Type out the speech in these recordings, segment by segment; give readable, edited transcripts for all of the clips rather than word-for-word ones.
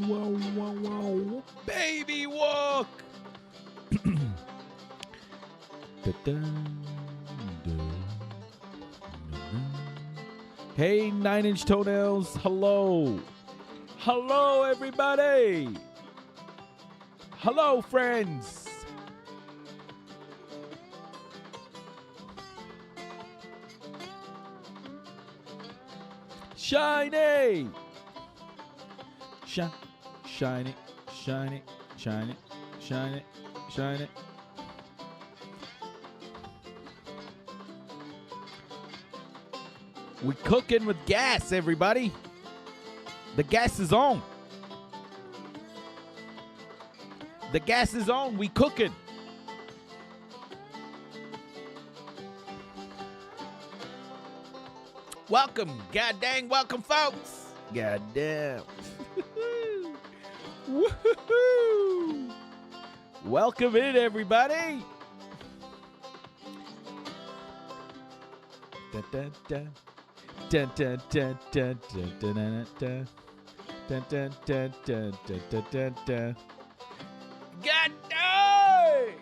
Wow, wow, wow. Baby walk. Hey, 9-inch toenails. Hello. Hello, everybody. Hello, friends. Shiny. Shiny, shiny, shiny, shiny, shiny, shiny. We cooking with gas, everybody. The gas is on. The gas is on. We cooking. Welcome. God dang welcome, folks. God damn. Woohoo! Welcome in, everybody. Dun, dun, dun. Dun, dun, dun, dun, dun, dun, dun, dun. Dun, dun, dun, dun, dun, dun, dun, dun. God dang!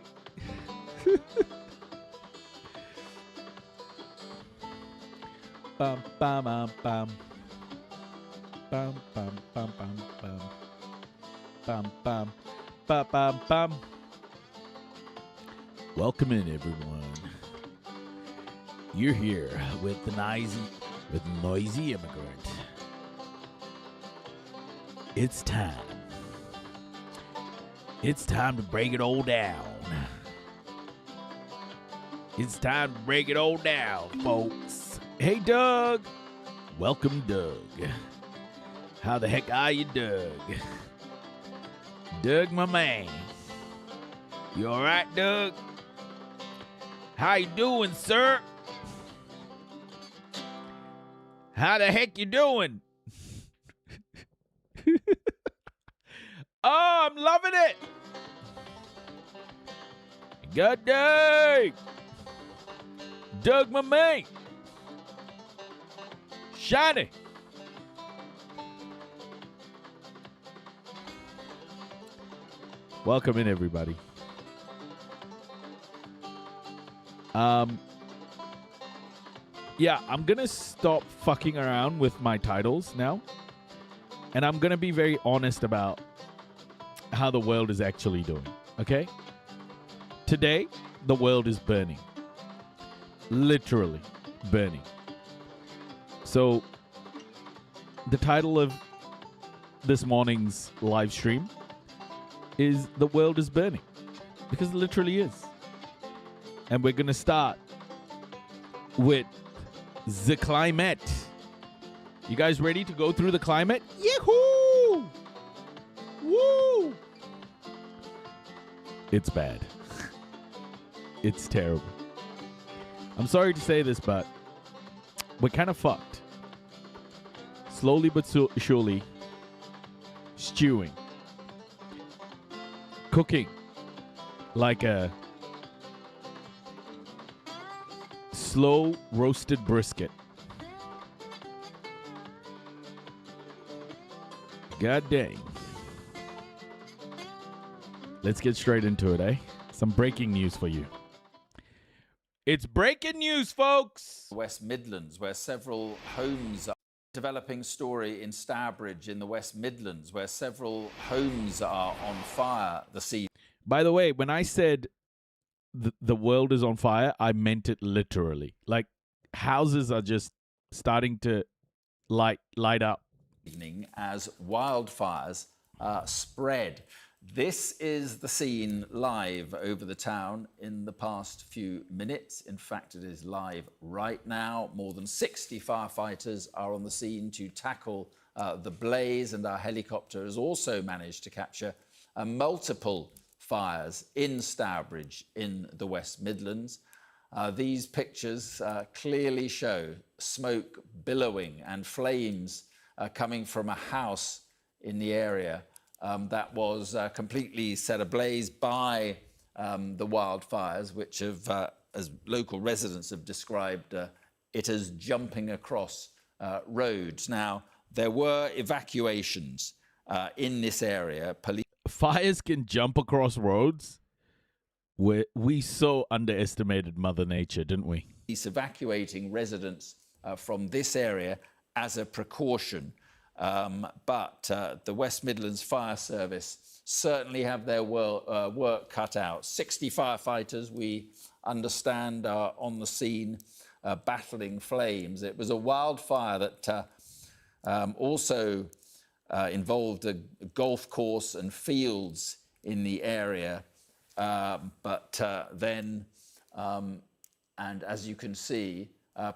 Bum, bum, bum, bum. Bum, bum, bum, bum, bum. Bum, bum, bum, bum, bum. Welcome in, everyone. You're here with the noisy immigrant. It's time. It's time to break it all down. It's time to break it all down, folks. Hey, Doug. Welcome, Doug. How the heck are you, Doug? Doug, my man. You all right, Doug? How you doing, sir? How the heck you doing? Oh, I'm loving it. God dang. Doug, my man. Shiny. Welcome in, everybody. Yeah, I'm gonna stop fucking around with my titles now. And I'm gonna be very honest about how the world is actually doing, okay? Today, the world is burning. Literally burning. So, the title of this morning's live stream is The World is Burning. Because it literally is. And we're gonna start with the climate. You guys ready to go through the climate? Yahoo! Woo! It's bad. It's terrible. I'm sorry to say this, but we're kind of fucked. Slowly but surely, stewing. Cooking like a slow roasted brisket. God dang. Let's get straight into it, eh? Some breaking news for you. It's breaking news, folks! West Midlands, where several homes are developing story in Stourbridge in the West Midlands, where several homes are on fire this evening. By the way, when I said the world is on fire, I meant it literally. Like, houses are just starting to light up. As wildfires spread. This is the scene live over the town in the past few minutes. In fact, it is live right now. More than 60 firefighters are on the scene to tackle the blaze, and our helicopter has also managed to capture multiple fires in Stourbridge in the West Midlands. These pictures clearly show smoke billowing and flames coming from a house in the area that was completely set ablaze by the wildfires, which have, as local residents have described, it as jumping across roads. Now, There were evacuations in this area. Police Fires can jump across roads. We so underestimated Mother Nature, didn't we? evacuating residents from this area as a precaution. But the West Midlands Fire Service certainly have their work cut out. 60 firefighters, we understand, are on the scene battling flames. It was a wildfire that also involved a golf course and fields in the area. And as you can see,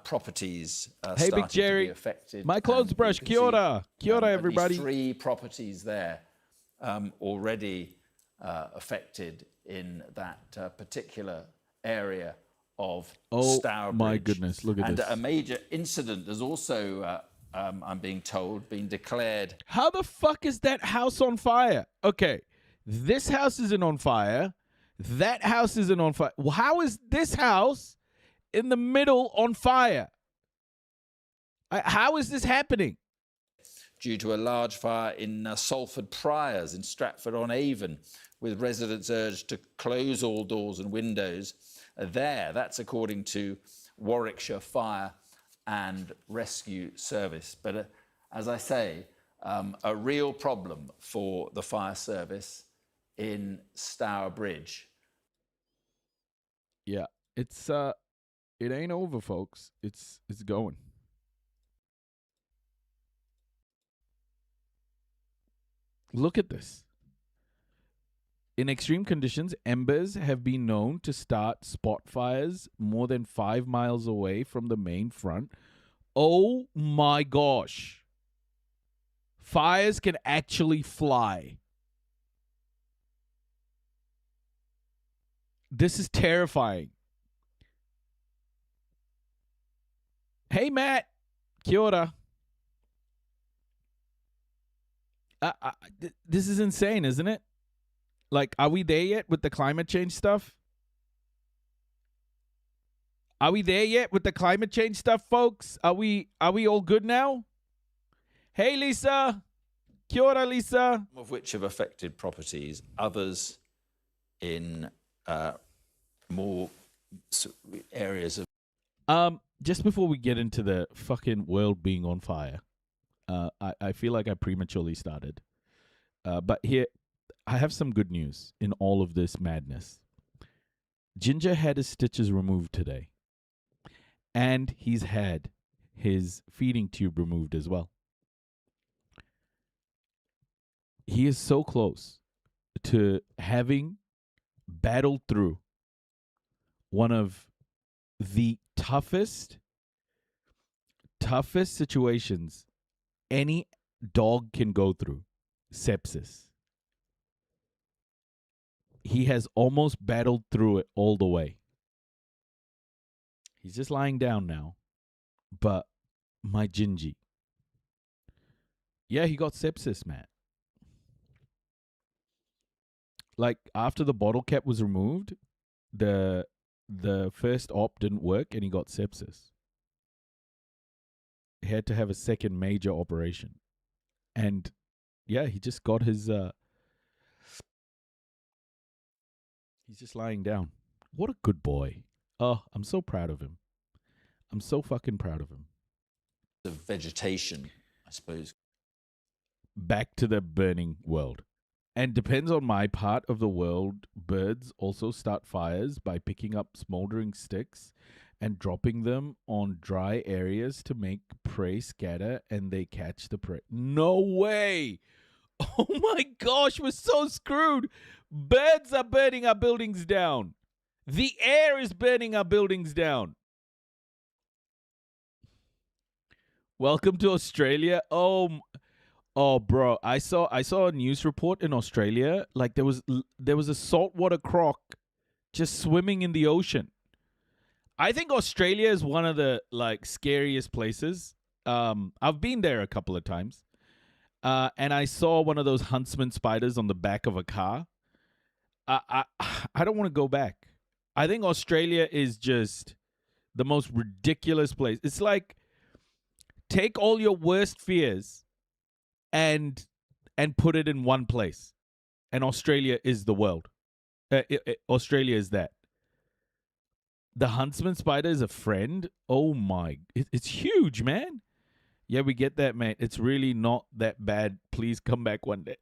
properties Hey, started Big Jerry, to be affected. my clothes And brush. you can Kia ora. see, Kia ora, at least everybody. 3 properties there already affected in that particular area of Stourbridge. My goodness, look at and this. a major incident has also, I'm being told, been declared. How the fuck is that house on fire? Okay, this house isn't on fire. That house isn't on fire. Well, how is this house in the middle on fire? How is this happening? Due to a large fire in Salford Priors in Stratford-on-Avon, with residents urged to close all doors and windows there. That's according to Warwickshire Fire and Rescue Service. But as I say, a real problem for the fire service in Stourbridge. Yeah, it's it ain't over, folks. It's going. Look at this. In extreme conditions, embers have been known to start spot fires more than 5 miles away from the main front. Oh my gosh. Fires can actually fly. This is terrifying. Hey, Matt. Kia ora. This is insane, isn't it? Like, are we there yet with the climate change stuff? Are we there yet with the climate change stuff, folks? Are we all good now? Hey, Lisa. Kia ora, Lisa. Some of which have affected properties, others in more areas of. Just before we get into the fucking world being on fire, I feel like I prematurely started. But here, I have some good news in all of this madness. Ginger had his stitches removed today. And he's had his feeding tube removed as well. He is so close to having battled through one of the toughest situations any dog can go through, sepsis. He has almost battled through it all the way. He's just lying down now. But my Gingy. Yeah, he got sepsis, Matt. Like, after the bottle cap was removed, the first op didn't work and he got sepsis. He had to have a second major operation. And yeah, he just got his he's just lying down. What a good boy. Oh, I'm so proud of him. I'm so fucking proud of him. Of vegetation, I suppose. Back to the burning world. And depends on my part of the world, birds also start fires by picking up smoldering sticks and dropping them on dry areas to make prey scatter, and they catch the prey. No way! Oh my gosh, we're so screwed! Birds are burning our buildings down. The air is burning our buildings down. Welcome to Australia. Oh, bro! I saw a news report in Australia. Like there was a saltwater croc just swimming in the ocean. I think Australia is one of the scariest places. I've been there a couple of times, and I saw one of those huntsman spiders on the back of a car. I don't want to go back. I think Australia is just the most ridiculous place. It's like take all your worst fears and put it in one place. And Australia is the world. Australia is that. The huntsman spider is a friend. Oh my, it's huge, man. Yeah, we get that, man. It's really not that bad. Please come back one day.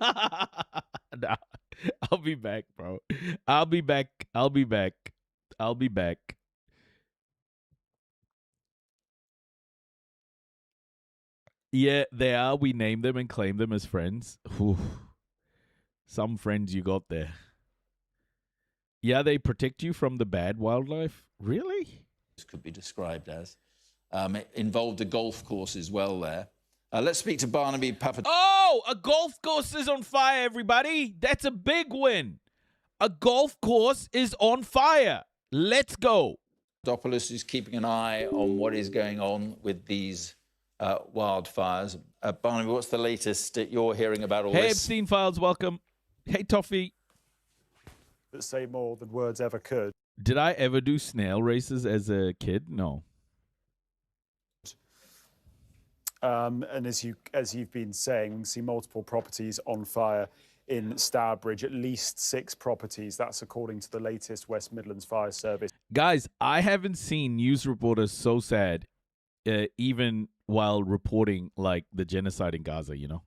Nah, I'll be back, bro. I'll be back. I'll be back. I'll be back. Yeah, they are. We name them and claim them as friends. Whew. Some friends you got there. Yeah, they protect you from the bad wildlife. Really? This could be described as. It involved a golf course as well there. Let's speak to Barnaby Papadopoulos. Oh, a golf course is on fire, everybody. That's a big win. A golf course is on fire. Let's go. Is keeping an eye on what is going on with these wildfires. Barnaby, what's the latest you're hearing about all Hey, this? Epstein Files, welcome. Hey, Toffee. That say more than words ever could. Did I ever do snail races as a kid? No. And as you've been saying, we can see multiple properties on fire in Stourbridge, at least 6 properties. That's according to the latest West Midlands Fire Service. Guys, I haven't seen news reporters so sad, even while reporting like the genocide in Gaza, you know?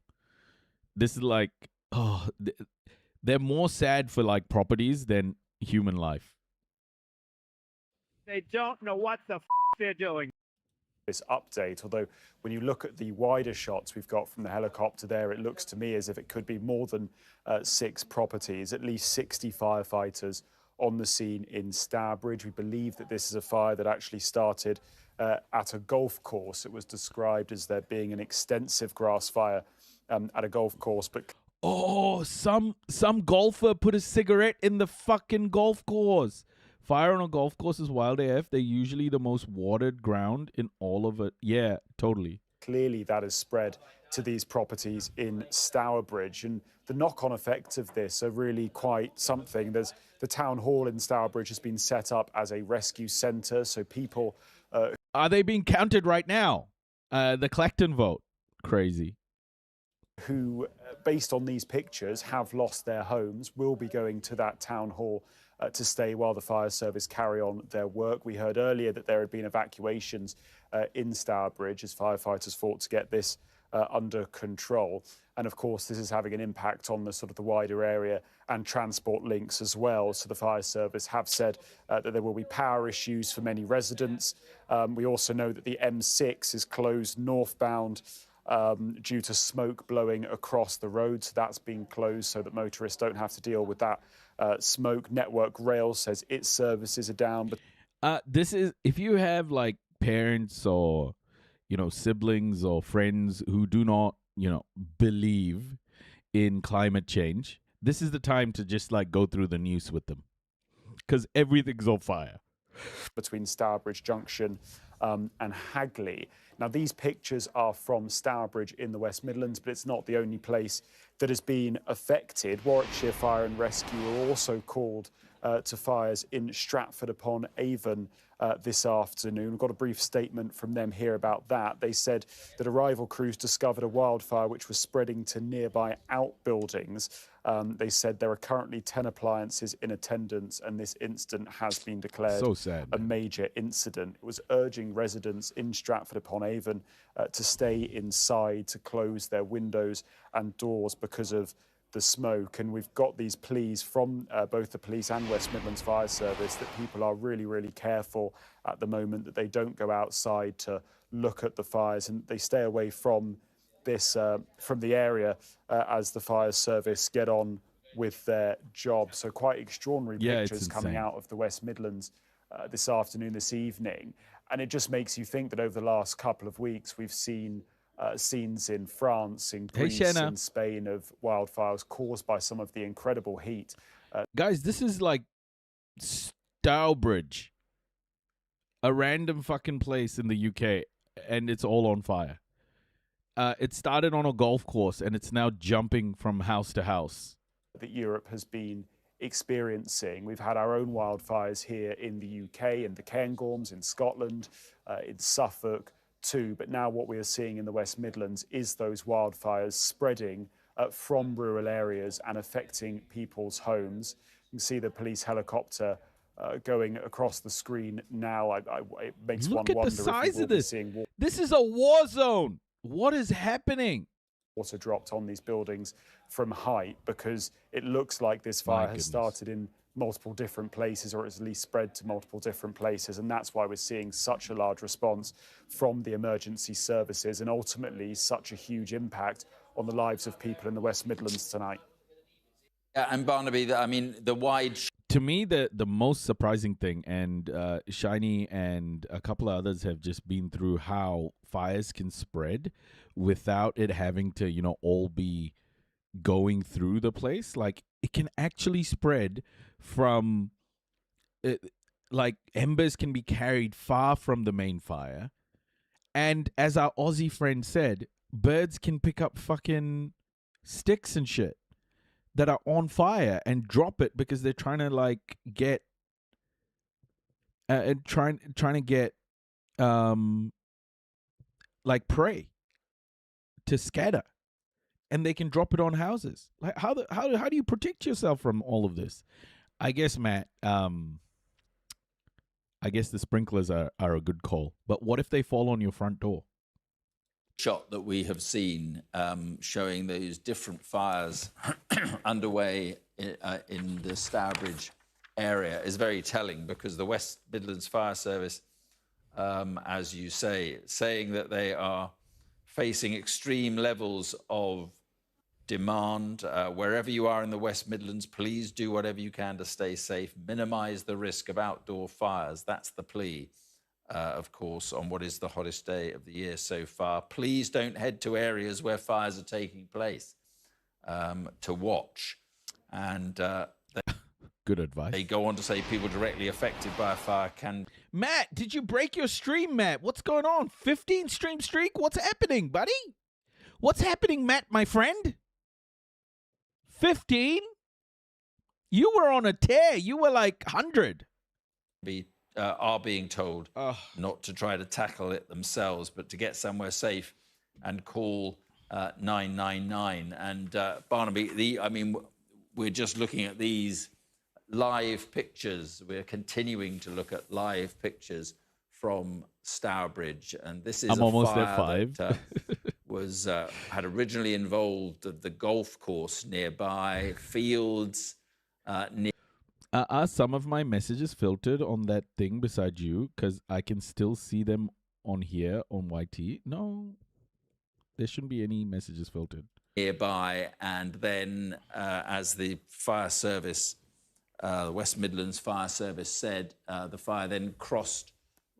This is like, oh, they're more sad for like properties than human life. They don't know what the they're doing. This update, although when you look at the wider shots we've got from the helicopter there, it looks to me as if it could be more than 6 properties, at least 60 firefighters on the scene in Stourbridge. We believe that this is a fire that actually started at a golf course. It was described as there being an extensive grass fire at a golf course, but Oh, some golfer put a cigarette in the fucking golf course. Fire on a golf course is wild AF. They're usually the most watered ground in all of it. Yeah, totally. clearly that has spread to these properties in Stourbridge. And the knock-on effects of this are really quite something. There's the town hall in Stourbridge has been set up as a rescue centre, so people... Are they being counted right now? The Clacton vote. Crazy. Who, based on these pictures, have lost their homes, will be going to that town hall to stay while the fire service carry on their work. We heard earlier that there had been evacuations in Stourbridge as firefighters fought to get this under control. And of course, this is having an impact on the sort of the wider area and transport links as well. So the fire service have said that there will be power issues for many residents. We also know that the M6 is closed northbound due to smoke blowing across the road. So that's been closed so that motorists don't have to deal with that smoke. Network Rail says its services are down. But this is, if you have like parents or, you know, siblings or friends who do not, you know, believe in climate change, this is the time to just like go through the news with them, because everything's on fire. Between Stourbridge Junction and Hagley. Now, these pictures are from Stourbridge in the West Midlands, but it's not the only place that has been affected. Warwickshire Fire and Rescue were also called to fires in Stratford-upon-Avon this afternoon. We've got a brief statement from them here about that. They said that arrival crews discovered a wildfire which was spreading to nearby outbuildings. They said there are currently 10 appliances in attendance, and this incident has been declared So sad, a major incident. It was urging residents in Stratford-upon-Avon to stay inside, to close their windows and doors because of the smoke. And we've got these pleas from both the police and West Midlands Fire Service that people are really, really careful at the moment, that they don't go outside to look at the fires and they stay away from this, from the area as the fire service get on with their job. So quite extraordinary pictures coming out of the West Midlands this afternoon, this evening. And it just makes you think that over the last couple of weeks, we've seen scenes in France, in Greece, in Spain of wildfires caused by some of the incredible heat. Guys, this is like Stourbridge, a random fucking place in the UK, and it's all on fire. It started on a golf course, and it's now jumping from house to house. That Europe has been experiencing. We've had our own wildfires here in the UK, in the Cairngorms, in Scotland, in Suffolk, too. But now what we are seeing in the West Midlands is those wildfires spreading from rural areas and affecting people's homes. You can see the police helicopter going across the screen now. It makes Look one at wonder the size if we will of this. be seeing This is a war zone. What is happening? water dropped on these buildings from height, because it looks like this fire has started in multiple different places, or at least spread to multiple different places. And that's why we're seeing such a large response from the emergency services, and ultimately such a huge impact on the lives of people in the West Midlands tonight. And Barnaby, I mean, the wide To me, the most surprising thing, and Shiny and a couple of others have just been through how fires can spread without it having to, all be going through the place. Like, it can actually spread from, like, embers can be carried far from the main fire. And as our Aussie friend said, birds can pick up fucking sticks and shit that are on fire and drop it because they're trying to like get trying to get like prey to scatter, and they can drop it on houses. Like how do you protect yourself from all of this? I guess, Matt, I guess the sprinklers are a good call, but what if they fall on your front door? shot that we have seen showing those different fires underway in the Stourbridge area is very telling, because the West Midlands Fire Service, as you say, saying that they are facing extreme levels of demand. Wherever you are in the West Midlands, please do whatever you can to stay safe, minimise the risk of outdoor fires. That's the plea. Of course, on what is the hottest day of the year so far. Please don't head to areas where fires are taking place to watch. And good advice. They go on to say people directly affected by a fire can... Matt, did you break your stream, Matt? What's going on? 15 stream streak? What's happening, buddy? What's happening, Matt, my friend? 15? You were on a tear. You were like 100. Are being told not to try to tackle it themselves, but to get somewhere safe and call 999. And Barnaby, we're just looking at these live pictures. We're continuing to look at live pictures from Stourbridge, and this is I'm a almost fire at 5. that was had originally involved the golf course nearby, fields near. Are some of my messages filtered on that thing beside you? Because I can still see them on here on YT. No, there shouldn't be any messages filtered. Nearby, and then as the fire service, the West Midlands Fire Service said, the fire then crossed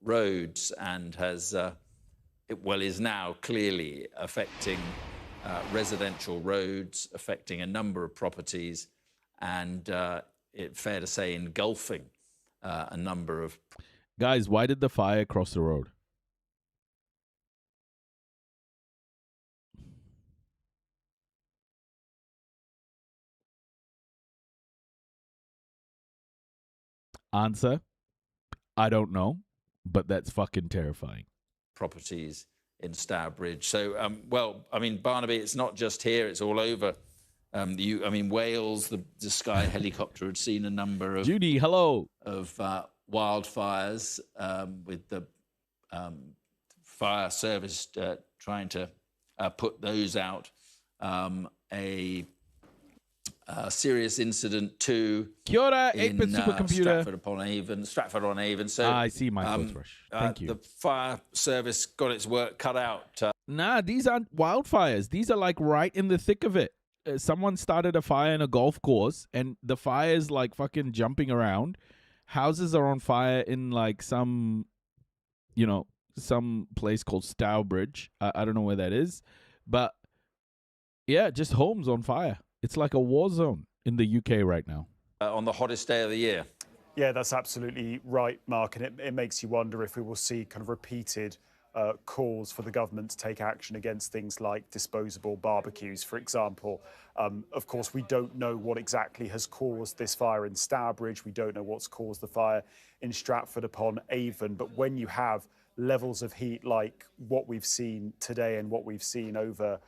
roads and has, is now clearly affecting residential roads, affecting a number of properties, and it's fair to say engulfing a number of... Guys, why did the fire cross the road? Answer, I don't know, but that's fucking terrifying. Properties in Stourbridge. So, Barnaby, it's not just here, it's all over. Wales, the Sky helicopter had seen a number of... Judy, hello. ...of wildfires with the fire service trying to put those out. A serious incident too. Kia ora, 8-bit supercomputer. Stratford on Avon. So I see my clothes rush. Thank you. The fire service got its work cut out. Nah, these aren't wildfires. These are like right in the thick of it. Someone started a fire in a golf course, and the fire is like fucking jumping around. Houses are on fire in like some place called Stourbridge. I don't know where that is, but yeah, just homes on fire. It's like a war zone in the UK right now. On the hottest day of the year. Yeah, that's absolutely right, Mark. And it makes you wonder if we will see kind of repeated calls for the government to take action against things like disposable barbecues, for example. Of course, we don't know what exactly has caused this fire in Stourbridge. We don't know what's caused the fire in Stratford upon Avon. But when you have levels of heat like what we've seen today and what we've seen over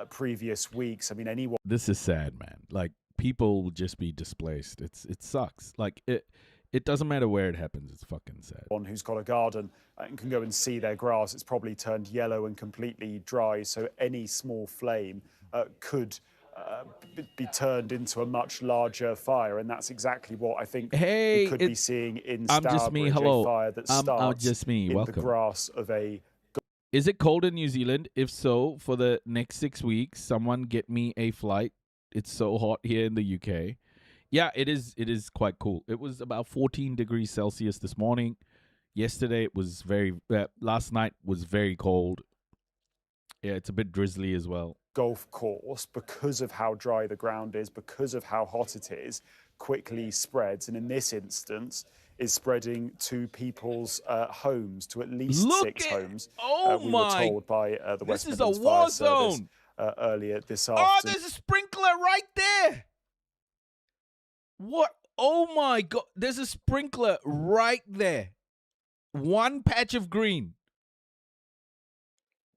previous weeks. I mean, anyone This is sad, man. Like, people will just be displaced. It sucks. Like, it doesn't matter where it happens. It's fucking sad. who's got a garden and can go and see their grass, it's probably turned yellow and completely dry. So any small flame could be turned into a much larger fire, and that's exactly what I think we could be seeing in I'm just me. Stourbridge, Hello. a fire that I'm starts just me. in Welcome. the grass of a Is it cold in New Zealand? If so, for the next 6 weeks, someone get me a flight. It's so hot here in the UK. Yeah, it is. It is quite cool. It was about 14 degrees Celsius this morning. Yesterday it was last night was very cold. Yeah, it's a bit drizzly as well. golf course, because of how dry the ground is, because of how hot it is, quickly spreads, and in this instance is spreading to people's homes, to at least 6 homes. We were told by the West Midlands Fire Service earlier this afternoon. Oh, there's a sprinkler right there. What? Oh my God, there's a sprinkler right there. One patch of green.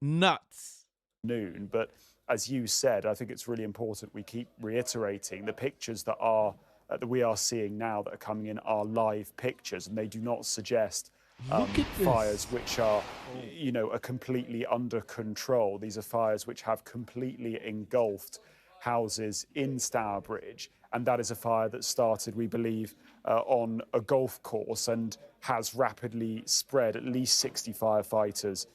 Nuts. But as you said, I think it's really important we keep reiterating the pictures that we are seeing now that are coming in are live pictures, and they do not suggest fires which are, are completely under control. These are fires which have completely engulfed houses in Stourbridge, and that is a fire that started, we believe, on a golf course and has rapidly spread. At least 60 firefighters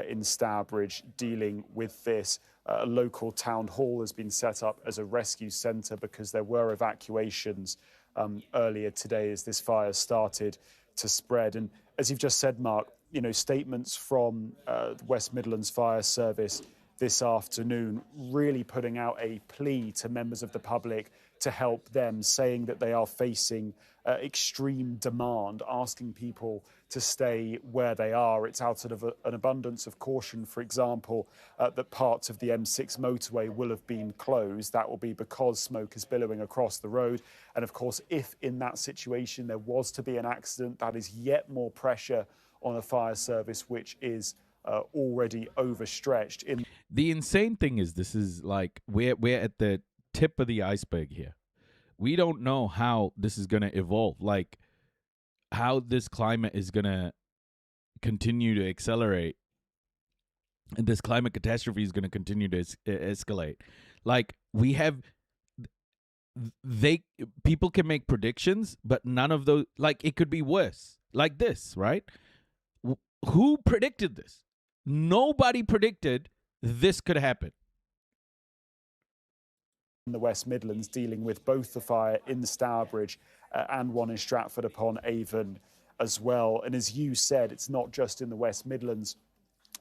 in Stourbridge dealing with this. A local town hall has been set up as a rescue centre because there were evacuations earlier today as this fire started to spread. And as you've just said, Mark, statements from the West Midlands Fire Service this afternoon really putting out a plea to members of the public to help them, saying that they are facing extreme demand, asking people to stay where they are. It's out of an abundance of caution, for example, that parts of the M6 motorway will have been closed. That will be because smoke is billowing across the road. And of course, if in that situation there was to be an accident, that is yet more pressure on a fire service which is already overstretched. The insane thing is, this is like we're at the tip of the iceberg here. We don't know how this is going to evolve, like how this climate is going to continue to accelerate, and this climate catastrophe is going to continue to escalate. Like, we have, people can make predictions, but none of those, like, it could be worse, like this, right? Who predicted this? Nobody predicted this could happen. In the West Midlands, dealing with both the fire in Stourbridge and one in Stratford upon Avon as well. And as you said, it's not just in the West Midlands.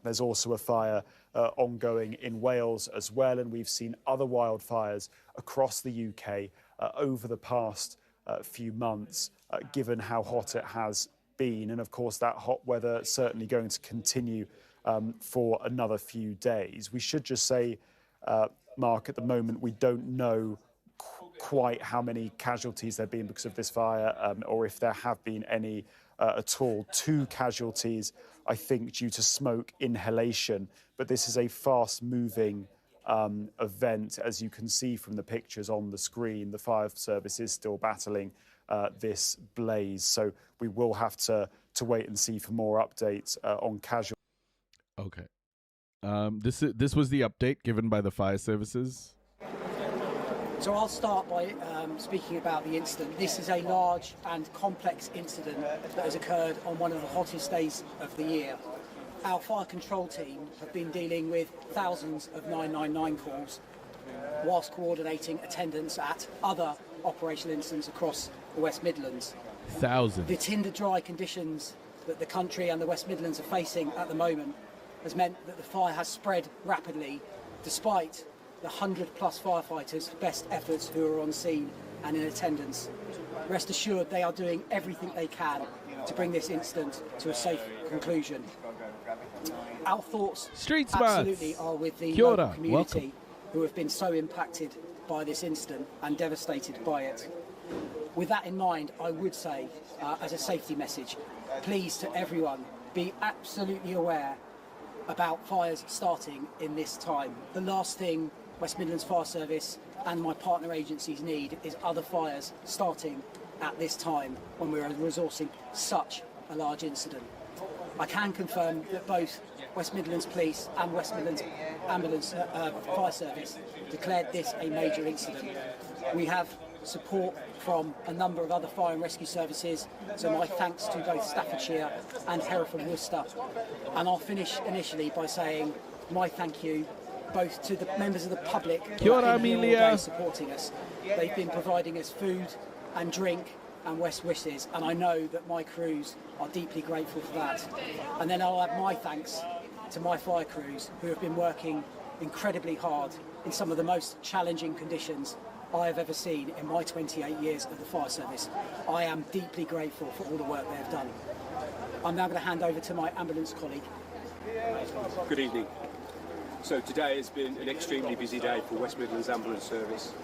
There's also a fire ongoing in Wales as well. And we've seen other wildfires across the UK over the past few months, given how hot it has been. And of course, that hot weather certainly going to continue for another few days. We should just say, Mark, at the moment, we don't know quite how many casualties there have been because of this fire, or if there have been any at all. 2 casualties, I think, due to smoke inhalation. But this is a fast-moving event. As you can see from the pictures on the screen, the fire service is still battling this blaze. So we will have to wait and see for more updates on casualties. Okay. This was the update given by the fire services. So I'll start by speaking about the incident. This is a large and complex incident that has occurred on one of the hottest days of the year. Our fire control team have been dealing with thousands of 999 calls whilst coordinating attendance at other operational incidents across the West Midlands. Thousands. The tinder dry conditions that the country and the West Midlands are facing at the moment has meant that the fire has spread rapidly, despite the 100+ firefighters' best efforts who are on scene and in attendance. Rest assured, they are doing everything they can to bring this incident to a safe conclusion. Our thoughts absolutely are with the local community who have been so impacted by this incident and devastated by it. With that in mind, I would say, as a safety message, please to everyone, be absolutely aware about fires starting in this time. The last thing West Midlands Fire Service and my partner agencies need is other fires starting at this time when we're resourcing such a large incident. I can confirm that both West Midlands Police and West Midlands Ambulance Fire Service declared this a major incident. We have support from a number of other fire and rescue services, so my thanks to both Staffordshire and Hereford and Worcester. And I'll finish initially by saying my thank you both to the members of the public who Kia ora, have been here all Amelia. day supporting us. They've been providing us food and drink and West wishes, and I know that my crews are deeply grateful for that. And then I'll add my thanks to my fire crews who have been working incredibly hard in some of the most challenging conditions I have ever seen in my 28 years of the fire service. I am deeply grateful for all the work they have done. I'm now going to hand over to my ambulance colleague. Good evening. So today has been an extremely busy day for West Midlands Ambulance Service,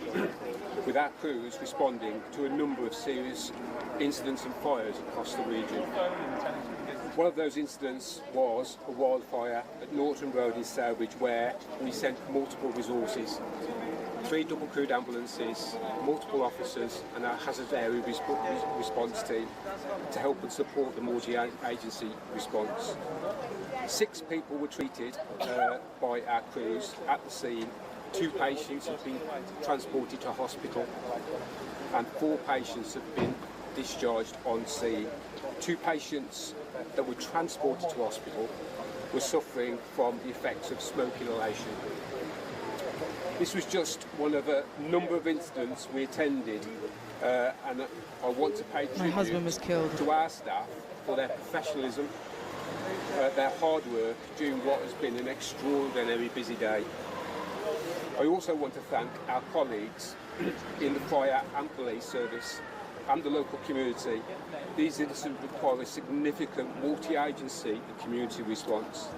with our crews responding to a number of serious incidents and fires across the region. One of those incidents was a wildfire at Norton Road in Stourbridge, where we sent multiple resources, 3 double-crewed ambulances, multiple officers and our hazard area response team to help and support the multi-agency response. 6 people were treated by our crews at the scene. 2 patients have been transported to hospital and 4 patients have been discharged on scene. 2 patients that were transported to hospital were suffering from the effects of smoke inhalation. This was just one of a number of incidents we attended, and I want to pay My husband was tribute killed. to our staff for their professionalism, their hard work during what has been an extraordinarily busy day. I also want to thank our colleagues in the fire and police service and the local community. These incidents require a significant multi-agency and community response.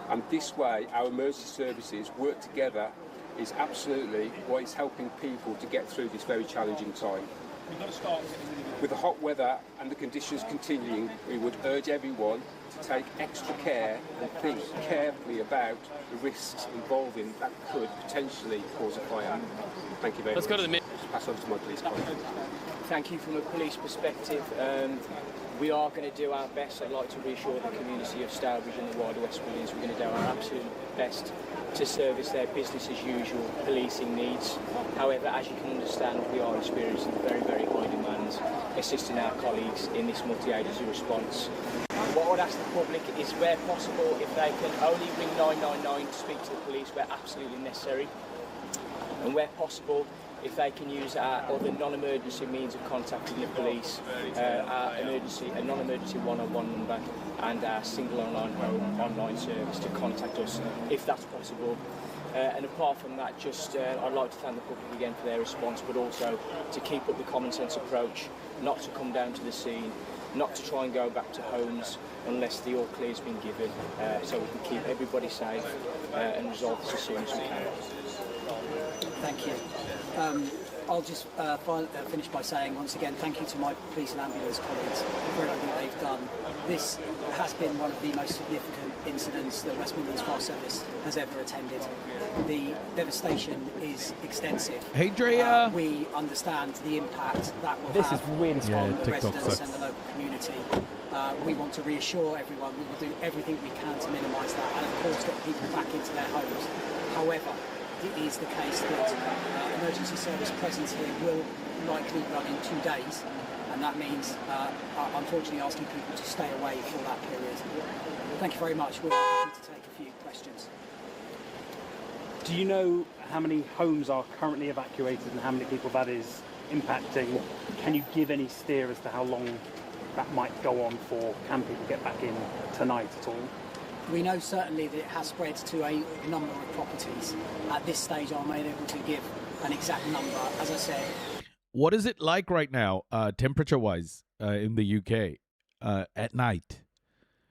And this way, our emergency services work together is absolutely what is helping people to get through this very challenging time. With the hot weather and the conditions continuing, we would urge everyone to take extra care and think carefully about the risks involving that could potentially cause a fire. Thank you very much. Let's go to the Pass on to my police colleague. Thank you from a police perspective. We are going to do our best. I'd like to reassure the community of Stourbridge and the wider West Midlands we're going to do our absolute best to service their business as usual policing needs. However, as you can understand, we are experiencing very, very high demands, assisting our colleagues in this multi-agency response. What I would ask the public is, where possible, if they can only ring 999 to speak to the police where absolutely necessary, and where possible, if they can use our other non-emergency means of contacting the police, our non-emergency one-on-one number and our single online service to contact us if that's possible. And apart from that, just I'd like to thank the public again for their response, but also to keep up the common sense approach, not to come down to the scene, not to try and go back to homes unless the all clear's been given, so we can keep everybody safe and resolve this as soon as we can. Thank you. I'll just finish by saying once again thank you to my police and ambulance colleagues for everything they've done. This has been one of the most significant incidents that West Midlands Fire Service has ever attended. The devastation is extensive. Hey, Drea. We understand the impact that will This have is really on the TikTok residents sucks. and the local community. We want to reassure everyone we will do everything we can to minimise that and of course get people back into their homes. However, it is the case that emergency service presence here will likely run in 2 days, and that means unfortunately asking people to stay away for that period. Thank you very much. We're happy to take a few questions. Do you know how many homes are currently evacuated and how many people that is impacting? Can you give any steer as to how long that might go on for? Can people get back in tonight at all? We know certainly that it has spread to a number of properties. At this stage, I'm unable to give an exact number. As I said, What is it like right now, temperature-wise, in the UK at night?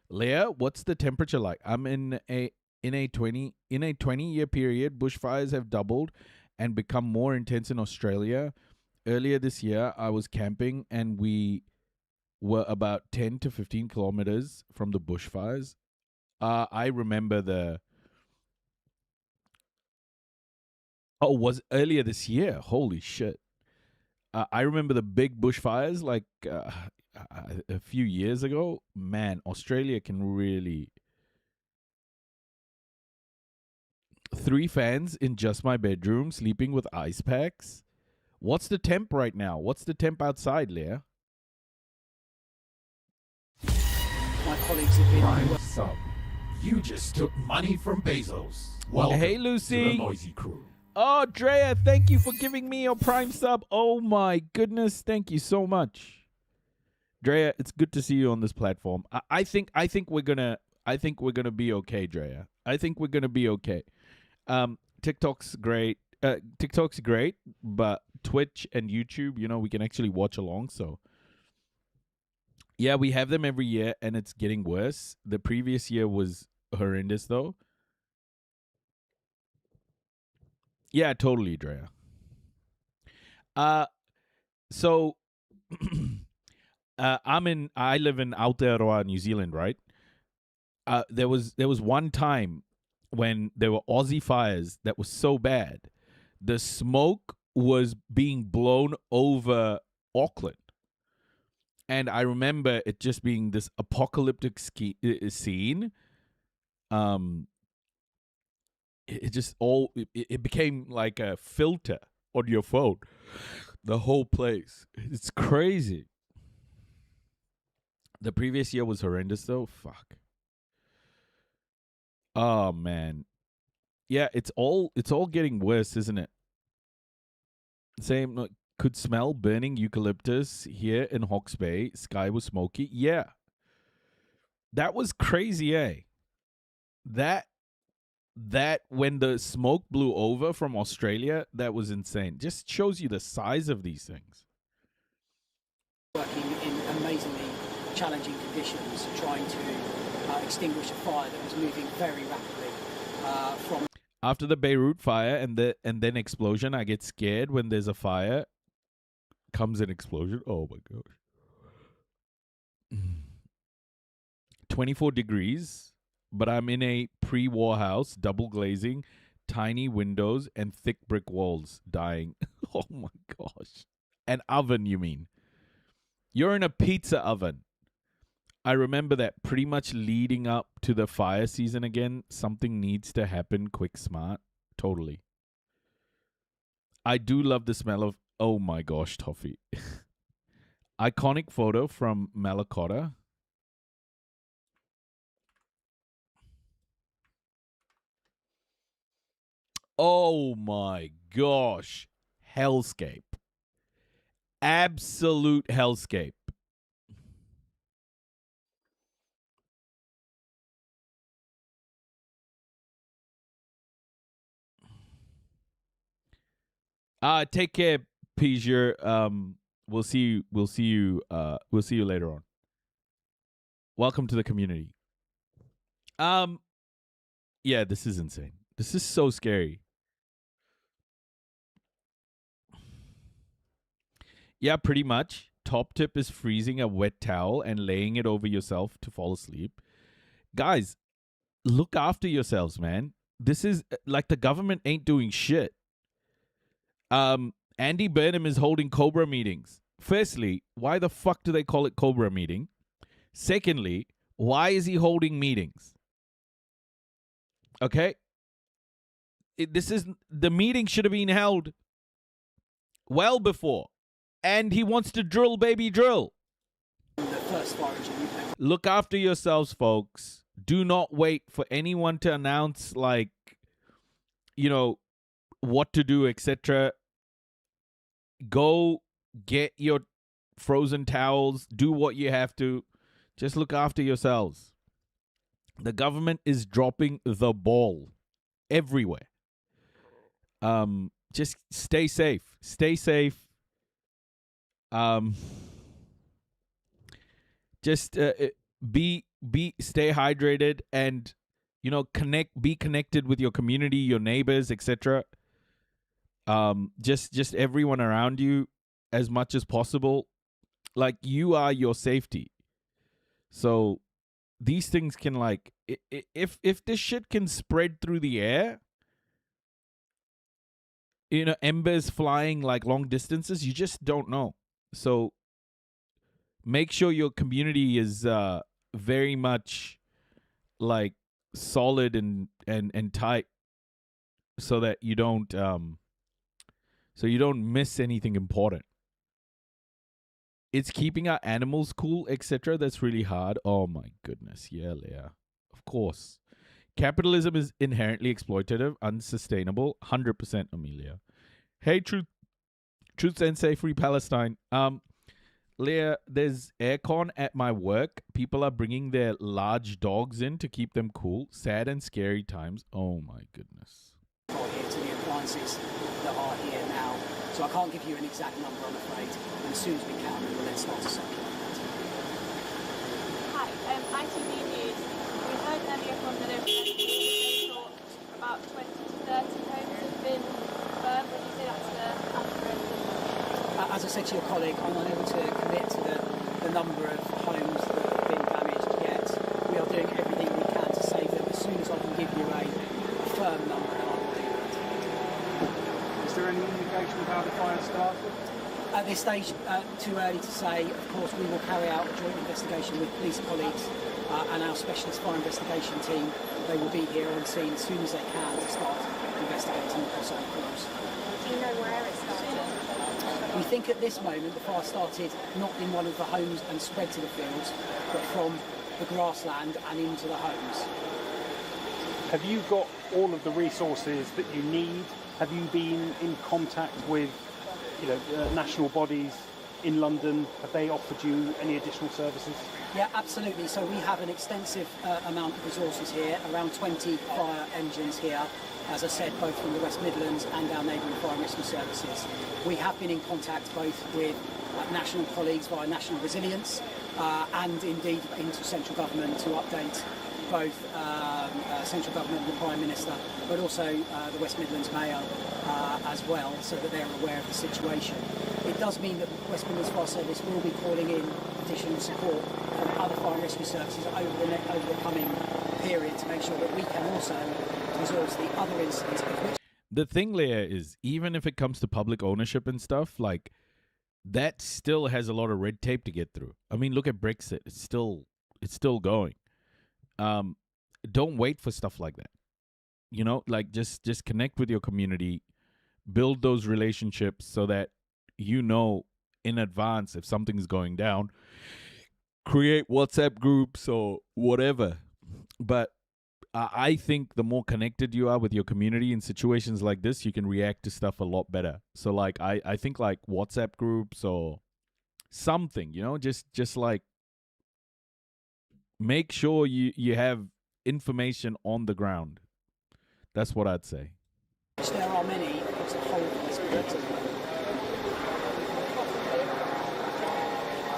Leah, what's the temperature like? I'm in a 20-year period. Bushfires have doubled and become more intense in Australia. Earlier this year, I was camping and we were about 10 to 15 kilometers from the bushfires. I remember was earlier this year. Holy shit. I remember the big bushfires like a few years ago. Man, Australia can really... 3 fans in just my bedroom, sleeping with ice packs. What's the temp right now? What's the temp outside, Leah? My colleagues have been... Prime sub. You just took money from Bezos. Welcome Hey, to Lucy. the Noisy Crew. Oh, Drea, thank you for giving me your Prime sub. Oh my goodness, thank you so much. Drea, it's good to see you on this platform. I think we're gonna be okay, Drea. I think we're gonna be okay. TikTok's great. TikTok's great, but Twitch and YouTube, we can actually watch along. So, yeah, we have them every year, and it's getting worse. The previous year was horrendous, though. Yeah, totally, Drea. So, I live in Aotearoa, New Zealand, right? There was one time when there were Aussie fires that was so bad, the smoke was being blown over Auckland. And I remember it just being this apocalyptic scene. It became like a filter on your phone. The whole place. It's crazy. The previous year was horrendous though. Fuck. Oh man. Yeah, it's all getting worse, isn't it? Same, could smell burning eucalyptus here in Hawke's Bay. Sky was smoky. Yeah. That was crazy, eh? That when the smoke blew over from Australia, that was insane. Just shows you the size of these things. Working in amazingly challenging conditions, trying to extinguish a fire that was moving very rapidly from... After the Beirut fire and then explosion, I get scared when there's a fire. Comes an explosion. Oh my gosh. 24 degrees, but I'm in a pre-war house, double glazing, tiny windows, and thick brick walls. Dying. Oh my gosh. An oven, you mean? You're in a pizza oven. I remember that pretty much leading up to the fire season again, something needs to happen quick, smart. Totally. I do love the smell of, oh my gosh, toffee. Iconic photo from Malakotta. Oh my gosh. Hellscape. Absolute hellscape. Take care, Piger. We'll see you later on. Welcome to the community. Yeah, this is insane. This is so scary. Yeah, pretty much. Top tip is freezing a wet towel and laying it over yourself to fall asleep. Guys, look after yourselves, man. This is like the government ain't doing shit. Andy Burnham is holding Cobra meetings. Firstly, why the fuck do they call it Cobra meeting? Secondly, why is he holding meetings? Okay? The meeting should have been held well before. And he wants to drill, baby, drill. Look after yourselves, folks. Do not wait for anyone to announce, like, what to do, etc. Go get your frozen towels. Do what you have to. Just look after yourselves. The government is dropping the ball everywhere. Just stay safe. Stay safe. Just stay hydrated and be connected with your community, your neighbors, etc. Just everyone around you as much as possible. Like, you are your safety. So these things can, like, if this shit can spread through the air, you know, embers flying like long distances, you just don't know. So make sure your community is very much like solid and tight, so that you don't miss anything important. It's keeping our animals cool, etc. That's really hard. Oh my goodness. Yeah, Leah. Of course. Capitalism is inherently exploitative, unsustainable. 100%, Amelia. Hey, Truth Sensei, Free Palestine. Leah, there's aircon at my work. People are bringing their large dogs in to keep them cool. Sad and scary times. Oh my goodness. Here to the appliances that are here now. So I can't give you an exact number, I'm afraid. And as soon as we can, we will then start to circulate that. Hi, ITV News. We heard earlier from the local they thought about 20 to 30 homes have been burned. Would you say that's accurate? As I said to your colleague, I'm unable to commit to the number of homes that have been damaged yet. We are doing everything we can to save them. As soon as I can give you a firm number, I will do that. Is there any indication of how the fire started? At this stage, too early to say. Of course, we will carry out a joint investigation with police colleagues and our specialist fire investigation team. They will be here on scene as soon as they can to start investigating the possible cause. Do you know where it started? We think at this moment the fire started not in one of the homes and spread to the fields, but from the grassland and into the homes. Have you got all of the resources that you need? Have you been in contact with, national bodies in London? Have they offered you any additional services? Yeah, absolutely. So we have an extensive amount of resources here, around 20 fire engines here, as I said, both from the West Midlands and our neighbouring fire and rescue services. We have been in contact both with national colleagues via National Resilience and indeed into central government to update both central government and the Prime Minister, but also the West Midlands Mayor as well, so that they're aware of the situation. It does mean that West Midlands Fire Service will be calling in additional support from other fire and rescue services over the coming period to make sure that we can also resource the other incidents of which. The thing, Leah, is even if it comes to public ownership and stuff, like, that still has a lot of red tape to get through. I mean, look at Brexit. It's still going. Don't wait for stuff like that. You know, like, just connect with your community, build those relationships so that you know in advance if something's going down. Create WhatsApp groups or whatever. But I think the more connected you are with your community in situations like this, you can react to stuff a lot better. So, like, I think, like, WhatsApp groups or something, just like, make sure you have information on the ground. That's what I'd say. There are many across the whole of this country.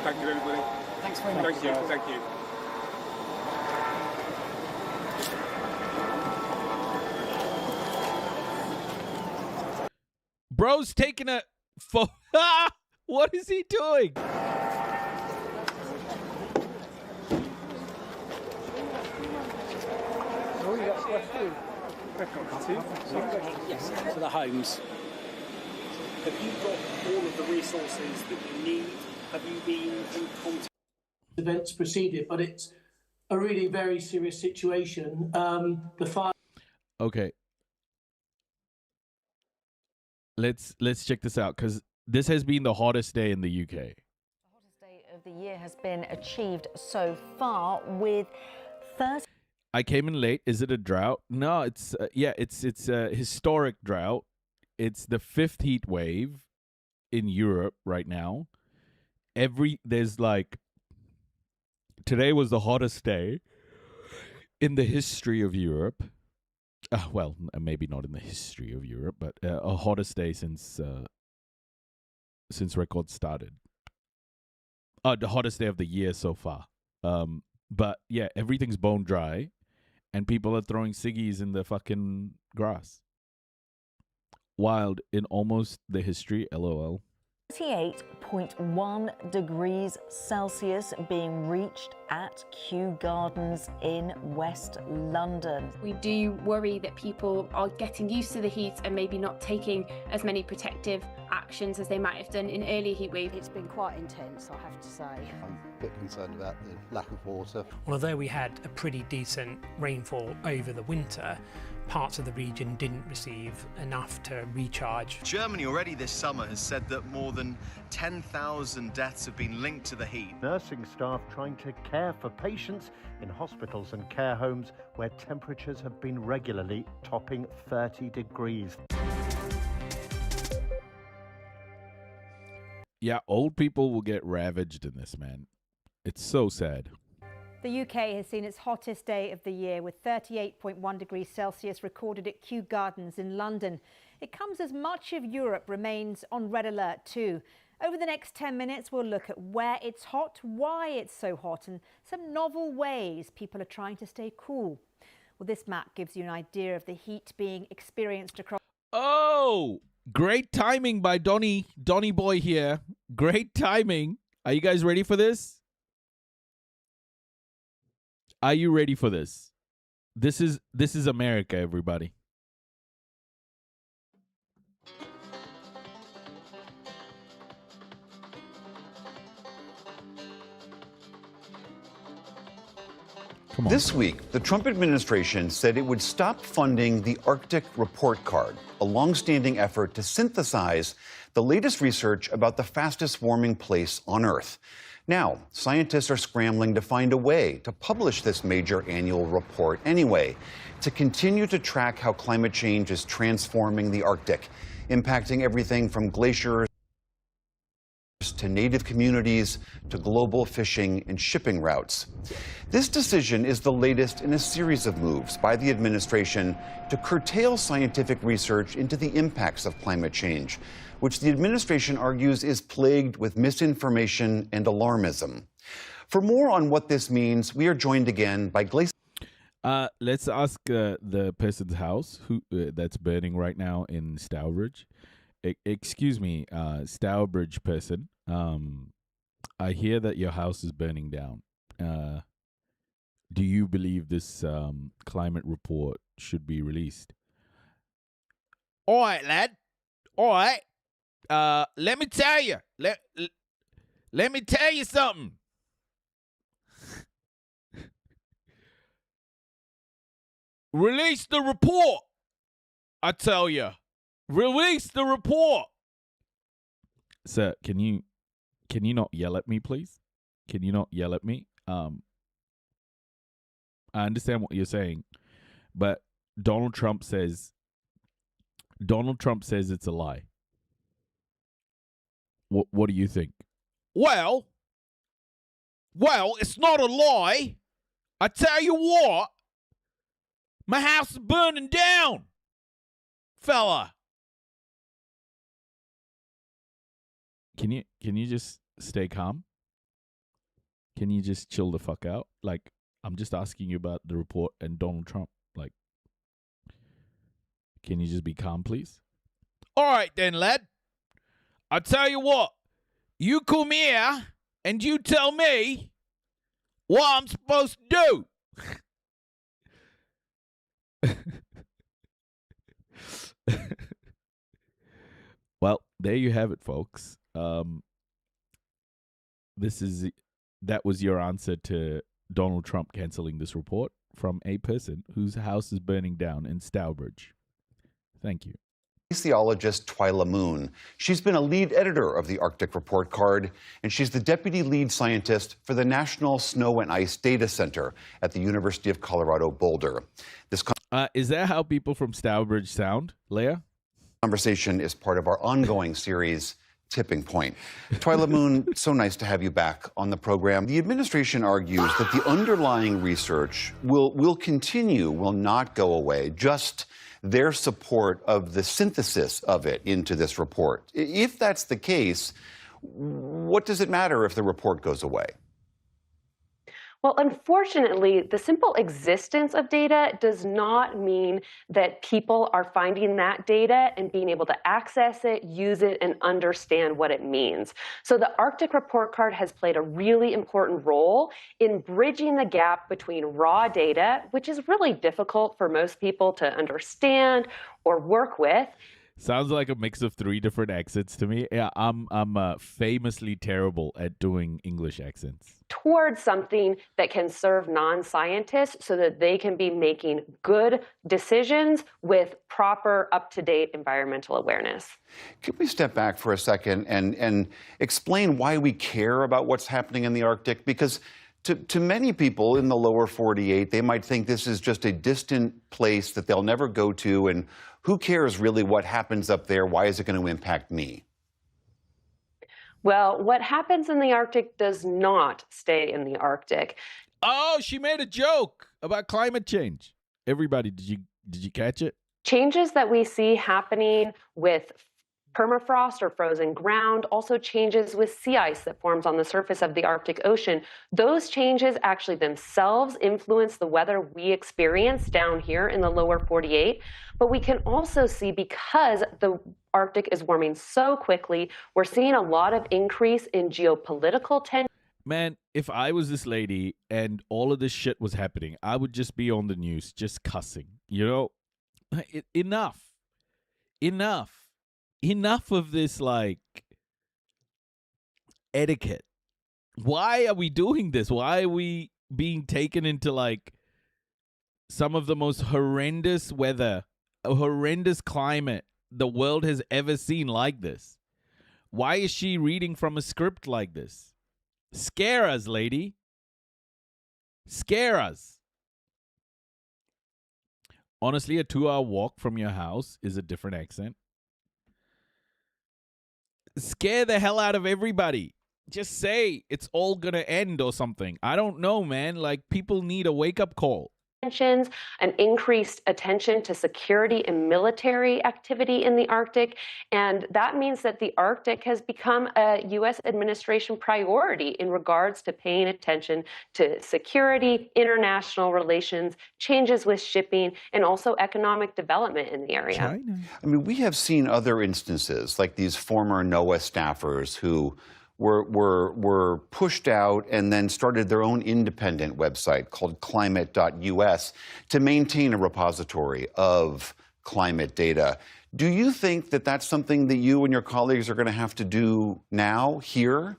Thank you, everybody. Thanks very much. Thank you. Thank you. Bro's taking a photo. What is he doing? Yes, to the homes. Have you got all of the resources that you need? Have you been in contact? Events proceeded, but it's a really very serious situation. The fire. Okay. Let's check this out, because this has been the hottest day in the UK. The hottest day of the year has been achieved so far with first. I came in late. Is it a drought? No, it's it's a historic drought. It's the 5th heat wave in Europe right now. There's like, today was the hottest day in the history of Europe. Well, maybe not in the history of Europe, but a hottest day since records started. The hottest day of the year so far. But yeah, everything's bone dry, and people are throwing ciggies in the fucking grass. Wild in almost the history, LOL. 38.1 degrees Celsius being reached at Kew Gardens in West London. We do worry that people are getting used to the heat and maybe not taking as many protective actions as they might have done in earlier heat waves. It's been quite intense, I have to say. I'm a bit concerned about the lack of water. Although we had a pretty decent rainfall over the winter, parts of the region didn't receive enough to recharge. Germany already this summer has said that more than 10,000 deaths have been linked to the heat. Nursing staff trying to care for patients in hospitals and care homes where temperatures have been regularly topping 30 degrees. Yeah, old people will get ravaged in this, man. It's so sad. The UK has seen its hottest day of the year with 38.1 degrees Celsius recorded at Kew Gardens in London. It comes as much of Europe remains on red alert too. Over the next 10 minutes, we'll look at where it's hot, why it's so hot, and some novel ways people are trying to stay cool. Well, this map gives you an idea of the heat being experienced across... Oh, great timing by Donny Boy here. Great timing. Are you guys ready for this? Are you ready for this? This is America, everybody. Come on. This week, the Trump administration said it would stop funding the Arctic Report Card, a long-standing effort to synthesize the latest research about the fastest warming place on Earth. Now, scientists are scrambling to find a way to publish this major annual report anyway, to continue to track how climate change is transforming the Arctic, impacting everything from glaciers to native communities to global fishing and shipping routes. This decision is the latest in a series of moves by the administration to curtail scientific research into the impacts of climate change, which the administration argues is plagued with misinformation and alarmism. For more on what this means, we are joined again by Glacier. Let's ask the person's house who that's burning right now in Stourbridge. Excuse me, Stourbridge person. I hear that your house is burning down. Do you believe this climate report should be released? All right, lad. All right. Let me tell you. Let me tell you something. Release the report. I tell you. Release the report. Sir, can you not yell at me, please? Can you not yell at me? I understand what you're saying, but Donald Trump says it's a lie. What do you think? Well, it's not a lie. I tell you what, my house is burning down, fella. Can you just stay calm? Can you just chill the fuck out? Like, I'm just asking you about the report and Donald Trump. Like, can you just be calm, please? All right then, lad. I tell you what. You come here and you tell me what I'm supposed to do. Well, there you have it, folks. That was your answer to Donald Trump canceling this report from a person whose house is burning down in Stourbridge. Thank you. Glaciologist Twyla Moon. She's been a lead editor of the Arctic Report Card, and she's the deputy lead scientist for the National Snow and Ice Data Center at the University of Colorado Boulder. Is that how people from Stourbridge sound, Leah? Conversation is part of our ongoing series, Tipping Point. Twyla Moon, so nice to have you back on the program. The administration argues that the underlying research will continue, will not go away, just their support of the synthesis of it into this report. If that's the case, what does it matter if the report goes away? Well, unfortunately, the simple existence of data does not mean that people are finding that data and being able to access it, use it, and understand what it means. So the Arctic Report Card has played a really important role in bridging the gap between raw data, which is really difficult for most people to understand or work with. Sounds like a mix of 3 different accents to me. Yeah, I'm famously terrible at doing English accents. Towards something that can serve non-scientists so that they can be making good decisions with proper, up-to-date environmental awareness. Can we step back for a second and explain why we care about what's happening in the Arctic? Because to many people in the lower 48, they might think this is just a distant place that they'll never go to, and who cares really what happens up there? Why is it going to impact me? Well, what happens in the Arctic does not stay in the Arctic. Oh, she made a joke about climate change. Everybody, did you catch it? Changes that we see happening with permafrost or frozen ground, also changes with sea ice that forms on the surface of the Arctic Ocean. Those changes actually themselves influence the weather we experience down here in the lower 48. But we can also see, because the Arctic is warming so quickly, we're seeing a lot of increase in geopolitical tension. Man, if I was this lady and all of this shit was happening, I would just be on the news just cussing. You know, enough of this, like, etiquette. Why are we doing this? Why are we being taken into, like, some of the most horrendous weather, horrendous climate the world has ever seen like this? Why is she reading from a script like this? Scare us, lady. Scare us. Honestly, a 2-hour walk from your house is a different accent. Scare the hell out of everybody. Just say it's all going to end or something. I don't know, man. Like, people need a wake-up call. An increased attention to security and military activity in the Arctic. And that means that the Arctic has become a U.S. administration priority in regards to paying attention to security, international relations, changes with shipping, and also economic development in the area. China. I mean, we have seen other instances, like these former NOAA staffers who were pushed out and then started their own independent website called climate.us to maintain a repository of climate data. Do you think that that's something that you and your colleagues are going to have to do now, here?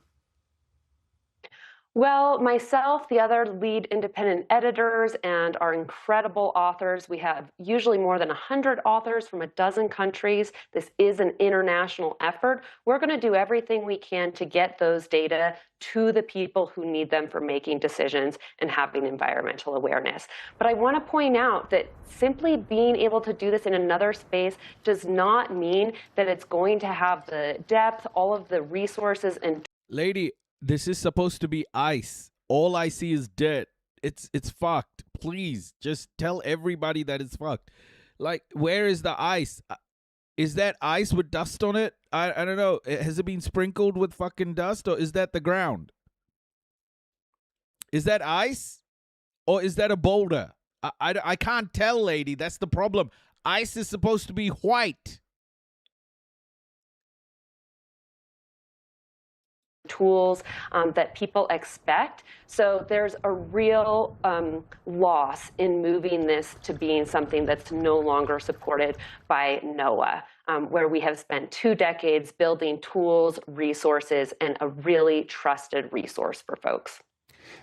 Well, myself, the other lead independent editors, and our incredible authors, we have usually more than 100 authors from a dozen countries. This is an international effort. We're going to do everything we can to get those data to the people who need them for making decisions and having environmental awareness. But I want to point out that simply being able to do this in another space does not mean that it's going to have the depth, all of the resources and... Lady, this is supposed to be ice. All I see is dirt. It's fucked. Please, just tell everybody that it's fucked. Like, where is the ice? Is that ice with dust on it? I don't know. Has it been sprinkled with fucking dust, or is that the ground? Is that ice? Or is that a boulder? I can't tell, lady. That's the problem. Ice is supposed to be white. Tools that people expect. So there's a real loss in moving this to being something that's no longer supported by NOAA, where we have spent 2 decades building tools, resources, and a really trusted resource for folks.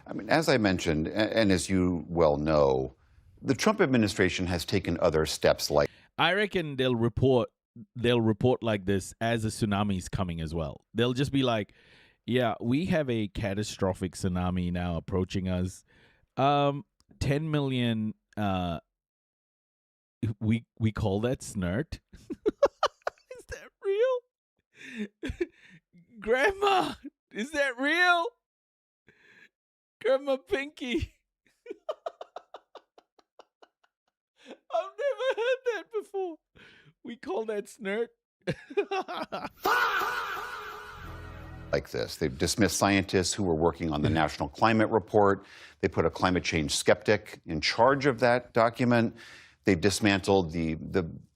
I mean, as I mentioned, and as you well know, the Trump administration has taken other steps like... I reckon they'll report like this as a tsunami's coming as well. They'll just be like, yeah, we have a catastrophic tsunami now approaching us. 10 million, we call that snert. Is that real? Grandma, is that real? Grandma Pinky. I've never heard that before. We call that snert. like this. They've dismissed scientists who were working on the National Climate Report. They put a climate change skeptic in charge of that document. They've dismantled the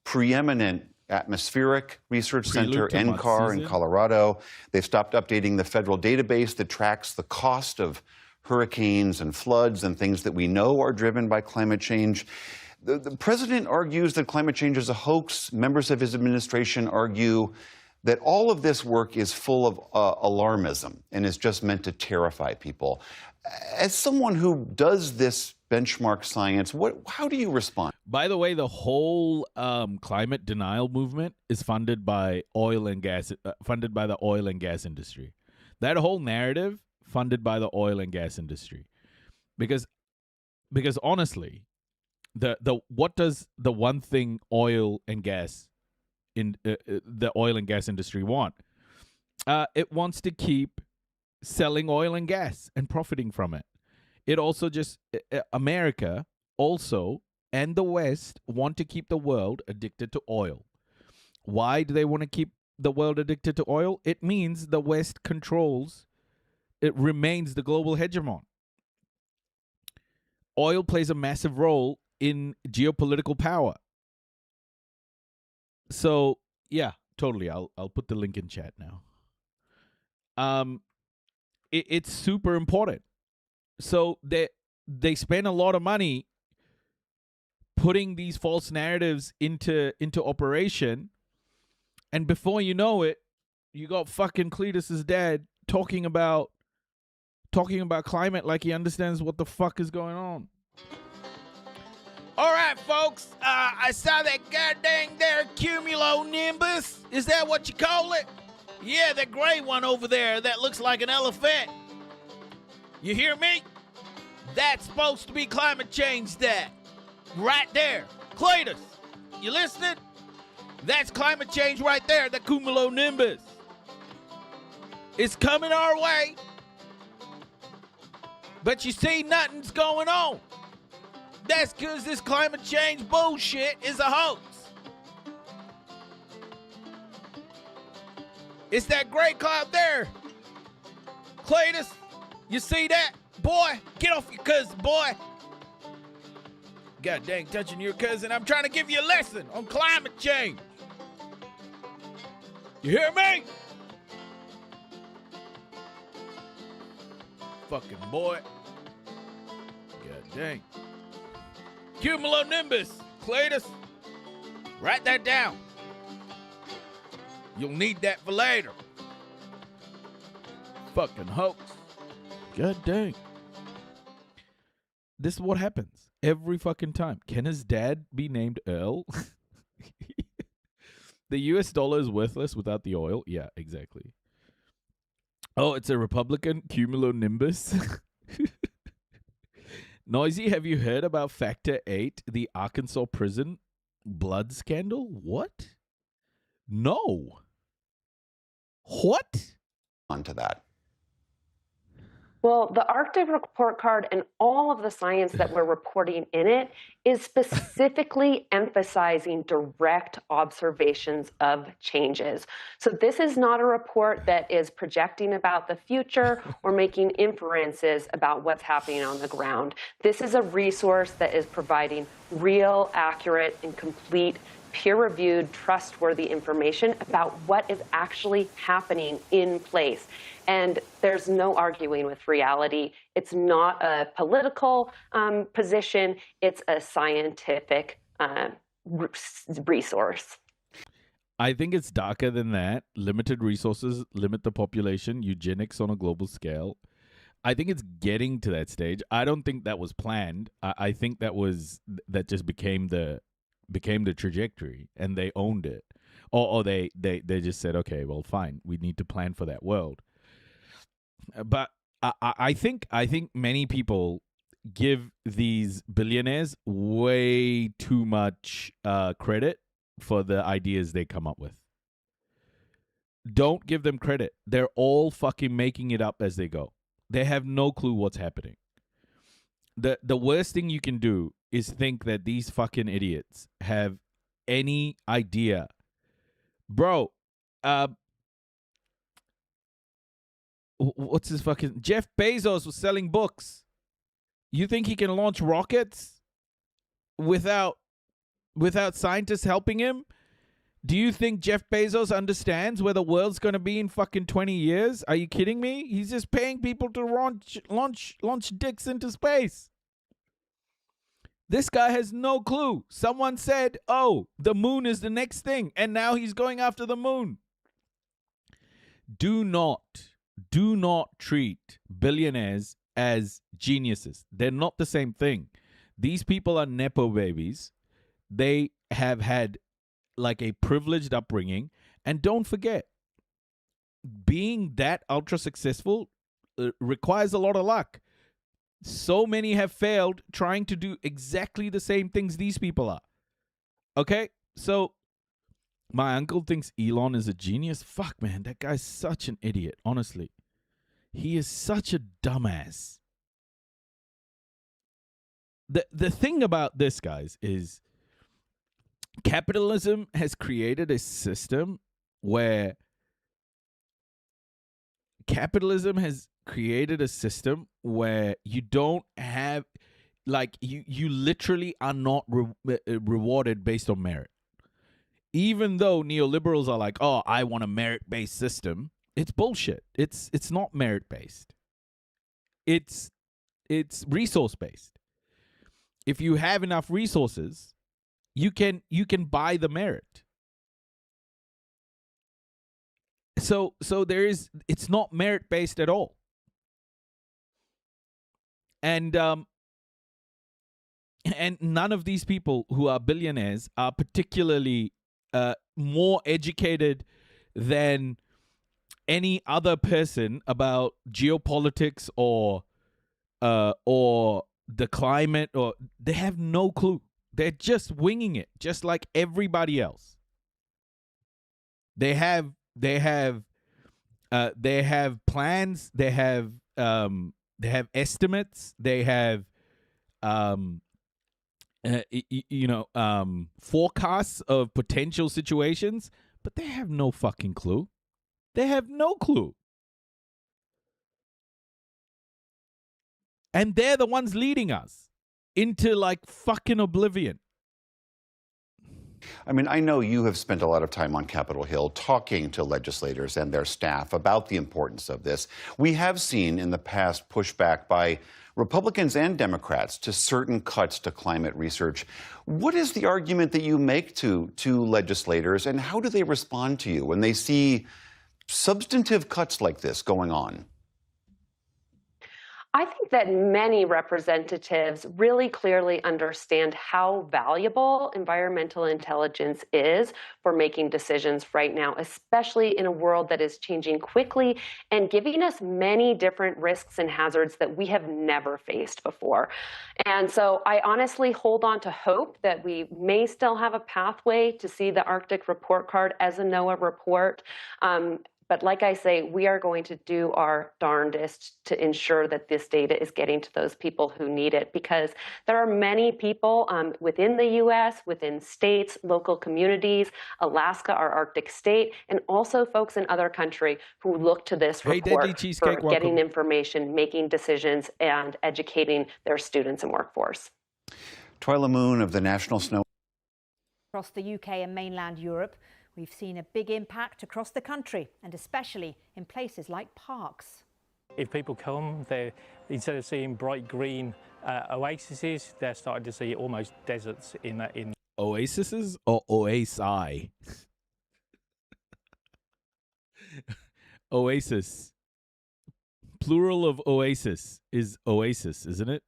preeminent atmospheric research center, NCAR, in Colorado. They've stopped updating the federal database that tracks the cost of hurricanes and floods and things that we know are driven by climate change. The president argues that climate change is a hoax. Members of his administration argue that all of this work is full of alarmism and is just meant to terrify people. As someone who does this benchmark science, how do you respond? By the way, the whole climate denial movement is funded by oil and gas, funded by the oil and gas industry. That whole narrative funded by the oil and gas industry, because honestly, what does the one thing oil and gas in the oil and gas industry want? It wants to keep selling oil and gas and profiting from it. It also just America also and the West want to keep the world addicted to oil. Why do they want to keep the world addicted to oil? It means the West controls, it remains the global hegemon. Oil plays a massive role in geopolitical power. So yeah, totally. I'll put the link in chat now. It's super important. So they spend a lot of money putting these false narratives into operation, and before you know it, you got fucking Cletus's dad talking about climate like he understands what the fuck is going on. All right, folks, I saw that goddamn there cumulonimbus. Is that what you call it? Yeah, the gray one over there that looks like an elephant. You hear me? That's supposed to be climate change, that. Right there. Cletus, you listening? That's climate change right there, the cumulonimbus. It's coming our way. But you see, nothing's going on. That's because this climate change bullshit is a hoax. It's that gray cloud there. Cletus, you see that? Boy, get off your cousin, boy. God dang, touching your cousin. I'm trying to give you a lesson on climate change. You hear me? Fucking boy. God dang. Cumulonimbus, Cletus. Write that down. You'll need that for later. Fucking hoax. God dang. This is what happens every fucking time. Can his dad be named Earl? The US dollar is worthless without the oil. Yeah, exactly. Oh, it's a Republican cumulonimbus. Noisy, have you heard about Factor 8, the Arkansas prison blood scandal? What? No. What? Onto that. Well, the Arctic Report Card and all of the science that we're reporting in it is specifically emphasizing direct observations of changes. So this is not a report that is projecting about the future or making inferences about what's happening on the ground. This is a resource that is providing real, accurate, and complete peer-reviewed, trustworthy information about what is actually happening in place. And there's no arguing with reality. It's not a political position. It's a scientific resource. I think it's darker than that. Limited resources, limit the population, eugenics on a global scale. I think it's getting to that stage. I don't think that was planned. I think that just became the trajectory, and they owned it. Or they just said, okay, well, fine, we need to plan for that world. But I think many people give these billionaires way too much credit for the ideas they come up with. Don't give them credit. They're all fucking making it up as they go. They have no clue what's happening. The worst thing you can do is think that these fucking idiots have any idea. Bro, what's his fucking Jeff Bezos was selling books. You think he can launch rockets without scientists helping him? Do you think Jeff Bezos understands where the world's going to be in fucking 20 years? Are you kidding me? He's just paying people to launch dicks into space. This guy has no clue. Someone said, oh, the moon is the next thing, and now he's going after the moon. Do not treat billionaires as geniuses. They're not the same thing. These people are Nepo babies. They have had like a privileged upbringing. And don't forget, being that ultra successful requires a lot of luck. So many have failed trying to do exactly the same things these people are. Okay? So my uncle thinks Elon is a genius. Fuck, man, that guy's such an idiot, honestly. He is such a dumbass. The thing about this, guys, is capitalism has created a system where you don't have, like, you literally are not rewarded based on merit. Even though neoliberals are like, oh, I want a merit-based system, it's bullshit. It's not merit-based. It's resource-based. If you have enough resources, you can buy the merit. So it's not merit-based at all. And none of these people who are billionaires are particularly more educated than any other person about geopolitics or the climate, or they have no clue. They're just winging it, just like everybody else. They have plans. They have estimates. They have forecasts of potential situations, but they have no fucking clue. They have no clue. And they're the ones leading us into like fucking oblivion. I mean, I know you have spent a lot of time on Capitol Hill talking to legislators and their staff about the importance of this. We have seen in the past pushback by Republicans and Democrats to certain cuts to climate research. What is the argument that you make to legislators, and how do they respond to you when they see substantive cuts like this going on? I think that many representatives really clearly understand how valuable environmental intelligence is for making decisions right now, especially in a world that is changing quickly and giving us many different risks and hazards that we have never faced before. And so I honestly hold on to hope that we may still have a pathway to see the Arctic Report Card as a NOAA report. But like I say, we are going to do our darndest to ensure that this data is getting to those people who need it, because there are many people within the U.S., within states, local communities, Alaska, our Arctic state, and also folks in other countries who look to this report for getting information, making decisions, and educating their students and workforce. Twyla Moon of the National Snow. Across the UK and mainland Europe, we've seen a big impact across the country, and especially in places like parks. If people come, instead of seeing bright green oases, they're starting to see almost deserts in Oases or oasi? Oasis. Plural of oasis is oasis, isn't it?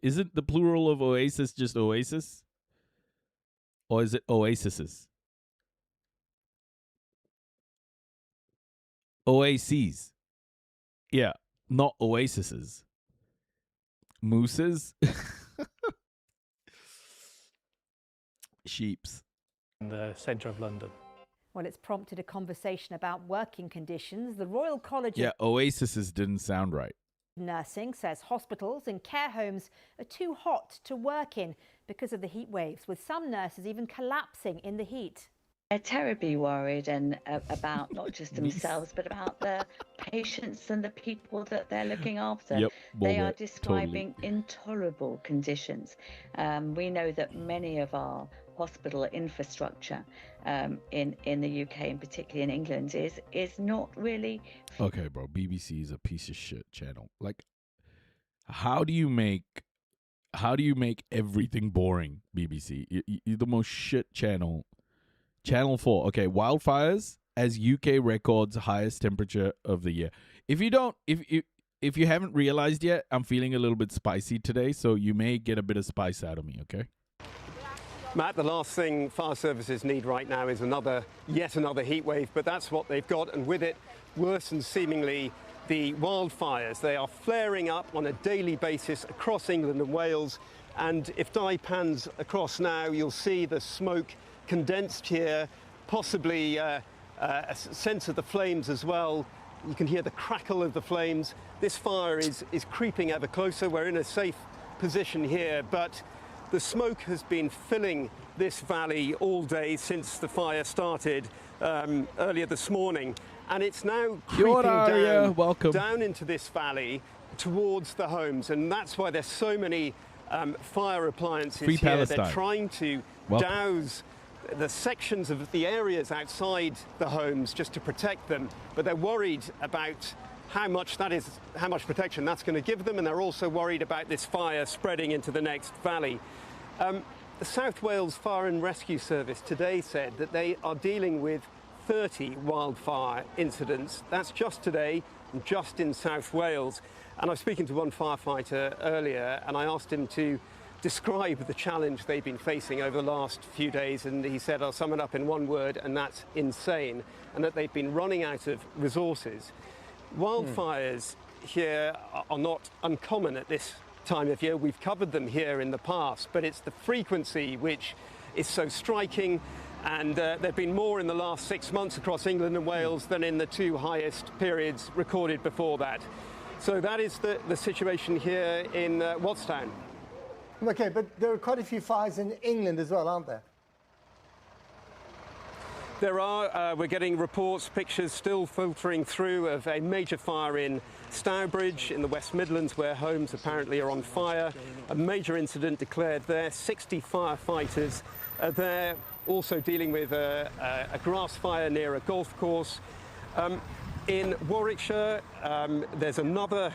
Isn't the plural of oasis just oasis? Or is it oases? Oases. Yeah, not oases. Mooses. Sheeps. In the centre of London. Well, it's prompted a conversation about working conditions. The Royal College of oases didn't sound right. Nursing says hospitals and care homes are too hot to work in because of the heat waves, with some nurses even collapsing in the heat. They're terribly worried and about not just themselves, but about the patients and the people that they're looking after. Yep, they are Walnut, describing intolerable conditions. We know that many of our hospital infrastructure in the UK and particularly in England is not really. Okay, bro. BBC is a piece of shit channel. Like, how do you make everything boring? BBC, you're the most shit channel. Channel 4. Okay, wildfires as UK records highest temperature of the year. If you haven't realized yet, I'm feeling a little bit spicy today, so you may get a bit of spice out of me, okay? Matt, the last thing fire services need right now is yet another heat wave, but that's what they've got, and with it, worse and seemingly the wildfires. They are flaring up on a daily basis across England and Wales, and if Di pans across now, you'll see the smoke condensed here, possibly a sense of the flames as well. You can hear the crackle of the flames. This fire is creeping ever closer. We're in a safe position here, but the smoke has been filling this valley all day since the fire started earlier this morning, and it's now creeping down into this valley towards the homes, and that's why there's so many fire appliances Free here. Palestine. They're trying to douse the sections of the areas outside the homes just to protect them, but they're worried about how much protection that's going to give them, and they're also worried about this fire spreading into the next valley. The South Wales Fire and Rescue Service today said that they are dealing with 30 wildfire incidents. That's just today, and just in South Wales. And I was speaking to one firefighter earlier, and I asked him to describe the challenge they've been facing over the last few days, and he said, I'll sum it up in one word, and that's insane, and that they've been running out of resources. Wildfires here are not uncommon at this time of year. We've covered them here in the past, but it's the frequency which is so striking, and there have been more in the last 6 months across England and Wales than in the two highest periods recorded before that. So that is the situation here in Wattstown. Okay, but there are quite a few fires in England as well, aren't there? There are. We're getting reports, pictures still filtering through of a major fire in Stourbridge in the West Midlands, where homes apparently are on fire. A major incident declared there. 60 firefighters are there, also dealing with a grass fire near a golf course. In Warwickshire, there's another.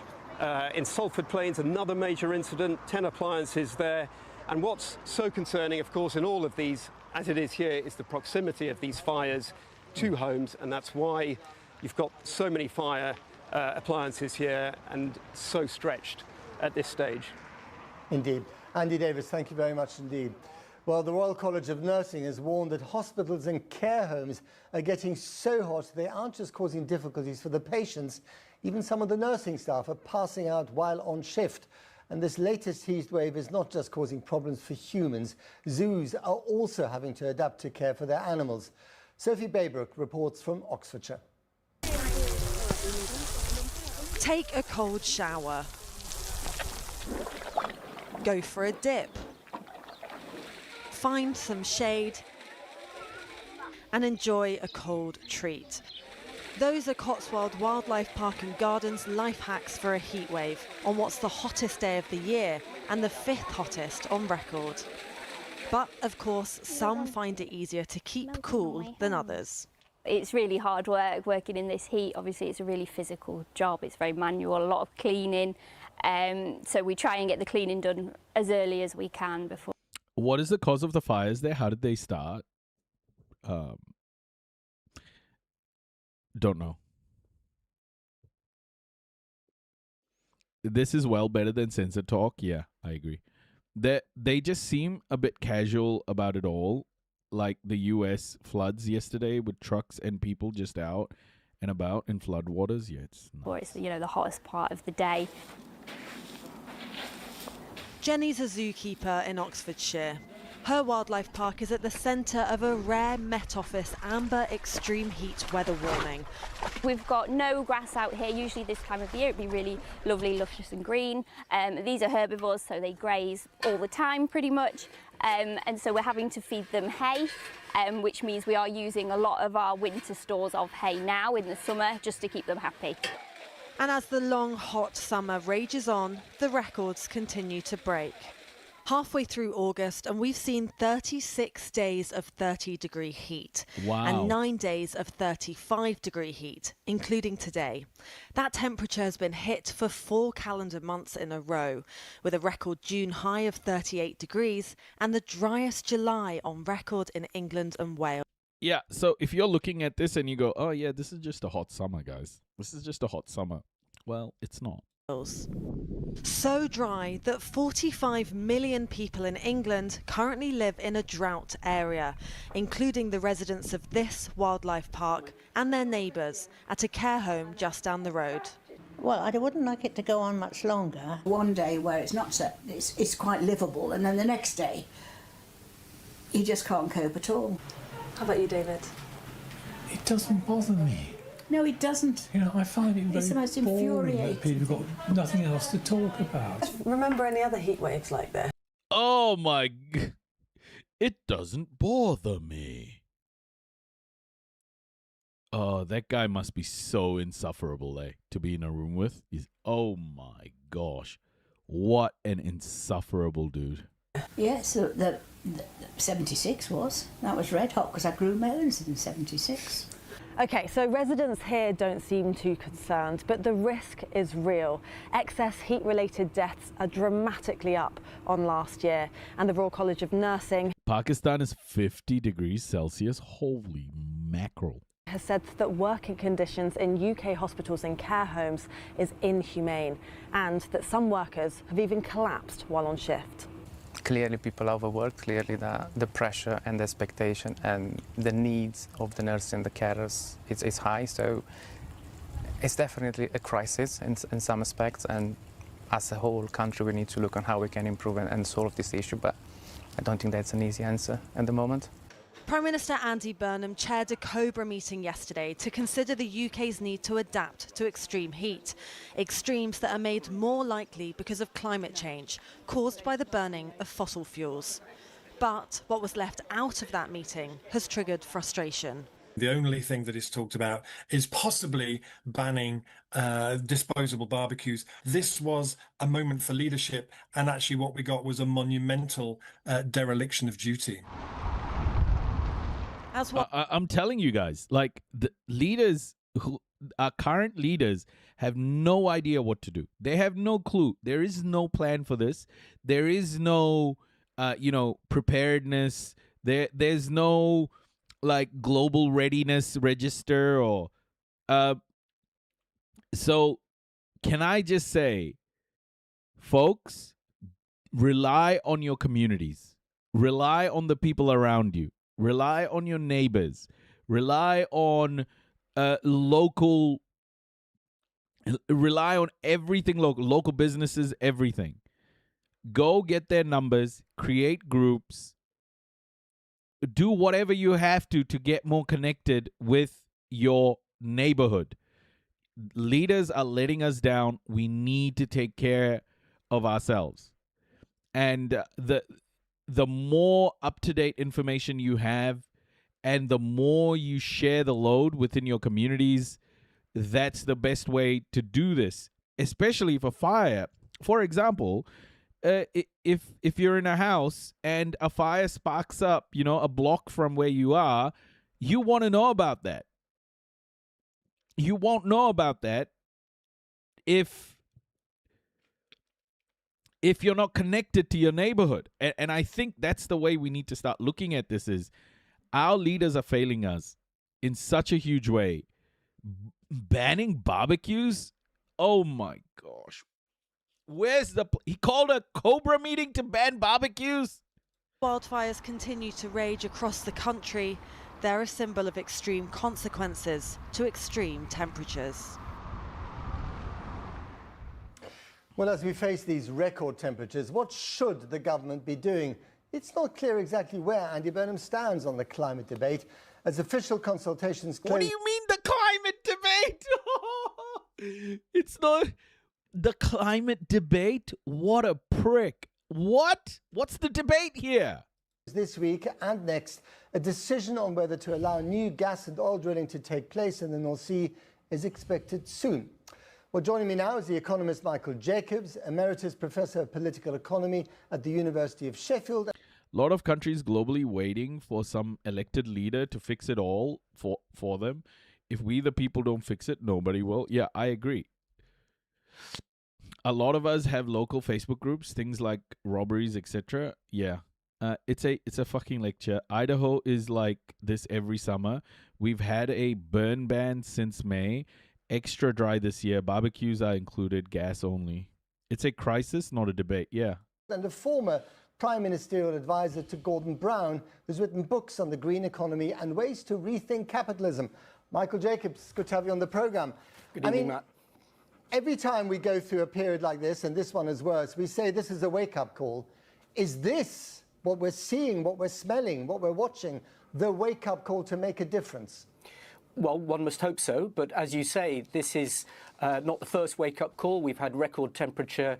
In Salford Plains, another major incident, 10 appliances there. And what's so concerning, of course, in all of these, as it is here, is the proximity of these fires to homes, and that's why you've got so many fire appliances here and so stretched at this stage. Indeed. Andy Davis, thank you very much indeed. Well, the Royal College of Nursing has warned that hospitals and care homes are getting so hot they aren't just causing difficulties for the patients, even some of the nursing staff are passing out while on shift. And this latest heat wave is not just causing problems for humans. Zoos are also having to adapt to care for their animals. Sophie Baybrook reports from Oxfordshire. Take a cold shower. Go for a dip. Find some shade and enjoy a cold treat. Those are Cotswold Wildlife Park and Gardens life hacks for a heat wave on what's the hottest day of the year and the 5th hottest on record. But of course, some find it easier to keep cool than others. It's really hard work working in this heat. Obviously, it's a really physical job. It's very manual, a lot of cleaning. So we try and get the cleaning done as early as we can before. What is the cause of the fires there? How did they start? Don't know. This is well better than Sensor Talk. Yeah, I agree. They just seem a bit casual about it all. Like the US floods yesterday with trucks and people just out and about in floodwaters. Yeah, it's nice. Or it's, you know, the hottest part of the day. Jenny's a zookeeper in Oxfordshire. Her wildlife park is at the centre of a rare Met Office amber extreme heat weather warning. We've got no grass out here. Usually this time of the year it'd be really lovely, luscious and green. These are herbivores, so they graze all the time pretty much. and so we're having to feed them hay, which means we are using a lot of our winter stores of hay now in the summer just to keep them happy. And as the long, hot summer rages on, the records continue to break. Halfway through August, and we've seen 36 days of 30-degree heat. Wow. And 9 days of 35-degree heat, including today. That temperature has been hit for 4 calendar months in a row, with a record June high of 38 degrees and the driest July on record in England and Wales. Yeah, so if you're looking at this and you go, oh yeah, this is just a hot summer, guys. This is just a hot summer. Well, it's not. So dry that 45 million people in England currently live in a drought area, including the residents of this wildlife park and their neighbours at a care home just down the road. Well, I wouldn't like it to go on much longer. One day where it's not so, it's quite livable, and then the next day you just can't cope at all. How about you, David? It doesn't bother me. No, it doesn't. You know, I find it It's the very most boring infuriating that people have got nothing else to talk about. Remember any other heat waves like this? Oh my it doesn't bother me. Oh, that guy must be so insufferable, to be in a room with. Oh my gosh. What an insufferable dude. Yes, the 76 was. That was red hot because I grew melons in 76. OK, so residents here don't seem too concerned, but the risk is real. Excess heat-related deaths are dramatically up on last year, and the Royal College of Nursing Pakistan is 50 degrees Celsius. Holy mackerel. has said that working conditions in UK hospitals and care homes is inhumane, and that some workers have even collapsed while on shift. Clearly people are overworked, clearly the pressure and the expectation and the needs of the nurses and the carers is high, so it's definitely a crisis in some aspects, and as a whole country we need to look on how we can improve and solve this issue, but I don't think that's an easy answer at the moment. Prime Minister Andy Burnham chaired a COBRA meeting yesterday to consider the UK's need to adapt to extreme heat. Extremes that are made more likely because of climate change, caused by the burning of fossil fuels. But what was left out of that meeting has triggered frustration. The only thing that is talked about is possibly banning disposable barbecues. This was a moment for leadership, and actually what we got was a monumental dereliction of duty. As well, I'm telling you guys, like, the leaders, our current leaders, have no idea what to do. They have no clue. There is no plan for this. There is no, preparedness. There's no, like, global readiness register or. So, can I just say, folks, rely on your communities. Rely on the people around you. Rely on your neighbors. Rely on local. Rely on everything local. Local businesses, everything. Go get their numbers. Create groups. Do whatever you have to get more connected with your neighborhood. Leaders are letting us down. We need to take care of ourselves. And the more up-to-date information you have and the more you share the load within your communities, that's the best way to do this, especially for fire. For example, if you're in a house and a fire sparks up, a block from where you are, you want to know about that. You won't know about that if you're not connected to your neighborhood. And I think that's the way we need to start looking at this is our leaders are failing us in such a huge way. Banning barbecues? Oh my gosh. He called a COBRA meeting to ban barbecues? Wildfires continue to rage across the country. They're a symbol of extreme consequences to extreme temperatures. Well, as we face these record temperatures, what should the government be doing? It's not clear exactly where Andy Burnham stands on the climate debate, as official consultations claim... What do you mean the climate debate? It's not the climate debate? What a prick. What? What's the debate here? This week and next, a decision on whether to allow new gas and oil drilling to take place in the North Sea is expected soon. Well, joining me now is the economist Michael Jacobs, Emeritus Professor of Political Economy at the University of Sheffield. A lot of countries globally waiting for some elected leader to fix it all for them. If we, the people, don't fix it, nobody will. Yeah, I agree. A lot of us have local Facebook groups, things like robberies, etc. Yeah, it's a fucking lecture. Idaho is like this every summer. We've had a burn ban since May. Extra dry this year. Barbecues are included, gas only. It's a crisis, not a debate. Yeah. And a former Prime Ministerial Advisor to Gordon Brown, who's written books on the green economy and ways to rethink capitalism. Michael Jacobs, good to have you on the programme. Good evening, Matt. Every time we go through a period like this, and this one is worse, we say this is a wake-up call. Is this what we're seeing, what we're smelling, what we're watching, the wake-up call to make a difference? Well, one must hope so, but as you say, this is not the first wake-up call. We've had record temperatures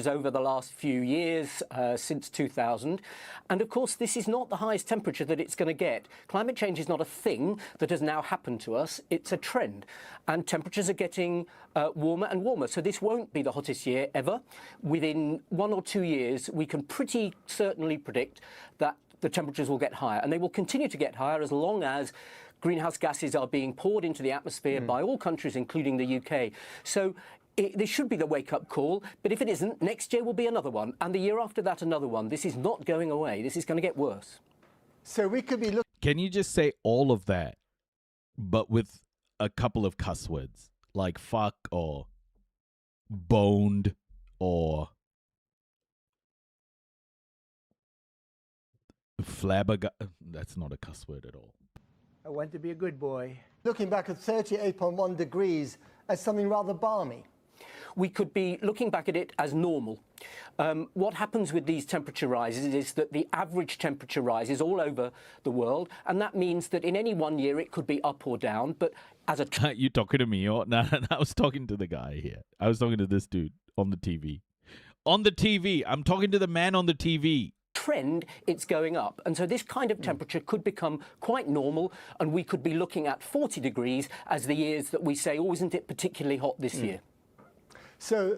over the last few years, since 2000. And of course, this is not the highest temperature that it's going to get. Climate change is not a thing that has now happened to us. It's a trend. And temperatures are getting warmer and warmer. So this won't be the hottest year ever. Within 1 or 2 years, we can pretty certainly predict that the temperatures will get higher. And they will continue to get higher as long as greenhouse gases are being poured into the atmosphere by all countries, including the UK. So this should be the wake-up call, but if it isn't, next year will be another one, and the year after that another one. This is not going away. This is going to get worse. So we could be looking... Can you just say all of that, but with a couple of cuss words, like fuck or boned or flabbergasted? That's not a cuss word at all. I want to be a good boy. Looking back at 38.1 degrees as something rather balmy. We could be looking back at it as normal. What happens with these temperature rises is that the average temperature rises all over the world, and that means that in any one year it could be up or down, but as a... You talking to me? Or no, I was talking to the guy here. I was talking to this dude on the TV. On the TV. I'm talking to the man on the TV. Trend, it's going up, and so this kind of temperature could become quite normal, and we could be looking at 40 degrees as the years that we say, oh, isn't it particularly hot this year? So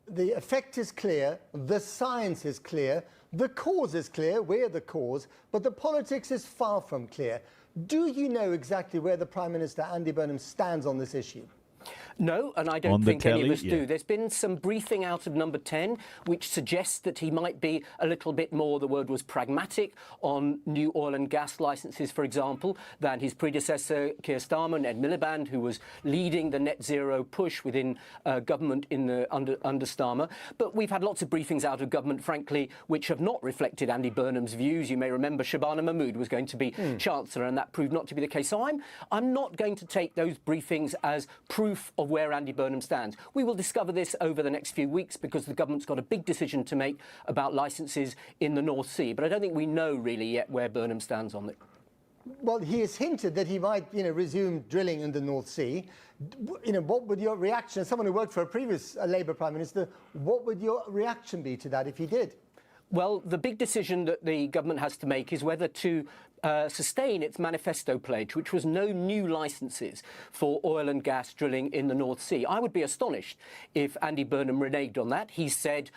the effect is clear, the science is clear, the cause is clear, we're the cause, but the politics is far from clear. Do you know exactly where the Prime Minister, Andy Burnham, stands on this issue? No, and I don't think any of us do. There's been some briefing out of Number 10 which suggests that he might be a little bit more, the word was pragmatic, on new oil and gas licences, for example, than his predecessor, Keir Starmer and Ed Miliband, who was leading the net zero push within government in the under Starmer. But we've had lots of briefings out of government, frankly, which have not reflected Andy Burnham's views. You may remember Shabana Mahmood was going to be Chancellor, and that proved not to be the case. So I'm not going to take those briefings as proof of where Andy Burnham stands. We will discover this over the next few weeks because the government's got a big decision to make about licences in the North Sea. But I don't think we know really yet where Burnham stands on it. Well, he has hinted that he might, resume drilling in the North Sea. What would your reaction, as someone who worked for a previous Labour Prime Minister, what would your reaction be to that if he did? Well, the big decision that the government has to make is whether to sustain its manifesto pledge, which was no new licences for oil and gas drilling in the North Sea. I would be astonished if Andy Burnham reneged on that. He said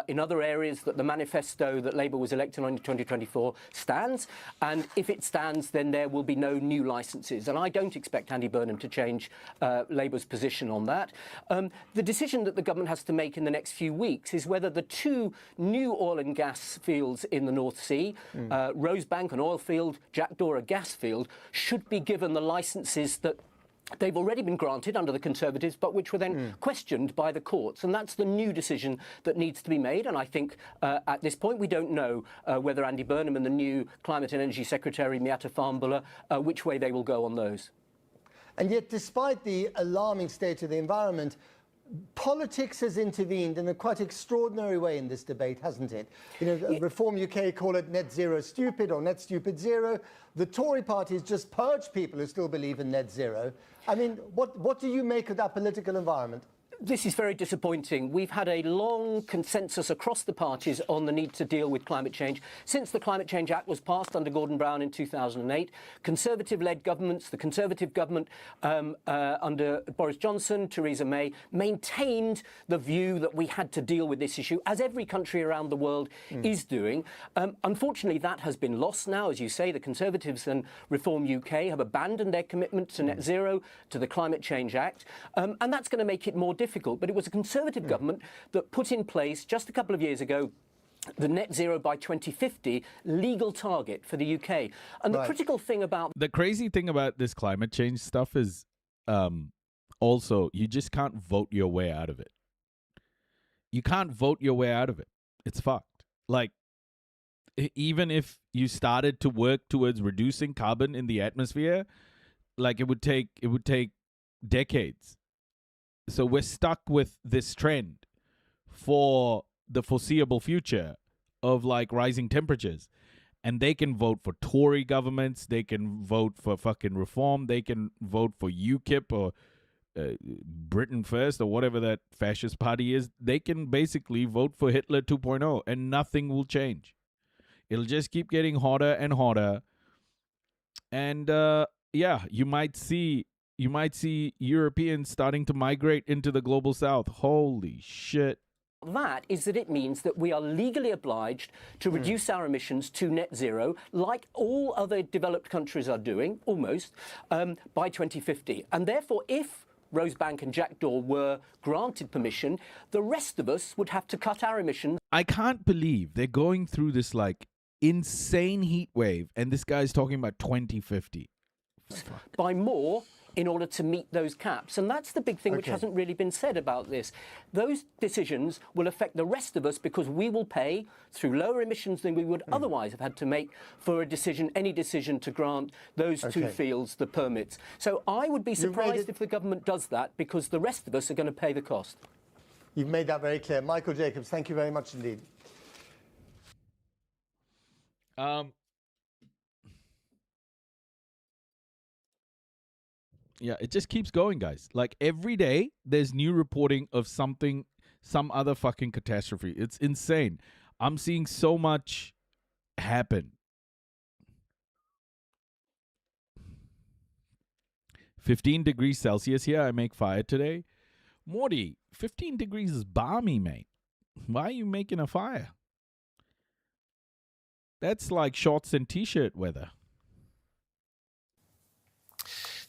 in other areas that the manifesto that Labour was elected on in 2024 stands, and if it stands, then there will be no new licences. And I don't expect Andy Burnham to change Labour's position on that. The decision that the government has to make in the next few weeks is whether the two new oil and gas fields in the North Sea, Rosebank, an oil field, Jackdaw, a gas field, should be given the licences that they've already been granted under the Conservatives, but which were then questioned by the courts. And that's the new decision that needs to be made. And I think at this point we don't know whether Andy Burnham and the new Climate and Energy Secretary, Miatta Fahnbulleh, which way they will go on those. And yet, despite the alarming state of the environment, politics has intervened in a quite extraordinary way in this debate, hasn't it? Reform UK call it net zero stupid or net stupid zero. The Tory party has just purged people who still believe in net zero. I mean, what do you make of that political environment? This is very disappointing. We've had a long consensus across the parties on the need to deal with climate change. Since the Climate Change Act was passed under Gordon Brown in 2008, Conservative-led governments, the Conservative government under Boris Johnson, Theresa May, maintained the view that we had to deal with this issue, as every country around the world is doing. Unfortunately, that has been lost now. As you say, the Conservatives and Reform UK have abandoned their commitment to net zero, to the Climate Change Act, and that's going to make it more difficult. But it was a Conservative government that put in place just a couple of years ago the net zero by 2050 legal target for the UK. And the critical thing about... The crazy thing about this climate change stuff is also you just can't vote your way out of it. You can't vote your way out of it. It's fucked. Like, even if you started to work towards reducing carbon in the atmosphere, like it would take decades. So we're stuck with this trend for the foreseeable future of like rising temperatures. And they can vote for Tory governments. They can vote for fucking reform. They can vote for UKIP or Britain First or whatever that fascist party is. They can basically vote for Hitler 2.0 and nothing will change. It'll just keep getting hotter and hotter. And yeah, you might see Europeans starting to migrate into the global south. Holy shit. That is that it means that we are legally obliged to reduce our emissions to net zero, like all other developed countries are doing, almost, by 2050. And therefore, if Rosebank and Jackdaw were granted permission, the rest of us would have to cut our emissions. I can't believe they're going through this like insane heat wave, and this guy's talking about 2050. By more in order to meet those caps. And that's the big thing which hasn't really been said about this. Those decisions will affect the rest of us because we will pay through lower emissions than we would otherwise have had to make for a decision, any decision to grant those two fields the permits. So I would be surprised if the government does that because the rest of us are going to pay the cost. You've made that very clear. Michael Jacobs, thank you very much indeed. Yeah, it just keeps going, guys. Like every day, there's new reporting of something, some other fucking catastrophe. It's insane. I'm seeing so much happen. 15 degrees Celsius here. I make fire today. Morty, 15 degrees is balmy, mate. Why are you making a fire? That's like shorts and t-shirt weather.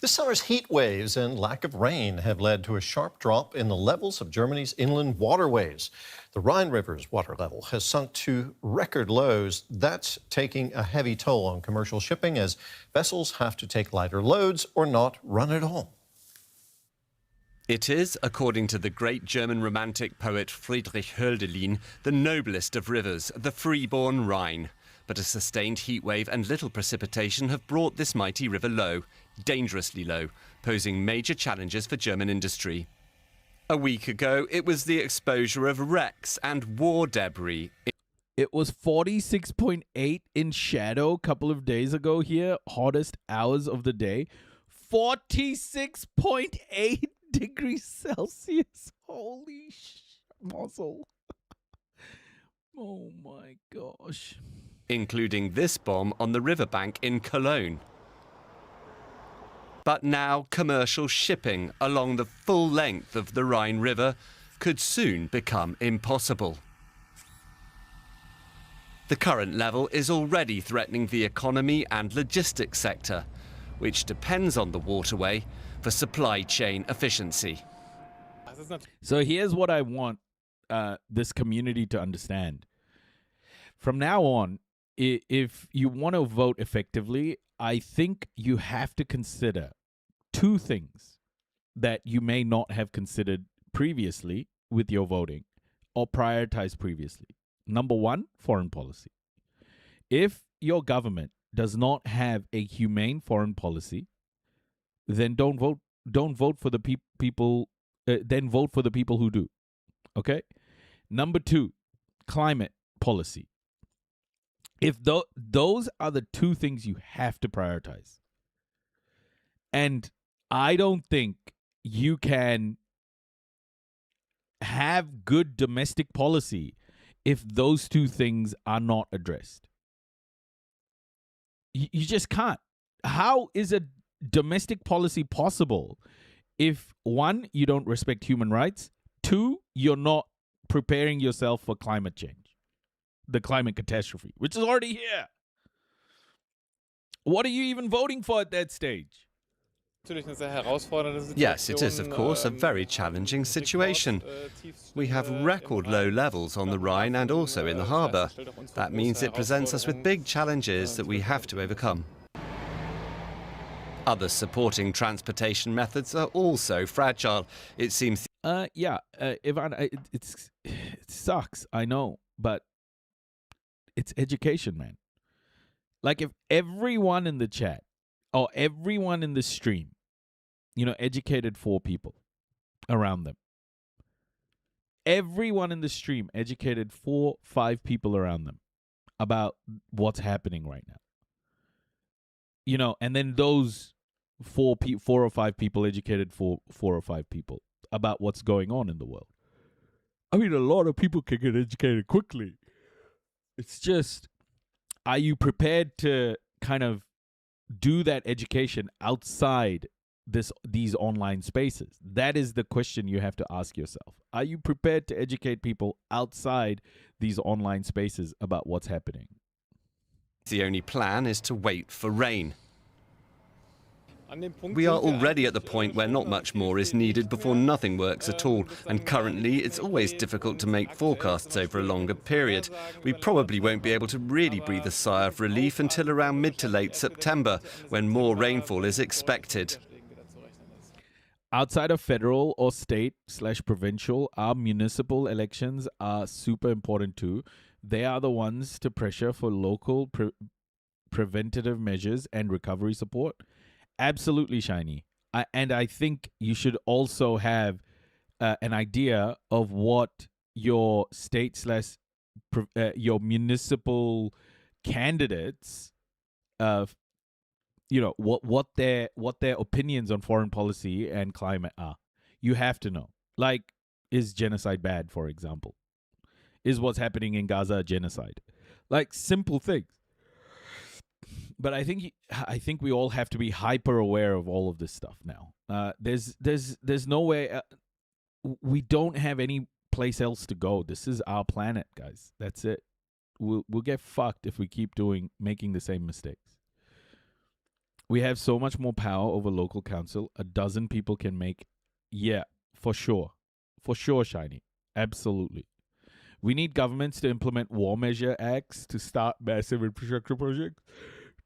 This summer's heat waves and lack of rain have led to a sharp drop in the levels of Germany's inland waterways. The Rhine River's water level has sunk to record lows. That's taking a heavy toll on commercial shipping as vessels have to take lighter loads or not run at all. It is, according to the great German romantic poet Friedrich Hölderlin, the noblest of rivers, the freeborn Rhine. But a sustained heat wave and little precipitation have brought this mighty river low, dangerously low, posing major challenges for German industry. A week ago, it was the exposure of wrecks and war debris. It was 46.8 in shadow a couple of days ago here, hottest hours of the day. 46.8 degrees Celsius. Holy muzzle. Oh my gosh. Including this bomb on the riverbank in Cologne. But now commercial shipping along the full length of the Rhine River could soon become impossible. The current level is already threatening the economy and logistics sector, which depends on the waterway for supply chain efficiency. So here's what I want this community to understand. From now on, if you want to vote effectively, I think you have to consider two things that you may not have considered previously with your voting or prioritized previously. Number one, foreign policy. If your government does not have a humane foreign policy, then don't vote for the people. Then vote for the people who do. Okay. Number two, climate policy. If those are the two things you have to prioritize. And I don't think you can have good domestic policy if those two things are not addressed. You just can't. How is a domestic policy possible if, one, you don't respect human rights, two, you're not preparing yourself for climate change, the climate catastrophe, which is already here? What are you even voting for at that stage? Yes, it is, of course, a very challenging situation. We have record low levels on the Rhine and also in the harbour. That means it presents us with big challenges that we have to overcome. Other supporting transportation methods are also fragile. It seems... Ivan, it sucks, I know, but it's education, man. Like, if everyone in the chat or everyone in the stream, educated 4 people around them. Everyone in the stream educated 4-5 people around them about what's happening right now. And then those 4 or 5 people educated 4 or 5 people about what's going on in the world. I mean, a lot of people can get educated quickly. It's just, are you prepared to kind of do that education outside these online spaces? That is the question you have to ask yourself. Are you prepared to educate people outside these online spaces about what's happening? The only plan is to wait for rain. We are already at the point where not much more is needed before nothing works at all, and currently it's always difficult to make forecasts over a longer period. We probably won't be able to really breathe a sigh of relief until around mid to late September, when more rainfall is expected. Outside of federal or state/provincial, our municipal elections are super important too. They are the ones to pressure for local preventative measures and recovery support. Absolutely, Shiny. And I think you should also have an idea of what your your municipal candidates, what their opinions on foreign policy and climate are. You have to know. Like, is genocide bad, for example? Is what's happening in Gaza a genocide? Like, simple things. But I think we all have to be hyper aware of all of this stuff now. There's no way. We don't have any place else to go. This is our planet, guys. That's it. We'll get fucked if we keep making the same mistakes. We have so much more power over local council. 12 people can make. Yeah, for sure, Shiny. Absolutely. We need governments to implement war measure acts to start massive infrastructure projects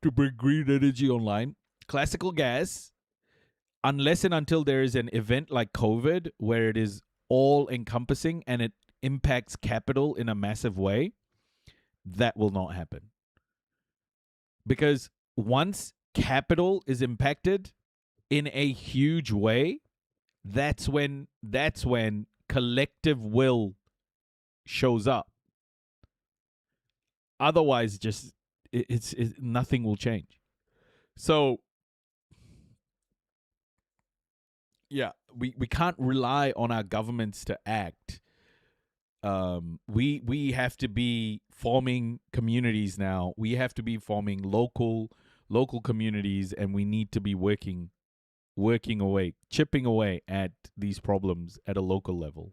to bring green energy online. Classical gas, unless and until there is an event like COVID where it is all-encompassing and it impacts capital in a massive way, that will not happen. Because once capital is impacted in a huge way, that's when collective will shows up. Otherwise, just it's nothing will change. So yeah, we can't rely on our governments to act. We have to be forming communities now. We have to be forming local communities, and we need to be working away, chipping away at these problems at a local level.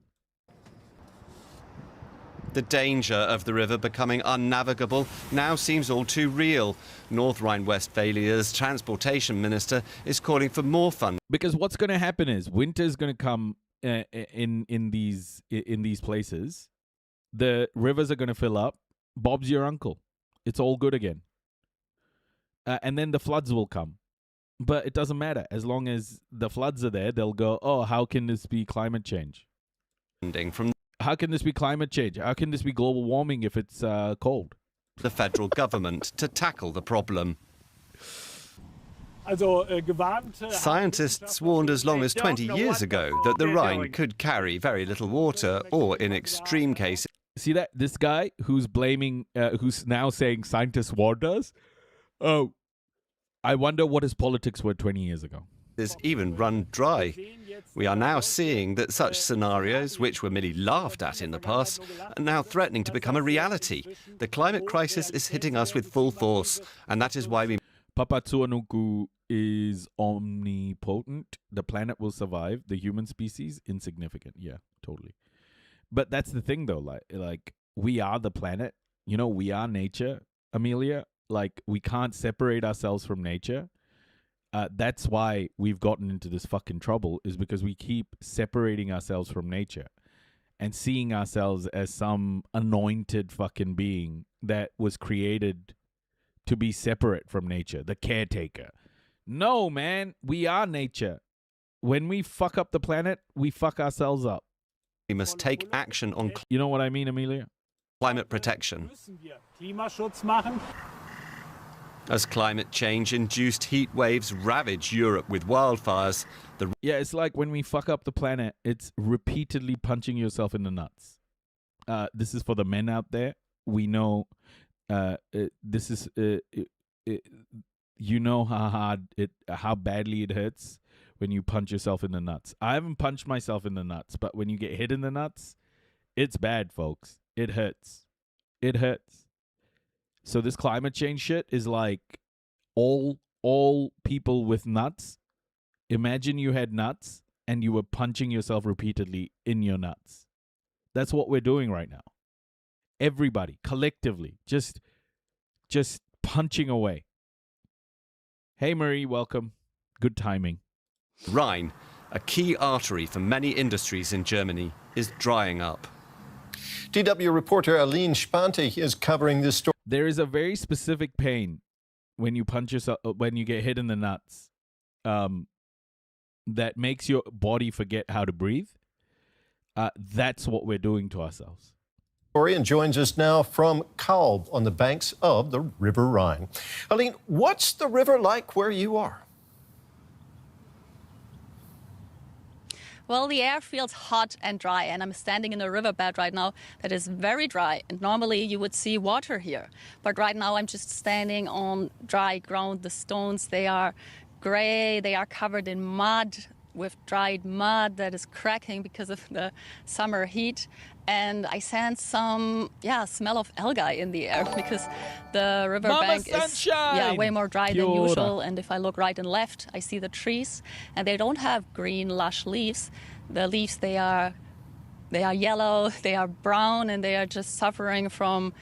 The danger of the river becoming unnavigable now seems all too real. North Rhine-Westphalia's transportation minister is calling for more funding. Because what's going to happen is winter's going to come in these places. The rivers are going to fill up. Bob's your uncle. It's all good again. And then the floods will come. But it doesn't matter. As long as the floods are there, they'll go, oh, how can this be climate change? How can this be climate change? How can this be global warming if it's cold? The federal government to tackle the problem. Scientists warned as long as 20 years ago that the Rhine could carry very little water, or in extreme cases... See that? This guy who's blaming, who's now saying scientists warned us? Oh, I wonder what his politics were 20 years ago. even run dry. We are now seeing that such scenarios, which were merely laughed at in the past, are now threatening to become a reality. The climate crisis is hitting us with full force, and that is why we... Papatuanuku is omnipotent. The planet will survive. The human species, insignificant. Yeah, totally. But that's the thing, though. Like we are the planet. You know, we are nature, Amelia. Like, we can't separate ourselves from nature. That's why we've gotten into this fucking trouble, is because we keep separating ourselves from nature and seeing ourselves as some anointed fucking being that was created to be separate from nature, the caretaker. No, man, we are nature. When we fuck up the planet, we fuck ourselves up. We must take action on... You know what I mean, Amelia? Climate protection. As climate change-induced heat waves ravage Europe with wildfires, yeah, it's like when we fuck up the planet, it's repeatedly punching yourself in the nuts. This is for the men out there. We know this is you know how badly it hurts when you punch yourself in the nuts. I haven't punched myself in the nuts, but when you get hit in the nuts, it's bad, folks. It hurts. It hurts. So this climate change shit is like all people with nuts. Imagine you had nuts and you were punching yourself repeatedly in your nuts. That's what we're doing right now. Everybody, collectively, just punching away. Hey, Marie, welcome. Good timing. Rhine, a key artery for many industries in Germany, is drying up. DW reporter Aline Spante is covering this story. There is a very specific pain when you punch yourself, when you get hit in the nuts, that makes your body forget how to breathe. That's what we're doing to ourselves. And joins us now from Kalb on the banks of the River Rhine. Aline, what's the river like where you are? Well, the air feels hot and dry, and I'm standing in a riverbed right now that is very dry. And normally you would see water here, but right now I'm just standing on dry ground. The stones, they are gray, they are covered in mud, with dried mud that is cracking because of the summer heat. And I sense some, smell of algae in the air because the riverbank is way more dry than usual. And if I look right and left, I see the trees, and they don't have green, lush leaves. The leaves, they are yellow, they are brown, and they are just suffering from,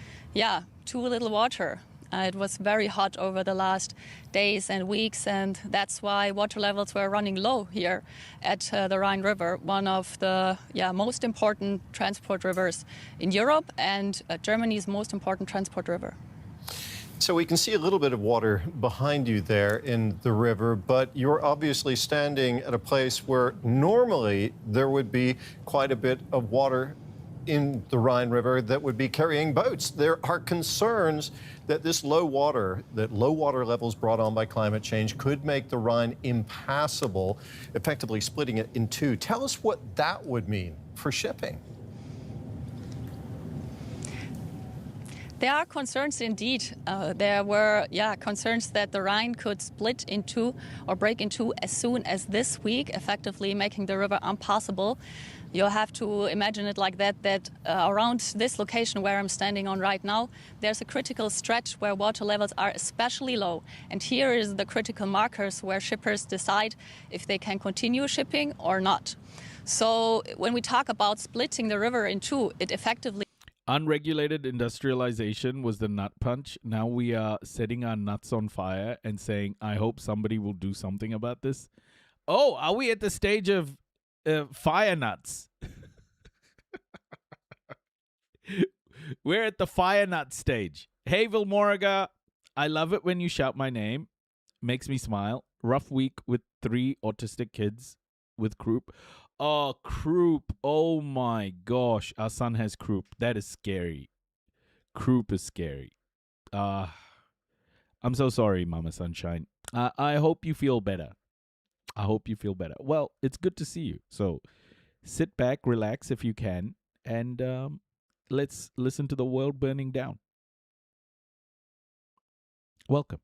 too little water. It was very hot over the last days and weeks, and that's why water levels were running low here at the Rhine River, one of the most important transport rivers in Europe and Germany's most important transport river. So we can see a little bit of water behind you there in the river, but you're obviously standing at a place where normally there would be quite a bit of water in the Rhine River that would be carrying boats. There are concerns that this low water levels brought on by climate change could make the Rhine impassable, effectively splitting it in two. Tell us what that would mean for shipping. There are concerns indeed. There were concerns that the Rhine could split in two or break in two as soon as this week, effectively making the river impassable. You'll have to imagine it like that around this location where I'm standing on right now, there's a critical stretch where water levels are especially low. And here is the critical markers where shippers decide if they can continue shipping or not. So when we talk about splitting the river in two, it effectively... Unregulated industrialization was the nut punch. Now we are setting our nuts on fire and saying, I hope somebody will do something about this. Oh, are we at the stage of fire nuts? We're at the fire nut stage. Hey, Vilmoriga, I love it when you shout my name. Makes me smile. Rough week with 3 autistic kids with croup. Oh, croup. Oh my gosh. Our son has croup. That is scary. Croup is scary. I'm so sorry, Mama Sunshine. I hope you feel better. I hope you feel better. Well, it's good to see you. So sit back, relax if you can, and let's listen to the world burning down. Welcome.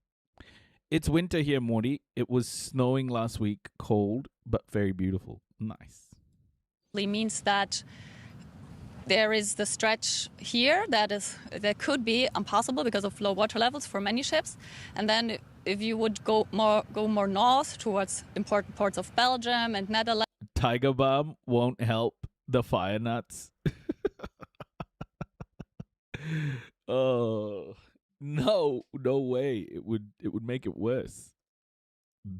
It's winter here, Morty. It was snowing last week, cold, but very beautiful. Nice. Means that there is the stretch here that could be impossible because of low water levels for many ships. And then if you would go more north towards important ports of Belgium and Netherlands. Tiger Balm won't help the fire nuts. Oh no way. It would make it worse.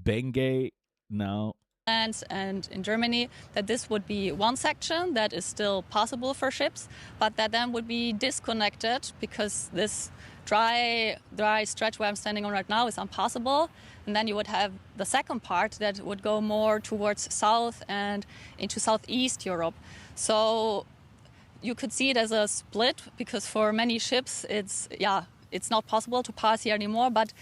Bengay, no. And in Germany, that this would be one section that is still possible for ships, but that then would be disconnected because this dry stretch where I'm standing on right now is impossible. And then you would have the second part that would go more towards south and into southeast Europe. So you could see it as a split because for many ships it's not possible to pass here anymore, but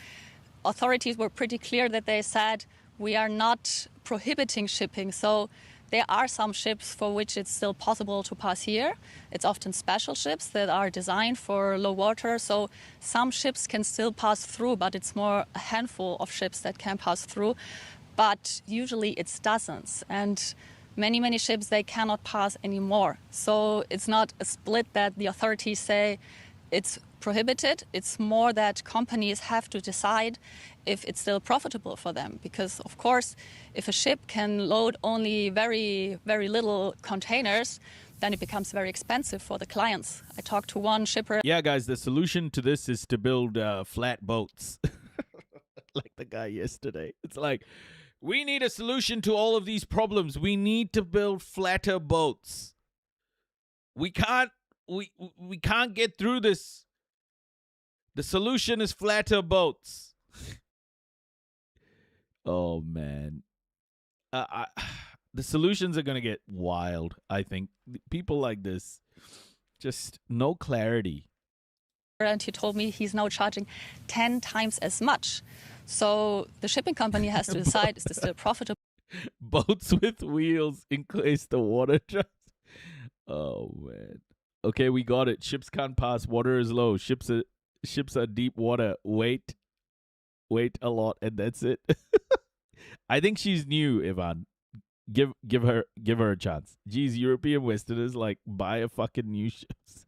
authorities were pretty clear that they said we are not prohibiting shipping. So there are some ships for which it's still possible to pass here. It's often special ships that are designed for low water. So some ships can still pass through, but it's more a handful of ships that can pass through. But usually it's dozens. And many ships, they cannot pass anymore. So it's not a split that the authorities say it's prohibited. It's more that companies have to decide if it's still profitable for them. Because, of course, if a ship can load only very, very little containers, then it becomes very expensive for the clients. I talked to one shipper. Yeah, guys, the solution to this is to build flat boats. Like the guy yesterday. It's like, we need a solution to all of these problems. We need to build flatter boats. We can't get through this. The solution is flatter boats. Oh, man. The solutions are going to get wild, I think. People like this, just no clarity. And he told me he's now charging 10 times as much. So the shipping company has to decide, is this still profitable? Boats with wheels in case the water drops. Oh, man. Okay, we got it. Ships can't pass. Water is low. Ships are deep water. Wait a lot, and that's it. I think she's new, Ivan. Give her a chance. Geez, European Westerners like buy a fucking new ships.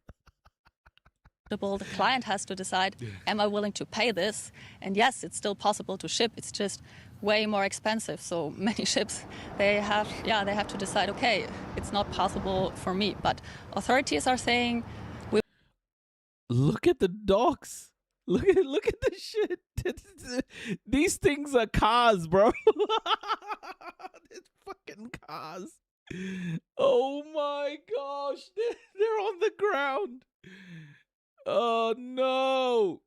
The client has to decide, am I willing to pay this? And yes, it's still possible to ship. It's just way more expensive. So many ships, they have to decide, okay, it's not possible for me. But authorities are saying, look at the docks. Look at the shit. These things are cars, bro. It's fucking cars. Oh my gosh, they're on the ground. Oh no.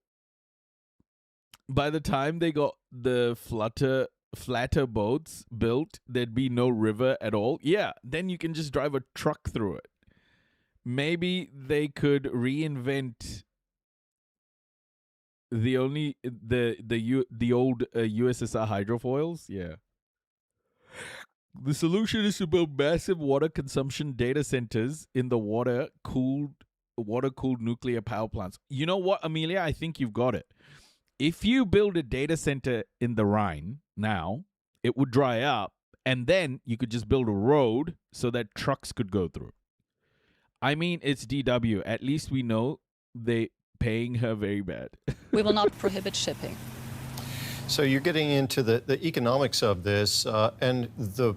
By the time they got the flatter boats built, there'd be no river at all. Yeah, then you can just drive a truck through it. Maybe they could reinvent the old USSR hydrofoils. Yeah. The solution is to build massive water consumption data centers in the water-cooled nuclear power plants. You know what, Amelia? I think you've got it. If you build a data center in the Rhine now, it would dry up, and then you could just build a road so that trucks could go through. I mean, it's DW. At least we know they paying her very bad. We will not prohibit shipping. So you're getting into the economics of this, and the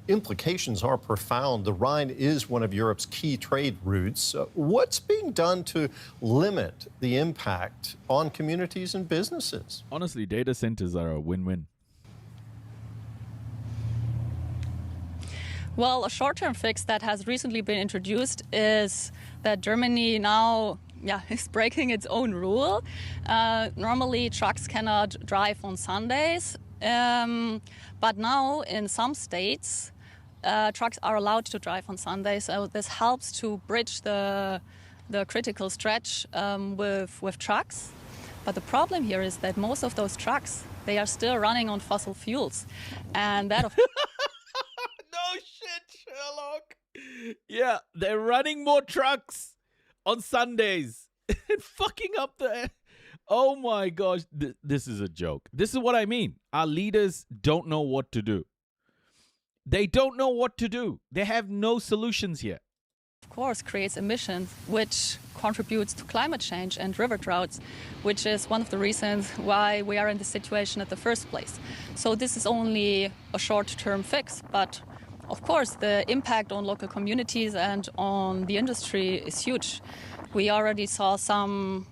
implications are profound. The Rhine is one of Europe's key trade routes. What's being done to limit the impact on communities and businesses? Honestly, data centers are a win-win. Well, a short-term fix that has recently been introduced is that Germany now is breaking its own rule. Normally, trucks cannot drive on Sundays, but now in some states, trucks are allowed to drive on Sundays. So this helps to bridge the critical stretch with trucks. But the problem here is that most of those trucks, they are still running on fossil fuels, and that of No shit, Sherlock. Yeah, they're running more trucks on Sundays and fucking up the Oh my gosh, this is a joke. This is what I mean. Our leaders don't know what to do. They don't know what to do. They have no solutions here. Of course, creates emissions, which contributes to climate change and river droughts, which is one of the reasons why we are in this situation at the first place. So this is only a short-term fix, but of course the impact on local communities and on the industry is huge. We already saw some...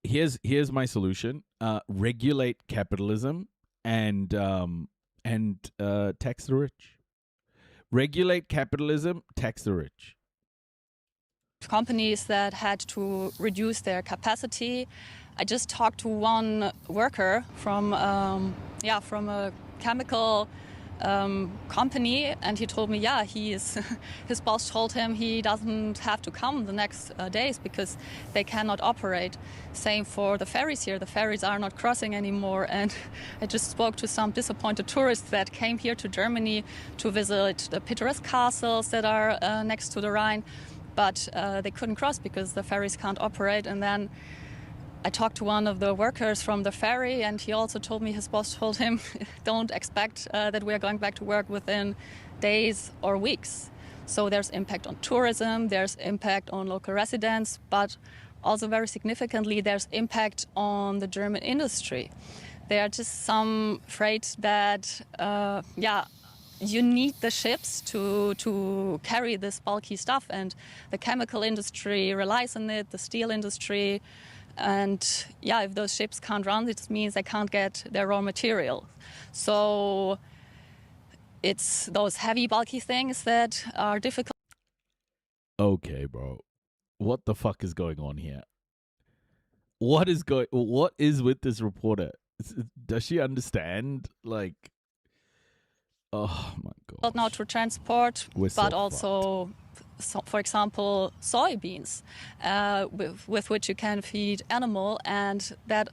Here's my solution. Regulate capitalism and tax the rich. Regulate capitalism, tax the rich. Companies that had to reduce their capacity. I just talked to one worker from a chemical company, and he told me, his boss told him he doesn't have to come the next days because they cannot operate. Same for the ferries here. The ferries are not crossing anymore, and I just spoke to some disappointed tourists that came here to Germany to visit the picturesque castles that are next to the Rhine, but they couldn't cross because the ferries can't operate. And then I talked to one of the workers from the ferry, and he also told me his boss told him, don't expect that we are going back to work within days or weeks. So there's impact on tourism, there's impact on local residents, but also very significantly, there's impact on the German industry. There are just some afraid that, you need the ships to carry this bulky stuff, and the chemical industry relies on it, the steel industry. And if those ships can't run, it means they can't get their raw material. So it's those heavy, bulky things that are difficult. Okay, bro. What the fuck is going on here? What is with this reporter? Does she understand? Like, oh my God. Not to transport, but also... So, for example, soybeans, with which you can feed animal, and that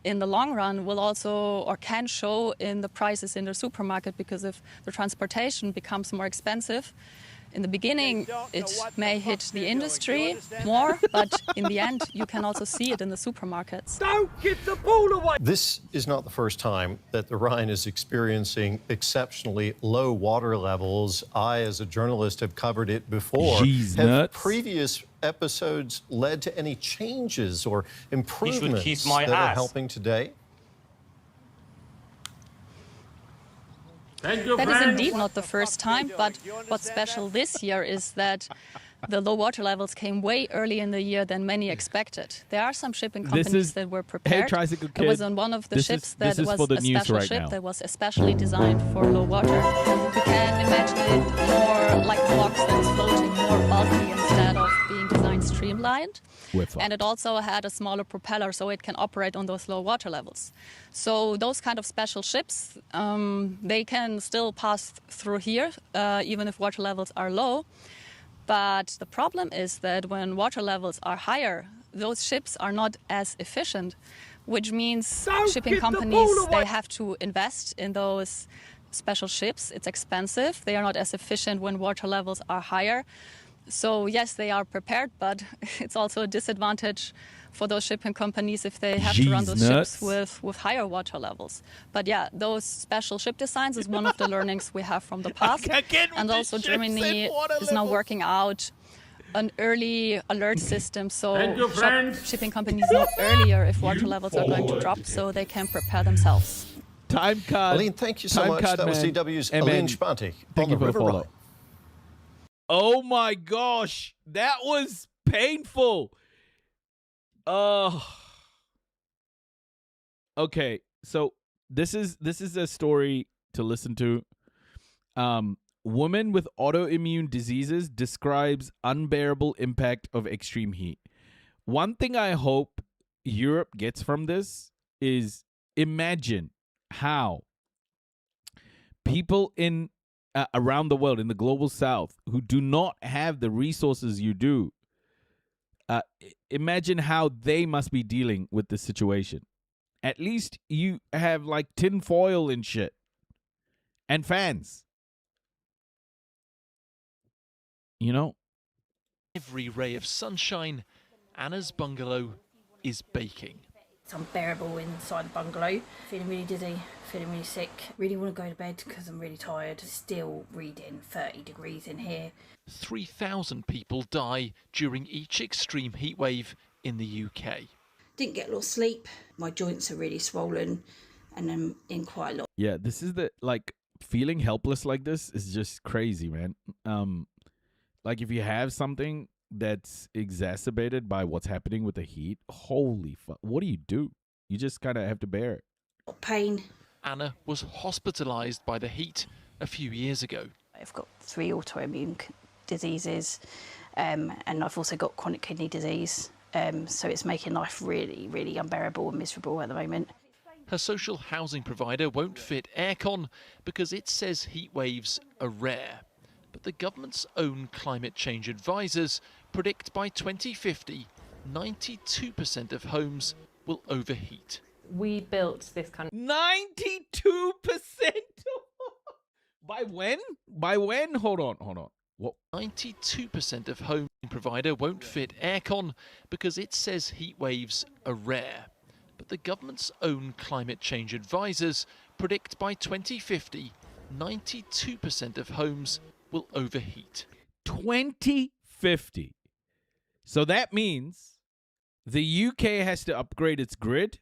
in the long run will also or can show in the prices in the supermarket, because if the transportation becomes more expensive, in the beginning it may hit the industry more, but in the end you can also see it in the supermarkets. Don't give the ball away! This is not the first time that the Rhine is experiencing exceptionally low water levels. I, as a journalist, have covered it before. Have previous episodes led to any changes or improvements that are helping today? That is indeed not the first time, but what's special this year is that the low water levels came way early in the year than many expected. There are some shipping companies that were prepared. Hey, Tricycle Kid. It was on one of the ships that was a special ship now. that was especially designed for low water. You can imagine it more like a box that's floating, more bulky instead of being designed streamlined. And it also had a smaller propeller, so it can operate on those low water levels. So those kind of special ships, they can still pass through here, even if water levels are low. But the problem is that when water levels are higher, those ships are not as efficient, which means shipping companies, they have to invest in those special ships. It's expensive. They are not as efficient when water levels are higher. So yes, they are prepared, but it's also a disadvantage for those shipping companies if they have to run those ships with higher water levels. But yeah, those special ship designs is one of the learnings we have from the past. And also Germany is now working out an early alert system, so shipping companies know earlier if water levels are going to drop, so they can prepare themselves. Time card. Aline, thank you so much. That was DW's Aline Spanti. Thank you for the follow. Oh my gosh, that was painful. Okay, so this is a story to listen to. Woman with autoimmune diseases describes unbearable impact of extreme heat. One thing I hope Europe gets from this is imagine how people in around the world, in the global south, who do not have the resources you do, imagine how they must be dealing with this situation. At least you have like tin foil and shit and fans. You know? Every ray of sunshine, Anna's bungalow is baking. It's unbearable inside the bungalow. Feeling really dizzy, feeling really sick. Really want to go to bed because I'm really tired. Still reading 30 degrees in here. 3,000 people die during each extreme heatwave in the UK. Didn't get a lot of sleep. My joints are really swollen and I'm in quite a lot. Yeah, this is the, like, feeling helpless like this is just crazy, man. Like, if you have something that's exacerbated by what's happening with the heat, holy fuck, what do? You just kind of have to bear it. Pain. Anna was hospitalised by the heat a few years ago. I've got 3 autoimmune diseases and I've also got chronic kidney disease. So it's making life really, really unbearable and miserable at the moment. Her social housing provider won't fit aircon because it says heat waves are rare. But the government's own climate change advisors predict by 2050, 92% of homes will overheat. We built this country. 92%? By when? Hold on. What? 92% of home provider won't fit aircon because it says heat waves are rare. But the government's own climate change advisors predict by 2050, 92% of homes will overheat. 2050. So that means the UK has to upgrade its grid.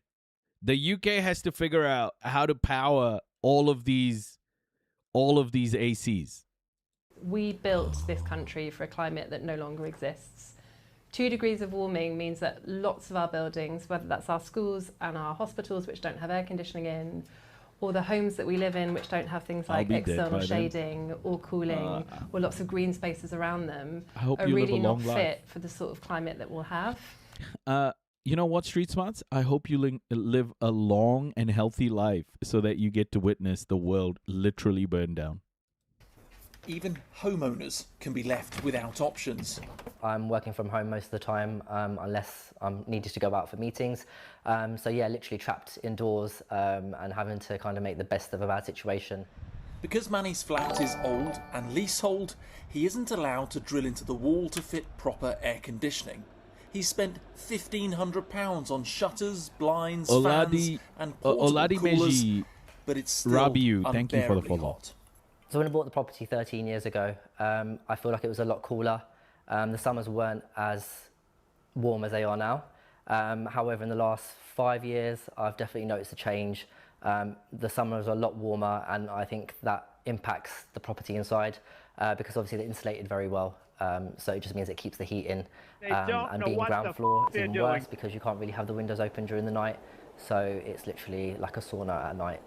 The UK has to figure out how to power all of these ACs. We built this country for a climate that no longer exists. 2 degrees of warming means that lots of our buildings, whether that's our schools and our hospitals, which don't have air conditioning in, or the homes that we live in, which don't have things like external shading or cooling, or lots of green spaces around them, are really not fit for the sort of climate that we'll have. You know what, Street Smarts? I hope you live a long and healthy life so that you get to witness the world literally burn down. Even homeowners can be left without options. I'm working from home most of the time, unless I'm needed to go out for meetings. So yeah, literally trapped indoors and having to kind of make the best of a bad situation. Because Manny's flat is old and leasehold, he isn't allowed to drill into the wall to fit proper air conditioning. He's spent £1,500 on shutters, blinds, fans and portable coolers, but it's still thank you for the follow. Hot. So when I bought the property 13 years ago, I feel like it was a lot cooler. The summers weren't as warm as they are now. However, in the last 5 years, I've definitely noticed a change. The summers are a lot warmer, and I think that impacts the property inside because obviously they're insulated very well. So it just means it keeps the heat in. And being ground floor is even worse because you can't really have the windows open during the night. So it's literally like a sauna at night.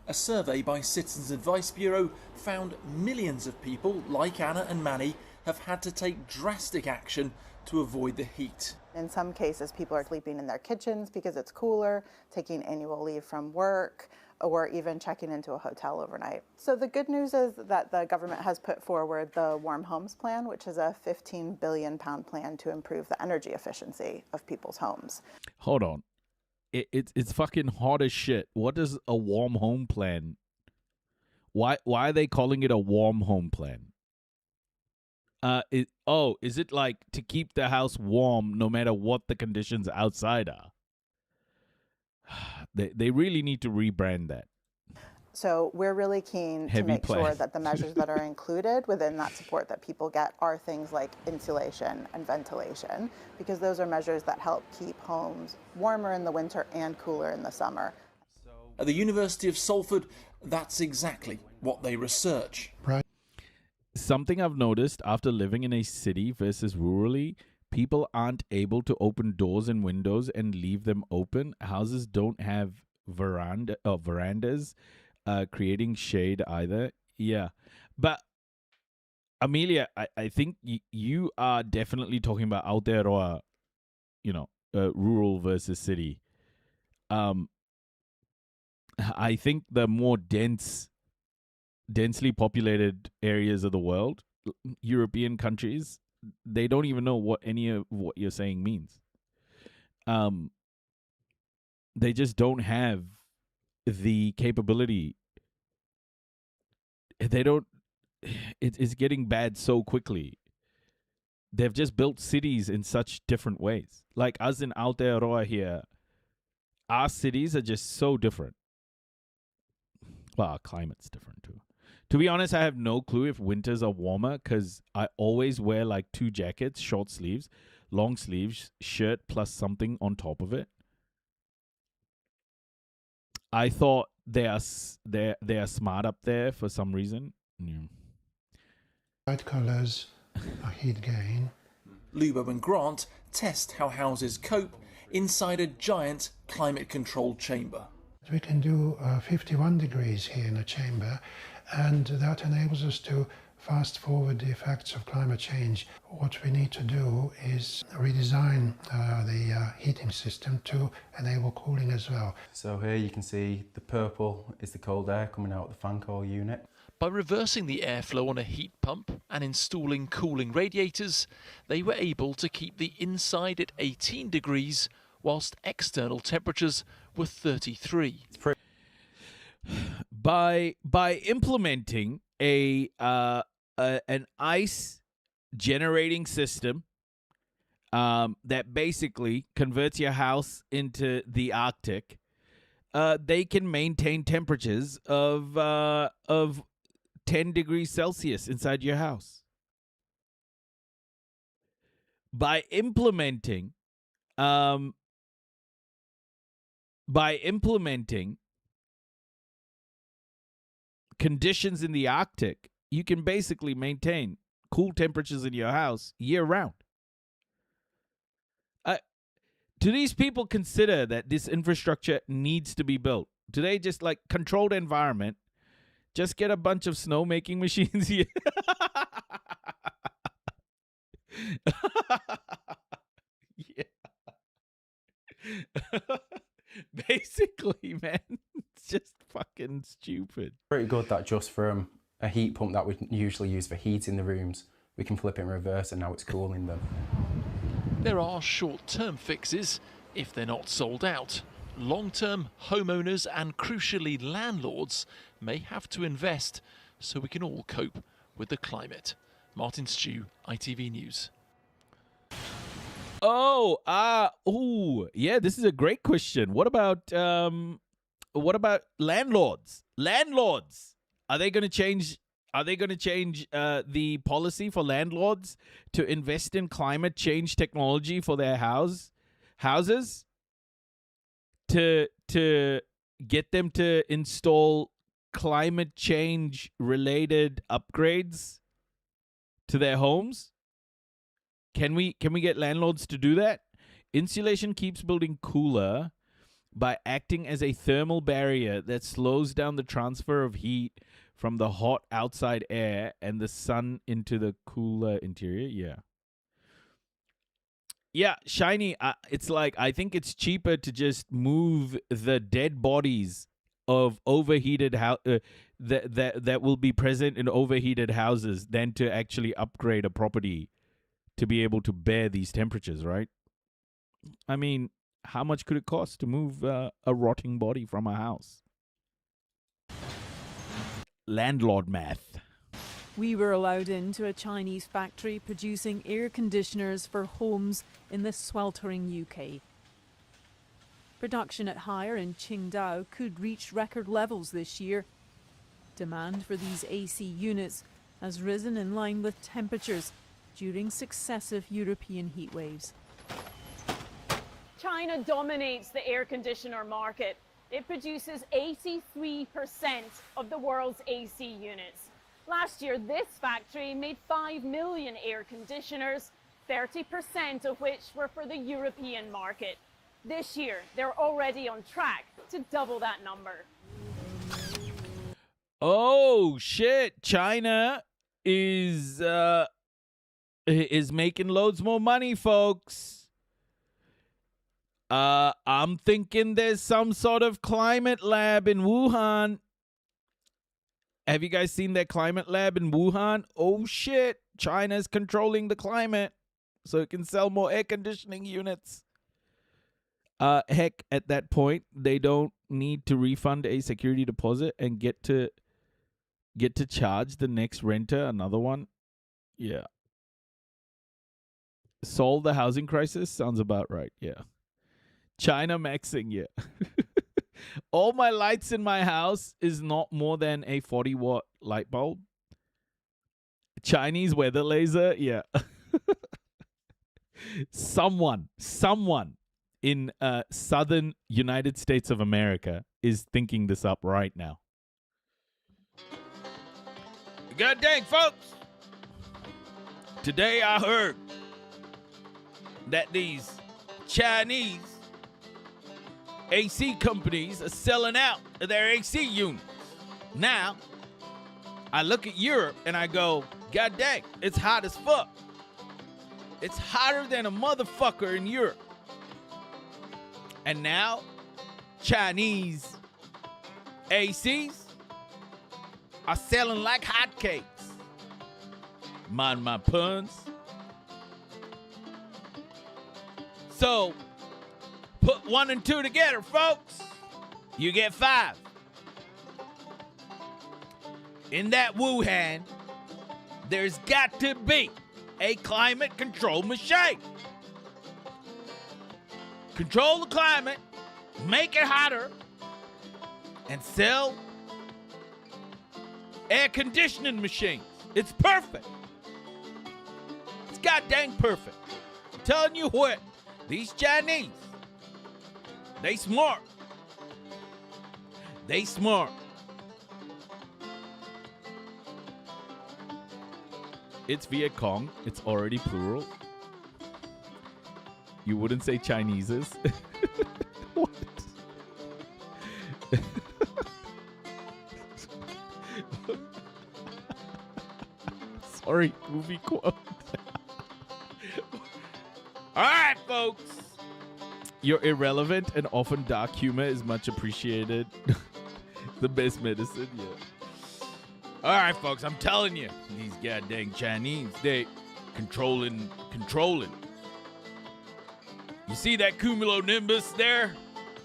A survey by Citizens Advice Bureau found millions of people like Anna and Manny have had to take drastic action to avoid the heat. In some cases, people are sleeping in their kitchens because it's cooler, taking annual leave from work, or even checking into a hotel overnight. So the good news is that the government has put forward the Warm Homes Plan, which is a £15 billion plan to improve the energy efficiency of people's homes. Hold on. It's fucking hot as shit. What is a warm home plan? Why are they calling it a warm home plan? Is it like to keep the house warm no matter what the conditions outside are? They really need to rebrand that. So we're really keen to make sure that the measures that are included within that support that people get are things like insulation and ventilation, because those are measures that help keep homes warmer in the winter and cooler in the summer. At the University of Salford, that's exactly what they research. Something I've noticed after living in a city versus rurally, people aren't able to open doors and windows and leave them open. Houses don't have verandas. Creating shade either. Yeah. But Amelia, I think you are definitely talking about Aotearoa, rural versus city. I think the more densely populated areas of the world, European countries, they don't even know what any of what you're saying means. They just don't have the capability. They don't. It's getting bad so quickly they've just built cities in such different ways. Like us in Aotearoa here, our cities are just so different. Well, our climate's different too. To be honest, I have no clue if winters are warmer because I always wear like 2 jackets, short sleeves, long sleeves, shirt plus something on top of it. I thought they are smart up there for some reason. Yeah. Light colours are heat gain. Lubo and Grant test how houses cope inside a giant climate-controlled chamber. We can do 51 degrees here in a chamber, and that enables us to fast forward the effects of climate change. What we need to do is redesign the heating system to enable cooling as well. So here you can see the purple is the cold air coming out of the fan coil unit. By reversing the airflow on a heat pump and installing cooling radiators, they were able to keep the inside at 18 degrees whilst external temperatures were 33. By implementing an ice generating system that basically converts your house into the Arctic, they can maintain temperatures of 10 degrees Celsius inside your house. By implementing conditions in the Arctic, you can basically maintain cool temperatures in your house year round. Do these people consider that this infrastructure needs to be built? Do they just like controlled environment? Just get a bunch of snowmaking machines here. Yeah. Basically, man, it's just fucking stupid. Pretty good that just from a heat pump that we usually use for heating the rooms, we can flip it in reverse and now it's cooling them. There are short-term fixes if they're not sold out. Long-term, homeowners and crucially landlords may have to invest so we can all cope with the climate. Martin Stew, ITV News. Yeah, this is a great question. What about landlords? Landlords, are they going to change? Are they going to change the policy for landlords to invest in climate change technology for their houses? To get them to install climate change related upgrades to their homes? Can we get landlords to do that? Insulation keeps building cooler by acting as a thermal barrier that slows down the transfer of heat from the hot outside air and the sun into the cooler interior. Yeah. Yeah, Shiny, it's like, I think it's cheaper to just move the dead bodies of overheated that will be present in overheated houses than to actually upgrade a property to be able to bear these temperatures, right? I mean, how much could it cost to move a rotting body from a house? Landlord math. We were allowed into a Chinese factory producing air conditioners for homes in the sweltering UK. Production at Haier in Qingdao could reach record levels this year. Demand for these AC units has risen in line with temperatures during successive European heat waves. China dominates the air conditioner market. It produces 83% of the world's AC units. Last year, this factory made 5 million air conditioners, 30% of which were for the European market. This year, they're already on track to double that number. Oh, shit. China is making loads more money, folks. I'm thinking there's some sort of climate lab in Wuhan. Have you guys seen that climate lab in Wuhan? Oh, shit. China's controlling the climate so it can sell more air conditioning units. Heck, at that point, they don't need to refund a security deposit and get to charge the next renter another one. Yeah. Solve the housing crisis? Sounds about right, yeah. China maxing, yeah. All my lights in my house is not more than a 40-watt light bulb. Chinese weather laser, yeah. Someone in southern United States of America is thinking this up right now. God dang, folks. Today I heard that these Chinese AC companies are selling out of their AC units. Now, I look at Europe and I go, God dang, it's hot as fuck. It's hotter than a motherfucker in Europe. And now, Chinese ACs are selling like hotcakes. Mind my puns. So, put 1 and 2 together, folks. You get 5. In that Wuhan, there's got to be a climate control machine. Control the climate, make it hotter, and sell air conditioning machines. It's perfect. It's goddamn perfect. I'm telling you what, these Chinese, they smart. They smart. It's Viet Cong. It's already plural. You wouldn't say Chineses. What? Sorry, movie quote. All right, folks. Your irrelevant and often dark humor is much appreciated. The best medicine, yeah. All right, folks, I'm telling you, these goddamn Chinese, they controlling. You see that cumulonimbus there?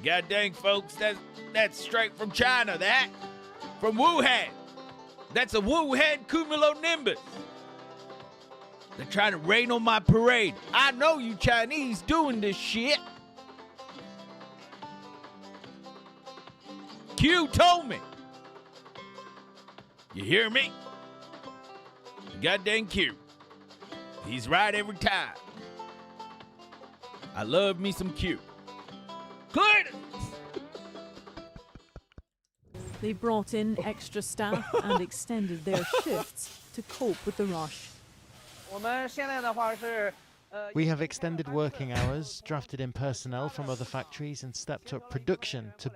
God dang, folks, that's straight from China, that. From Wuhan. That's a Wuhan cumulonimbus. They're trying to rain on my parade. I know you Chinese doing this shit. Q told me. You hear me? Goddamn Q. He's right every time. I love me some Q. Good. They brought in extra staff and extended their shifts to cope with the rush. We have extended working hours, drafted in personnel from other factories, and stepped up production to...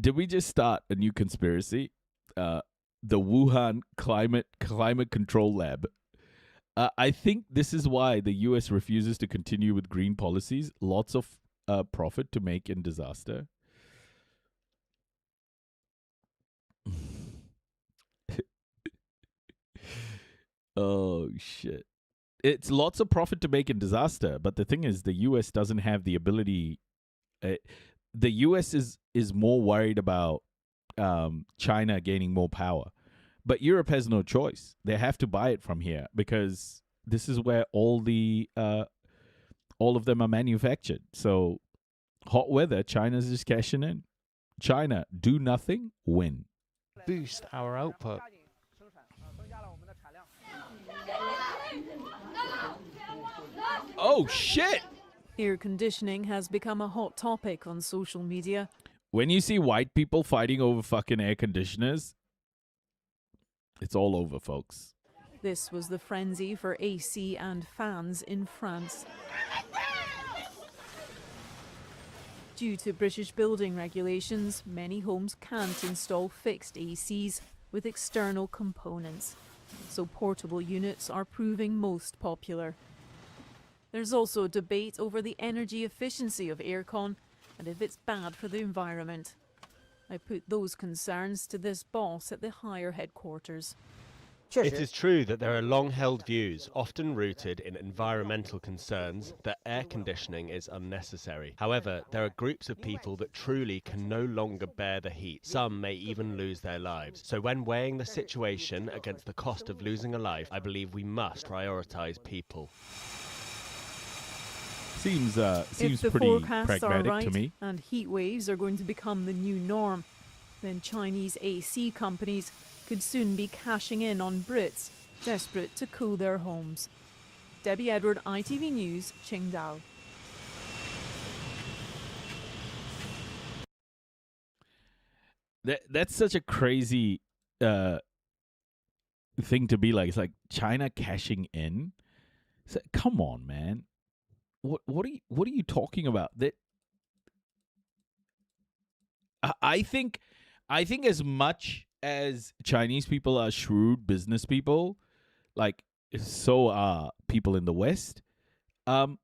Did we just start a new conspiracy? The Wuhan Climate Control Lab. I think this is why the U.S. refuses to continue with green policies. Lots of profit to make in disaster. Oh, shit. It's lots of profit to make in disaster, but the thing is, the U.S. doesn't have the ability. The U.S. is more worried about China gaining more power. But Europe has no choice. They have to buy it from here because this is where all of them are manufactured. So hot weather, China's just cashing in. China, do nothing, win. Boost our output. Oh, shit! Air conditioning has become a hot topic on social media. When you see white people fighting over fucking air conditioners, it's all over, folks. This was the frenzy for AC and fans in France. Due to British building regulations, many homes can't install fixed ACs with external components, so portable units are proving most popular. There's also a debate over the energy efficiency of aircon and if it's bad for the environment. I put those concerns to this boss at the higher headquarters. It is true that there are long-held views, often rooted in environmental concerns, that air conditioning is unnecessary. However, there are groups of people that truly can no longer bear the heat. Some may even lose their lives. So when weighing the situation against the cost of losing a life, I believe we must prioritize people. Seems If the pretty forecasts are pragmatic right to me. and heat waves are going to become the new norm, then Chinese AC companies could soon be cashing in on Brits desperate to cool their homes. Debbie Edward, ITV News, Qingdao. That's such a crazy thing to be like. It's like China cashing in. It's like, come on, man. What are you talking about? That I think as much as Chinese people are shrewd business people, like so are people in the West. I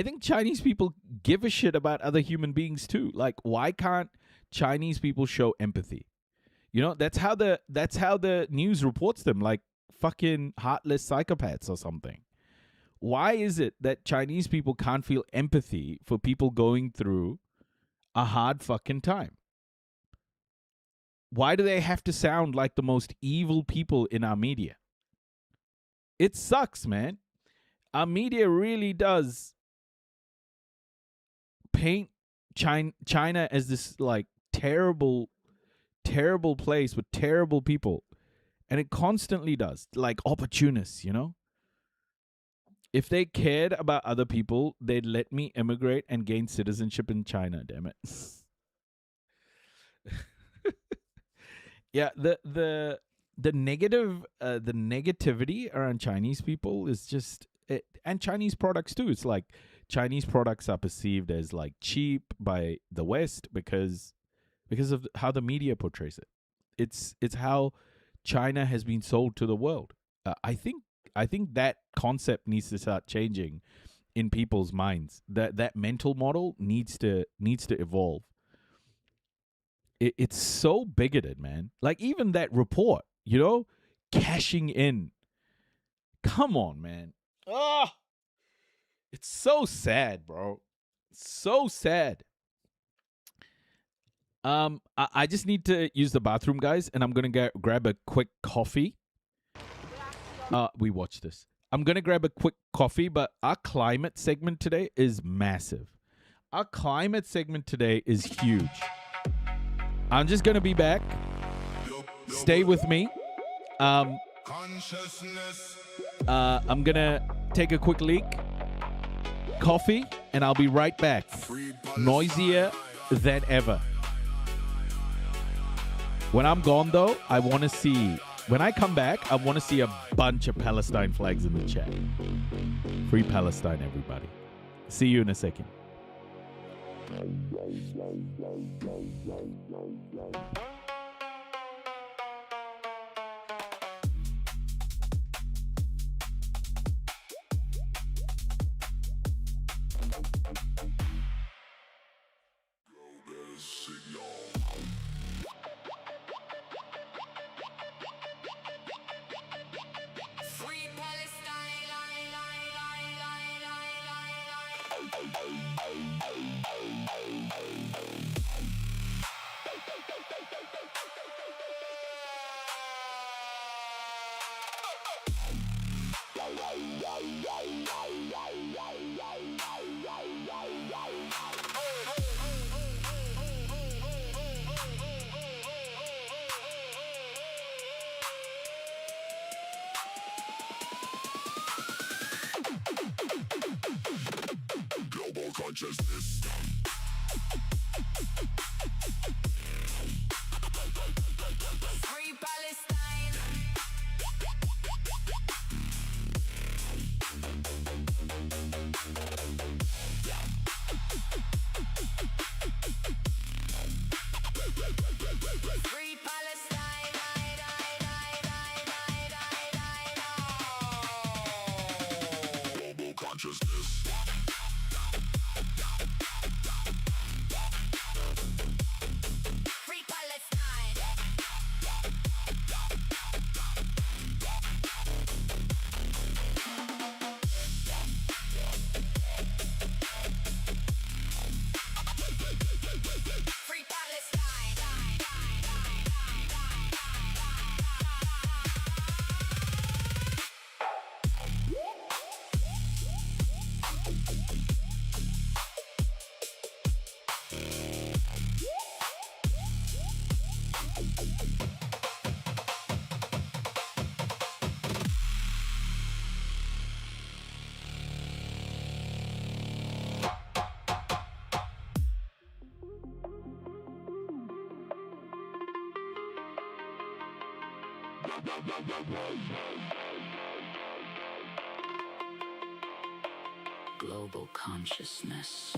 think Chinese people give a shit about other human beings too. Like, why can't Chinese people show empathy? You know, that's how the news reports them, like fucking heartless psychopaths or something. Why is it that Chinese people can't feel empathy for people going through a hard fucking time? Why do they have to sound like the most evil people in our media? It sucks, man. Our media really does paint China as this like terrible place with terrible people. And it constantly does, like opportunists, you know? If they cared about other people, they'd let me immigrate and gain citizenship in China, damn it. Yeah, the negative the negativity around Chinese people is just and Chinese products too. It's like Chinese products are perceived as like cheap by the West because of how the media portrays it. It's how China has been sold to the world. I think that concept needs to start changing in people's minds. That mental model needs to evolve. It's so bigoted, man. Like even that report, you know, cashing in. Come on, man. Ah, it's so sad, bro. So sad. I just need to use the bathroom, guys, and I'm gonna grab a quick coffee. We watched this. I'm gonna grab a quick coffee, but our climate segment today is massive. Our climate segment today is huge. I'm just gonna be back. Stay with me. I'm gonna take a quick leak. Coffee, and I'll be right back. Noisier than ever. When I'm gone, though, when I come back, I want to see a bunch of Palestine flags in the chat. Free Palestine, everybody. See you in a second. Consciousness. Free Palestine. Free Palestine. Global consciousness. Global consciousness.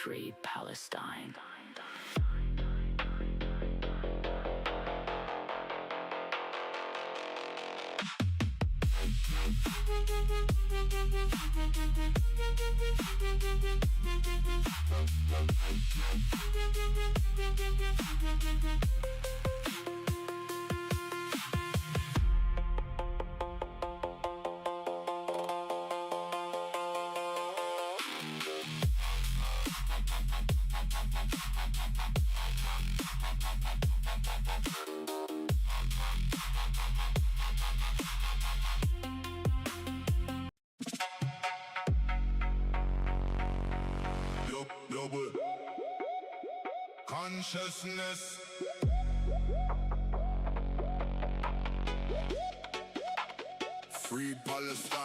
Free Palestine. Consciousness. Free Palestine.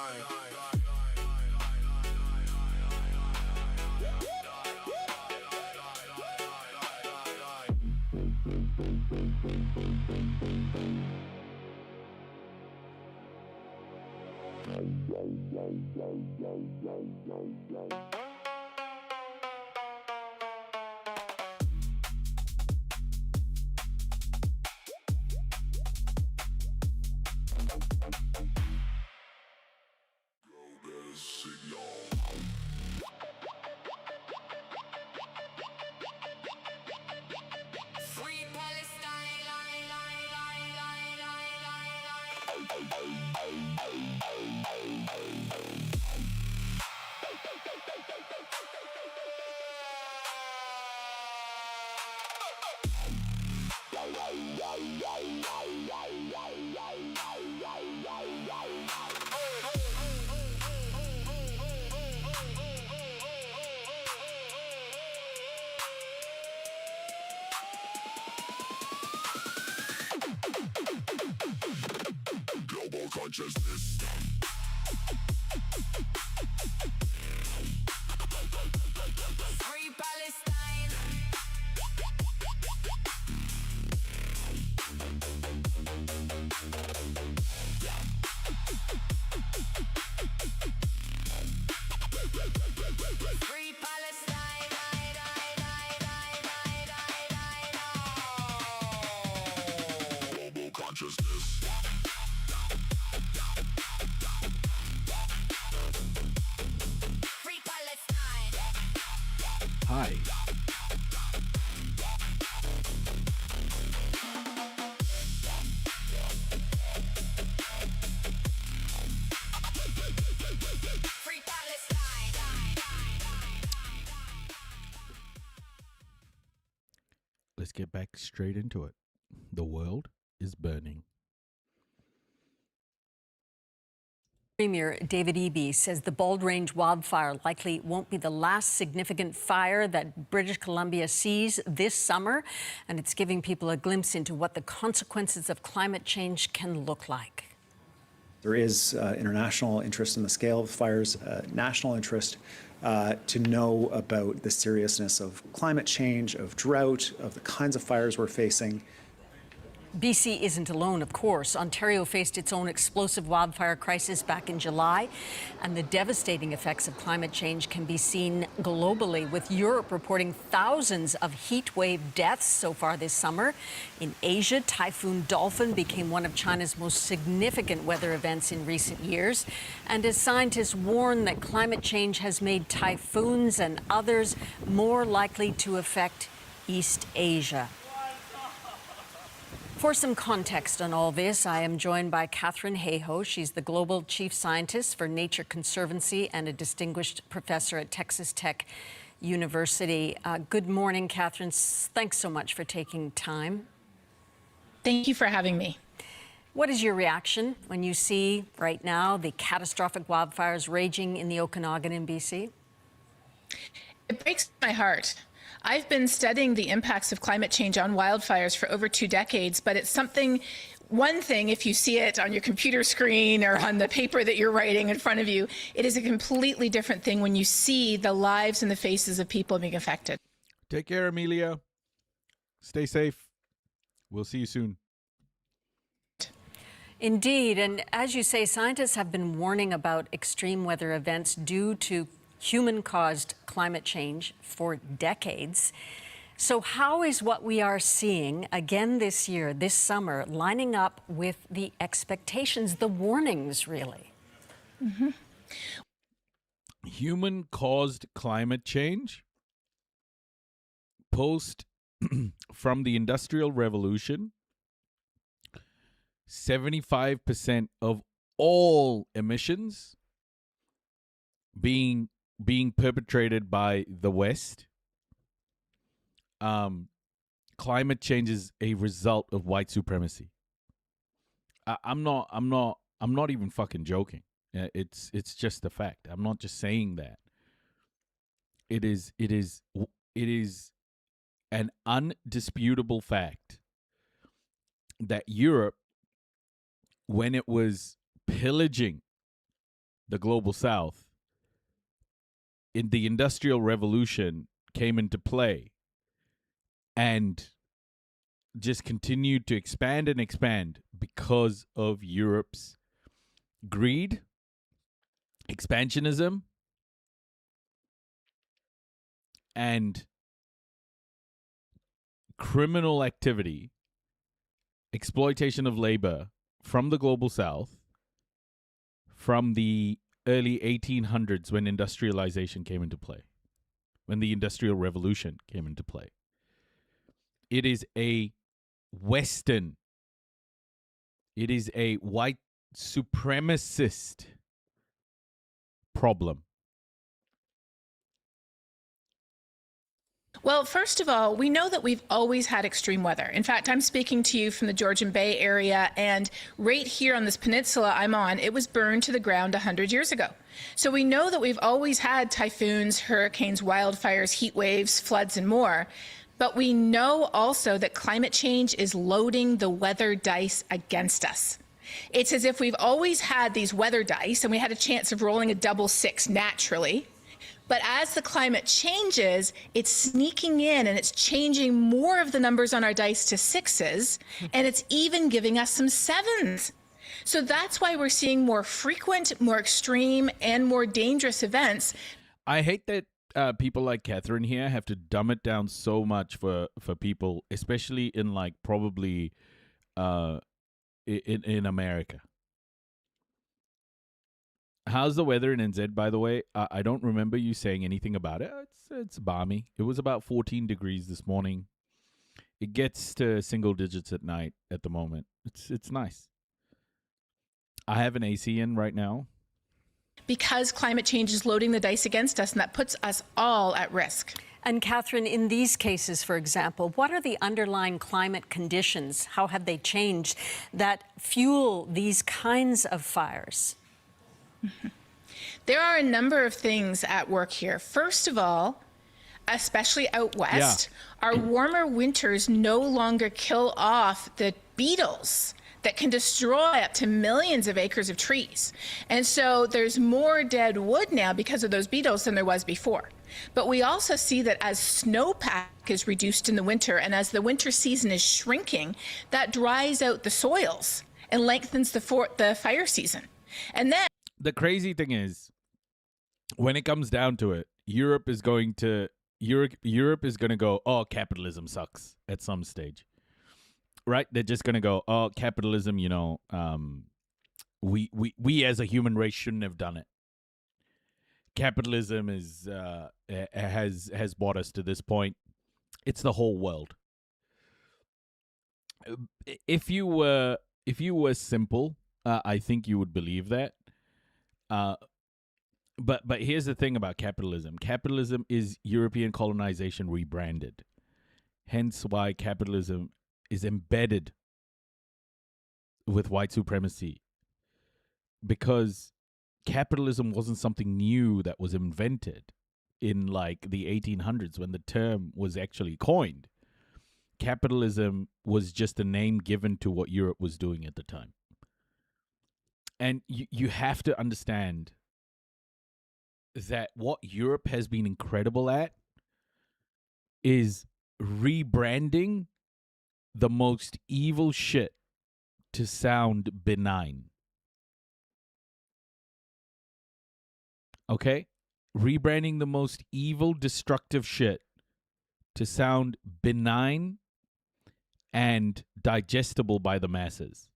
Free Palestine. Global consciousness. Free Palestine. Free Palestine. Global consciousness. Free Palestine. Hi. Free Palestine. Let's get back straight into it. The world is burning. Premier David Eby says the Bald Range wildfire likely won't be the last significant fire that British Columbia sees this summer, and it's giving people a glimpse into what the consequences of climate change can look like. There is international interest in the scale of fires, national interest to know about the seriousness of climate change, of drought, of the kinds of fires we're facing. BC isn't alone, of course. Ontario faced its own explosive wildfire crisis back in July, and the devastating effects of climate change can be seen globally, with Europe reporting thousands of heat wave deaths so far this summer. In Asia, Typhoon Dolphin became one of China's most significant weather events in recent years. And as scientists warn that climate change has made typhoons and others more likely to affect East Asia. For some context on all this, I am joined by Katharine Hayhoe. She's the Global Chief Scientist for Nature Conservancy and a distinguished professor at Texas Tech University. Good morning, Katharine. Thanks so much for taking time. Thank you for having me. What is your reaction when you see right now the catastrophic wildfires raging in the Okanagan in BC? It breaks my heart. I've been studying the impacts of climate change on wildfires for over 2 decades, but it's one thing if you see it on your computer screen or on the paper that you're writing in front of you. It is a completely different thing when you see the lives and the faces of people being affected. Take care, Amelia. Stay safe. We'll see you soon. Indeed, and as you say, scientists have been warning about extreme weather events due to human-caused climate change for decades. So how is what we are seeing again this year, this summer, lining up with the expectations, the warnings, really? Mm-hmm. Human-caused climate change from the Industrial Revolution, 75% of all emissions being perpetrated by the West. Climate change is a result of white supremacy. I'm not even fucking joking. It's just a fact. I'm not just saying that. It is an undisputable fact that Europe, when it was pillaging the global South, in the Industrial Revolution came into play and just continued to expand and expand because of Europe's greed, expansionism, and criminal activity, exploitation of labor from the global South from the early 1800s when industrialization came into play, when the Industrial Revolution came into play. It is a Western, it is a white supremacist problem. Well, first of all, we know that we've always had extreme weather. In fact, I'm speaking to you from the Georgian Bay area, and right here on this peninsula I'm on, it was burned to the ground 100 years ago. So we know that we've always had typhoons, hurricanes, wildfires, heat waves, floods, and more. But we know also that climate change is loading the weather dice against us. It's as if we've always had these weather dice, and we had a chance of rolling a double six naturally. But as the climate changes, it's sneaking in and it's changing more of the numbers on our dice to sixes, and it's even giving us some sevens. So that's why we're seeing more frequent, more extreme, and more dangerous events. I hate that people like Catherine here have to dumb it down so much for people, especially in like probably in America. How's the weather in NZ, by the way? I don't remember you saying anything about it. It's balmy. It was about 14 degrees this morning. It gets to single digits at night at the moment. It's nice. I have an AC in right now. Because climate change is loading the dice against us, and that puts us all at risk. And Catherine, in these cases, for example, what are the underlying climate conditions? How have they changed that fuel these kinds of fires? Mm-hmm. There are a number of things at work here. First of all, especially out west, our warmer winters no longer kill off the beetles that can destroy up to millions of acres of trees. And so there's more dead wood now because of those beetles than there was before. But we also see that as snowpack is reduced in the winter and as the winter season is shrinking, that dries out the soils and lengthens the fire season. And then the crazy thing is, when it comes down to it, Europe is going to go, oh, capitalism sucks at some stage. Right? They're just going to go, oh, capitalism, we as a human race shouldn't have done it. Capitalism has brought us to this point. It's the whole world. If you were simple, I think you would believe that. But here's the thing about capitalism. Capitalism is European colonization rebranded. Hence why capitalism is embedded with white supremacy, because capitalism wasn't something new that was invented in like the 1800s when the term was actually coined. Capitalism was just a name given to what Europe was doing at the time. And you have to understand that what Europe has been incredible at is rebranding the most evil shit to sound benign. Okay? Rebranding the most evil, destructive shit to sound benign and digestible by the masses.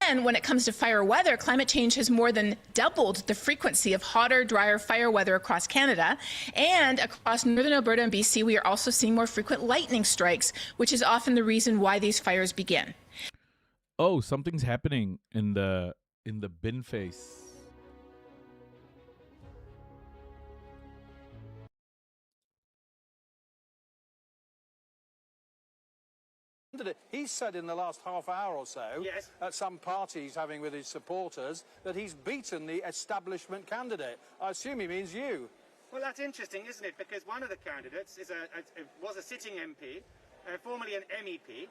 And when it comes to fire weather, climate change has more than doubled the frequency of hotter, drier fire weather across Canada. And across northern Alberta and BC, we are also seeing more frequent lightning strikes, which is often the reason why these fires begin. Oh, something's happening in the bin face. He's said in the last half hour or so, at some party he's having with his supporters, that he's beaten the establishment candidate. I assume he means you. Well, that's interesting, isn't it? Because one of the candidates was a sitting MP, formerly an MEP,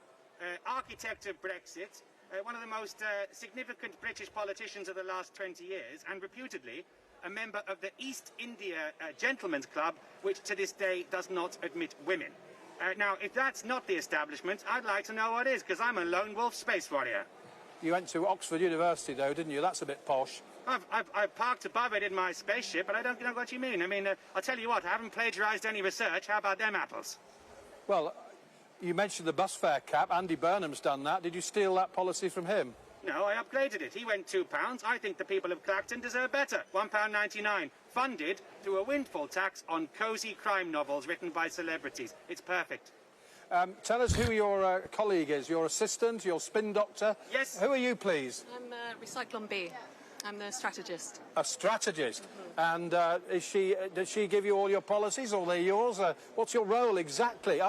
architect of Brexit, one of the most significant British politicians of the last 20 years, and reputedly a member of the East India Gentlemen's Club, which to this day does not admit women. Now, if that's not the establishment, I'd like to know what is, because I'm a lone wolf space warrior. You went to Oxford University, though, didn't you? That's a bit posh. I've parked above it in my spaceship, but I don't know what you mean. I mean, I'll tell you what, I haven't plagiarised any research. How about them apples? Well, you mentioned the bus fare cap. Andy Burnham's done that. Did you steal that policy from him? No, I upgraded it. He went £2. I think the people of Clacton deserve better. £1.99. Funded through a windfall tax on cosy crime novels written by celebrities. It's perfect. Tell us who your colleague is. Your assistant, your spin doctor? Yes. Who are you, please? I'm Recyclone B. I'm the strategist. A strategist. And does she give you all your policies, or they're yours? What's your role exactly?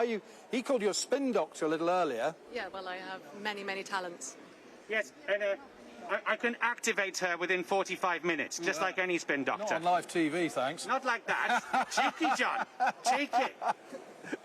He called you a spin doctor a little earlier. Yeah, well, I have many, many talents. Yes, and I can activate her within 45 minutes, just like any spin doctor. Not on live TV, thanks. Not like that. Cheeky, John. Cheeky.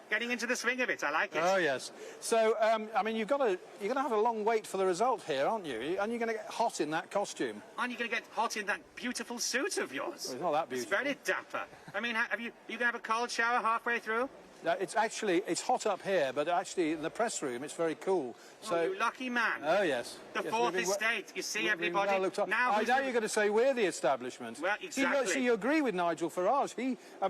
Getting into the swing of it, I like it. Oh, yes. So, I mean, you're going to have a long wait for the result here, aren't you? And you're going to get hot in that costume. Aren't you going to get hot in that beautiful suit of yours? Well, it's not that beautiful. It's very dapper. I mean, you going to have a cold shower halfway through? It's hot up here, but actually in the press room it's very cool. So, you lucky man. Oh, yes. The yes, fourth estate. You see, everybody. Now you're going to say we're the establishment. Well, exactly. See, you agree with Nigel Farage.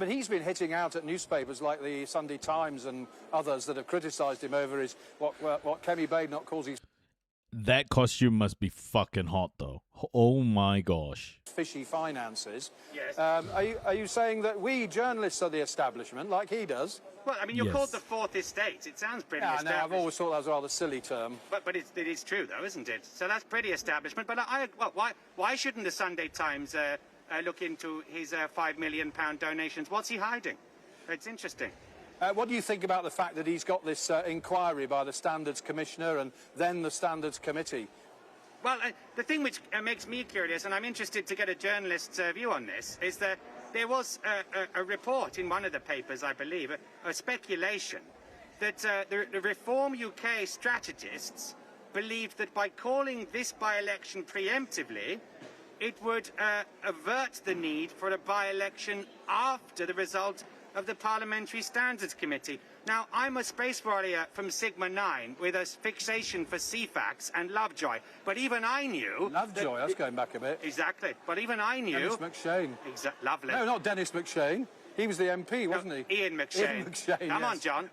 He's been hitting out at newspapers like the Sunday Times and others that have criticised him over his what Kemi Badenoch calls his. That costume must be fucking hot, though. Oh my gosh. Fishy finances. Yes. Are you saying that we journalists are the establishment, like he does? Well, I mean, you're called the fourth estate. It sounds pretty established. No, I've always thought that was a rather silly term. But it is true, though, isn't it? So that's pretty establishment. But why shouldn't the Sunday Times look into his £5 million donations? What's he hiding? It's interesting. What do you think about the fact that he's got this inquiry by the Standards Commissioner and then the Standards Committee? Well, the thing which makes me curious, and I'm interested to get a journalist's view on this, is that there was a report in one of the papers, I believe, a speculation that the Reform UK strategists believed that by calling this by-election preemptively, it would avert the need for a by-election after the result of the Parliamentary Standards Committee. Now, I'm a space warrior from Sigma 9 with a fixation for CFAX and Lovejoy, but even I knew... Lovejoy, that's going back a bit. Exactly, but even I knew... Dennis McShane. Lovely. No, not Dennis McShane. He was the MP, wasn't he? Ian McShane. Ian McShane, Come yes. on, John.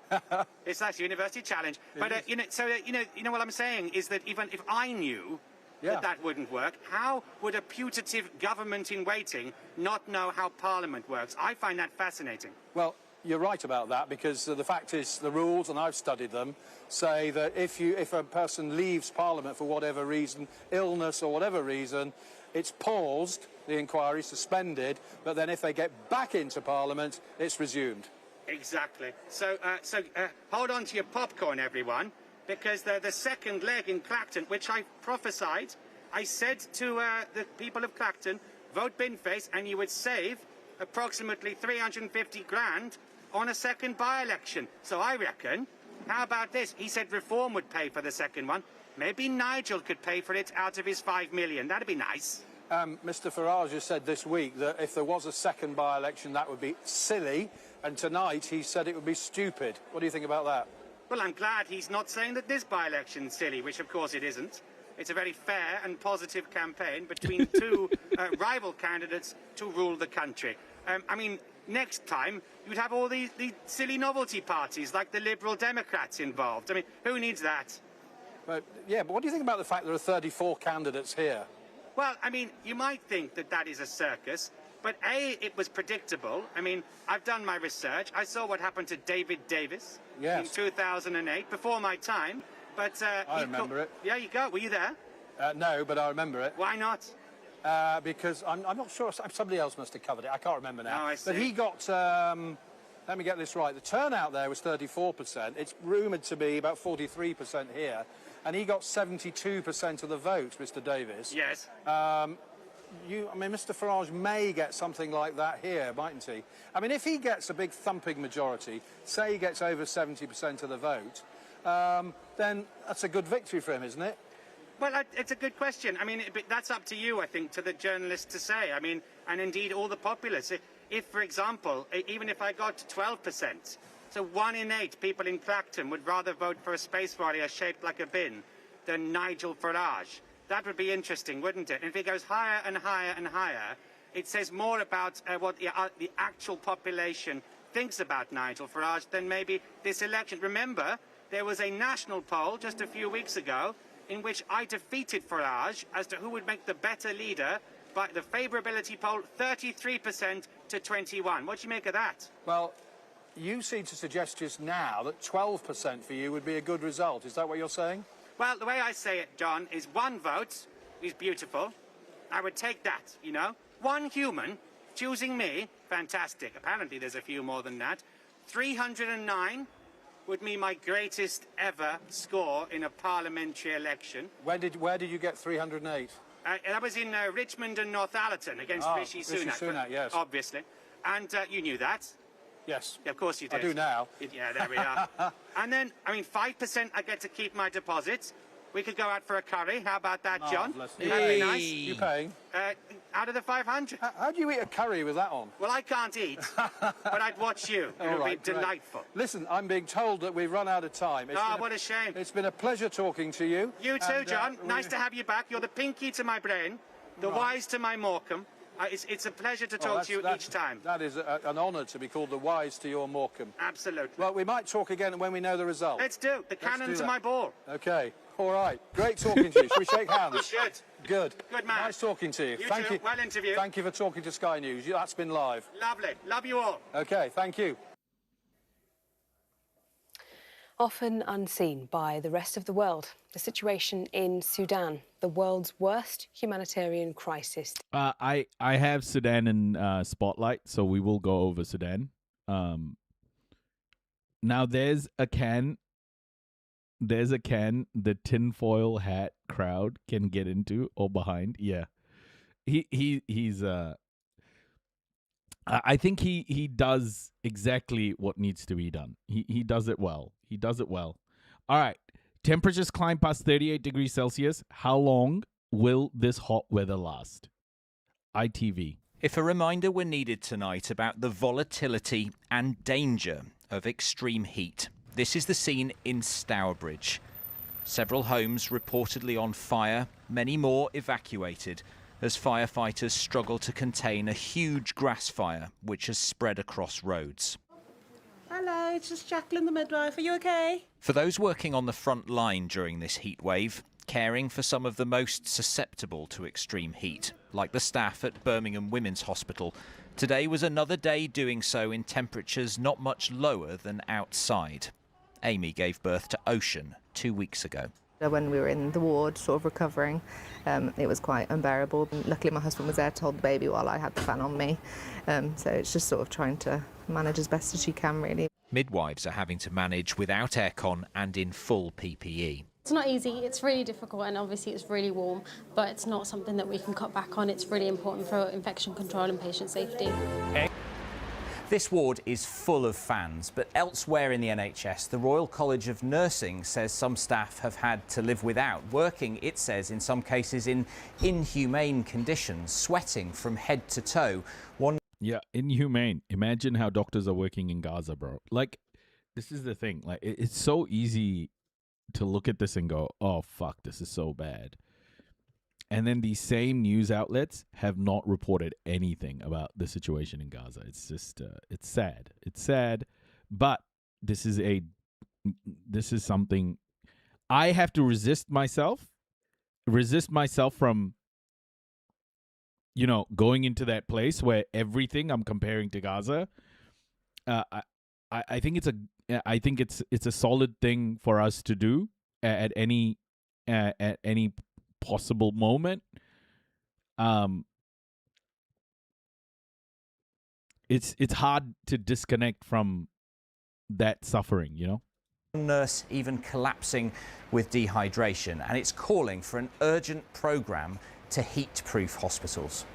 It's like a university challenge. But, you know what I'm saying is that even if I knew... that wouldn't work. How would a putative government in waiting not know how Parliament works? I find that fascinating. Well, you're right about that, because the fact is the rules, and I've studied them, say that if a person leaves Parliament for whatever reason, illness or whatever reason, it's paused, the inquiry suspended, but then if they get back into Parliament, it's resumed. Exactly. So, hold on to your popcorn, everyone, because the second leg in Clacton, which I prophesied, I said to the people of Clacton, vote Binface and you would save approximately 350 grand on a second by-election. So I reckon, how about this? He said Reform would pay for the second one. Maybe Nigel could pay for it out of his 5 million. That'd be nice. Mr Farage has said this week that if there was a second by-election, that would be silly. And tonight he said it would be stupid. What do you think about that? Well, I'm glad he's not saying that this by-election's silly, which of course it isn't. It's a very fair and positive campaign between two rival candidates to rule the country. I mean, next time you'd have all these silly novelty parties like the Liberal Democrats involved. I mean, who needs that? But what do you think about the fact there are 34 candidates here? Well, I mean, you might think that that is a circus, but A, it was predictable. I mean, I've done my research. I saw what happened to David Davis in 2008, before my time. But I remember it. Yeah, you go. Were you there? No, but I remember it. Why not? Because I'm not sure. Somebody else must have covered it. I can't remember now. Oh, I see. But he got, let me get this right, the turnout there was 34%. It's rumoured to be about 43% here. And he got 72% of the vote, Mr Davis. Yes. I mean, Mr Farage may get something like that here, mightn't he? I mean, if he gets a big thumping majority, say he gets over 70% of the vote, then that's a good victory for him, isn't it? Well, it's a good question. I mean, that's up to you, I think, to the journalist to say. I mean, and indeed all the populace. If, for example, even if I got to 12%, so 1 in 8 people in Clacton would rather vote for a space warrior shaped like a bin than Nigel Farage. That would be interesting, wouldn't it? And if it goes higher and higher and higher, it says more about what the actual population thinks about Nigel Farage than maybe this election. Remember, there was a national poll just a few weeks ago in which I defeated Farage as to who would make the better leader by the favourability poll, 33% to 21%. What do you make of that? Well, you seem to suggest just now that 12% for you would be a good result. Is that what you're saying? Well, the way I say it, John, is 1 vote is beautiful. I would take that, you know. 1 human choosing me, fantastic. Apparently there's a few more than that. 309 would be my greatest ever score in a parliamentary election. Where did you get 308? That was in Richmond and Northallerton against Rishi Sunak. Rishi Sunak, yes. Obviously. And you knew that. Yes. Yeah, of course you did. I do now. Yeah, there we are. And then, I mean, 5% I get to keep my deposits. We could go out for a curry. How about that, John? That'd be nice. You paying? Out of the 500. How do you eat a curry with that on? Well, I can't eat, but I'd watch you. It would be delightful. Listen, I'm being told that we've run out of time. What a shame. It's been a pleasure talking to you. You too, John. Nice to have you back. You're the pinky to my brain, the wise to my Morecambe. It's a pleasure to talk to you each time. That is an honour to be called the wise to your Morecambe. Absolutely. Well, we might talk again when we know the result. Let's do. The cannon to my ball. OK. All right. Great talking to you. Should we shake hands? We should. Good. Good man. Nice talking to you. Thank you. Well interviewed. Thank you for talking to Sky News. That's been live. Lovely. Love you all. OK. Thank you. Often unseen by the rest of the world, the situation in Sudan, the world's worst humanitarian crisis. I have Sudan in spotlight, so we will go over Sudan. Now there's a can the tinfoil hat crowd can get into or behind. Yeah, he's I think he does exactly what needs to be done. He does it well. He does it well. All right. Temperatures climb past 38 degrees Celsius. How long will this hot weather last? ITV. If a reminder were needed tonight about the volatility and danger of extreme heat, this is the scene in Stourbridge. Several homes reportedly on fire, many more evacuated, as firefighters struggle to contain a huge grass fire which has spread across roads. Hello, it's just Jacqueline the midwife. Are you okay? For those working on the front line during this heat wave, caring for some of the most susceptible to extreme heat, like the staff at Birmingham Women's Hospital, today was another day doing so in temperatures not much lower than outside. Amy gave birth to Ocean 2 weeks ago. When we were in the ward, sort of recovering, it was quite unbearable. Luckily, my husband was there to hold the baby while I had the fan on me. So it's just sort of trying to manage as best as you can, really. Midwives are having to manage without aircon and in full PPE. It's not easy, it's really difficult, and obviously it's really warm, but it's not something that we can cut back on. It's really important for infection control and patient safety. This ward is full of fans, but elsewhere in the NHS, the Royal College of Nursing says some staff have had to live without, working, it says, in some cases in inhumane conditions, sweating from head to toe. Yeah, inhumane. Imagine how doctors are working in Gaza, bro. Like, this is the thing. Like, it's so easy to look at this and go, oh, fuck, this is so bad. And then these same news outlets have not reported anything about the situation in Gaza. It's just, it's sad. It's sad. But this is something I have to resist myself from, you know, going into that place where everything I'm comparing to Gaza. I think it's a solid thing for us to do at any possible moment. It's hard to disconnect from that suffering, you know. Nurse even collapsing with dehydration, and it's calling for an urgent programme to heat-proof hospitals.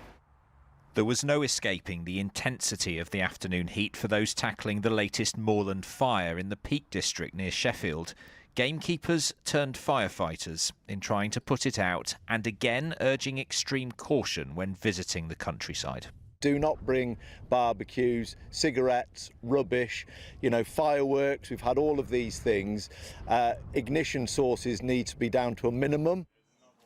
There was no escaping the intensity of the afternoon heat for those tackling the latest moorland fire in the Peak District near Sheffield. Gamekeepers turned firefighters in trying to put it out, and again urging extreme caution when visiting the countryside. Do not bring barbecues, cigarettes, rubbish, you know, fireworks. We've had all of these things. Ignition sources need to be down to a minimum.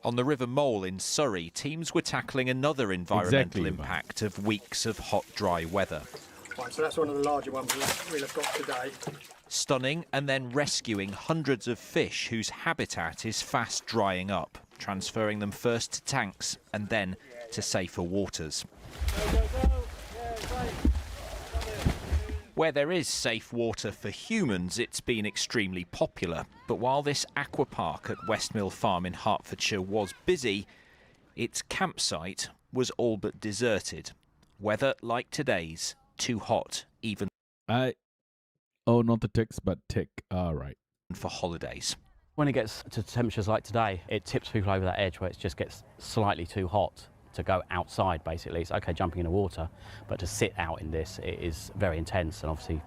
On the River Mole in Surrey, teams were tackling another environmental impact of weeks of hot, dry weather. Right, so that's one of the larger ones we'll have got today. Stunning and then rescuing hundreds of fish whose habitat is fast drying up, transferring them first to tanks and then to safer waters. Where there is safe water for humans, it's been extremely popular. But while this aqua park at Westmill Farm in Hertfordshire was busy, its campsite was all but deserted. Weather like today's, too hot even. Oh, not the ticks, but tick. All right. For holidays. When it gets to temperatures like today, it tips people over that edge where it just gets slightly too hot to go outside, basically. It's okay jumping in the water, but to sit out in this, it is very intense, and obviously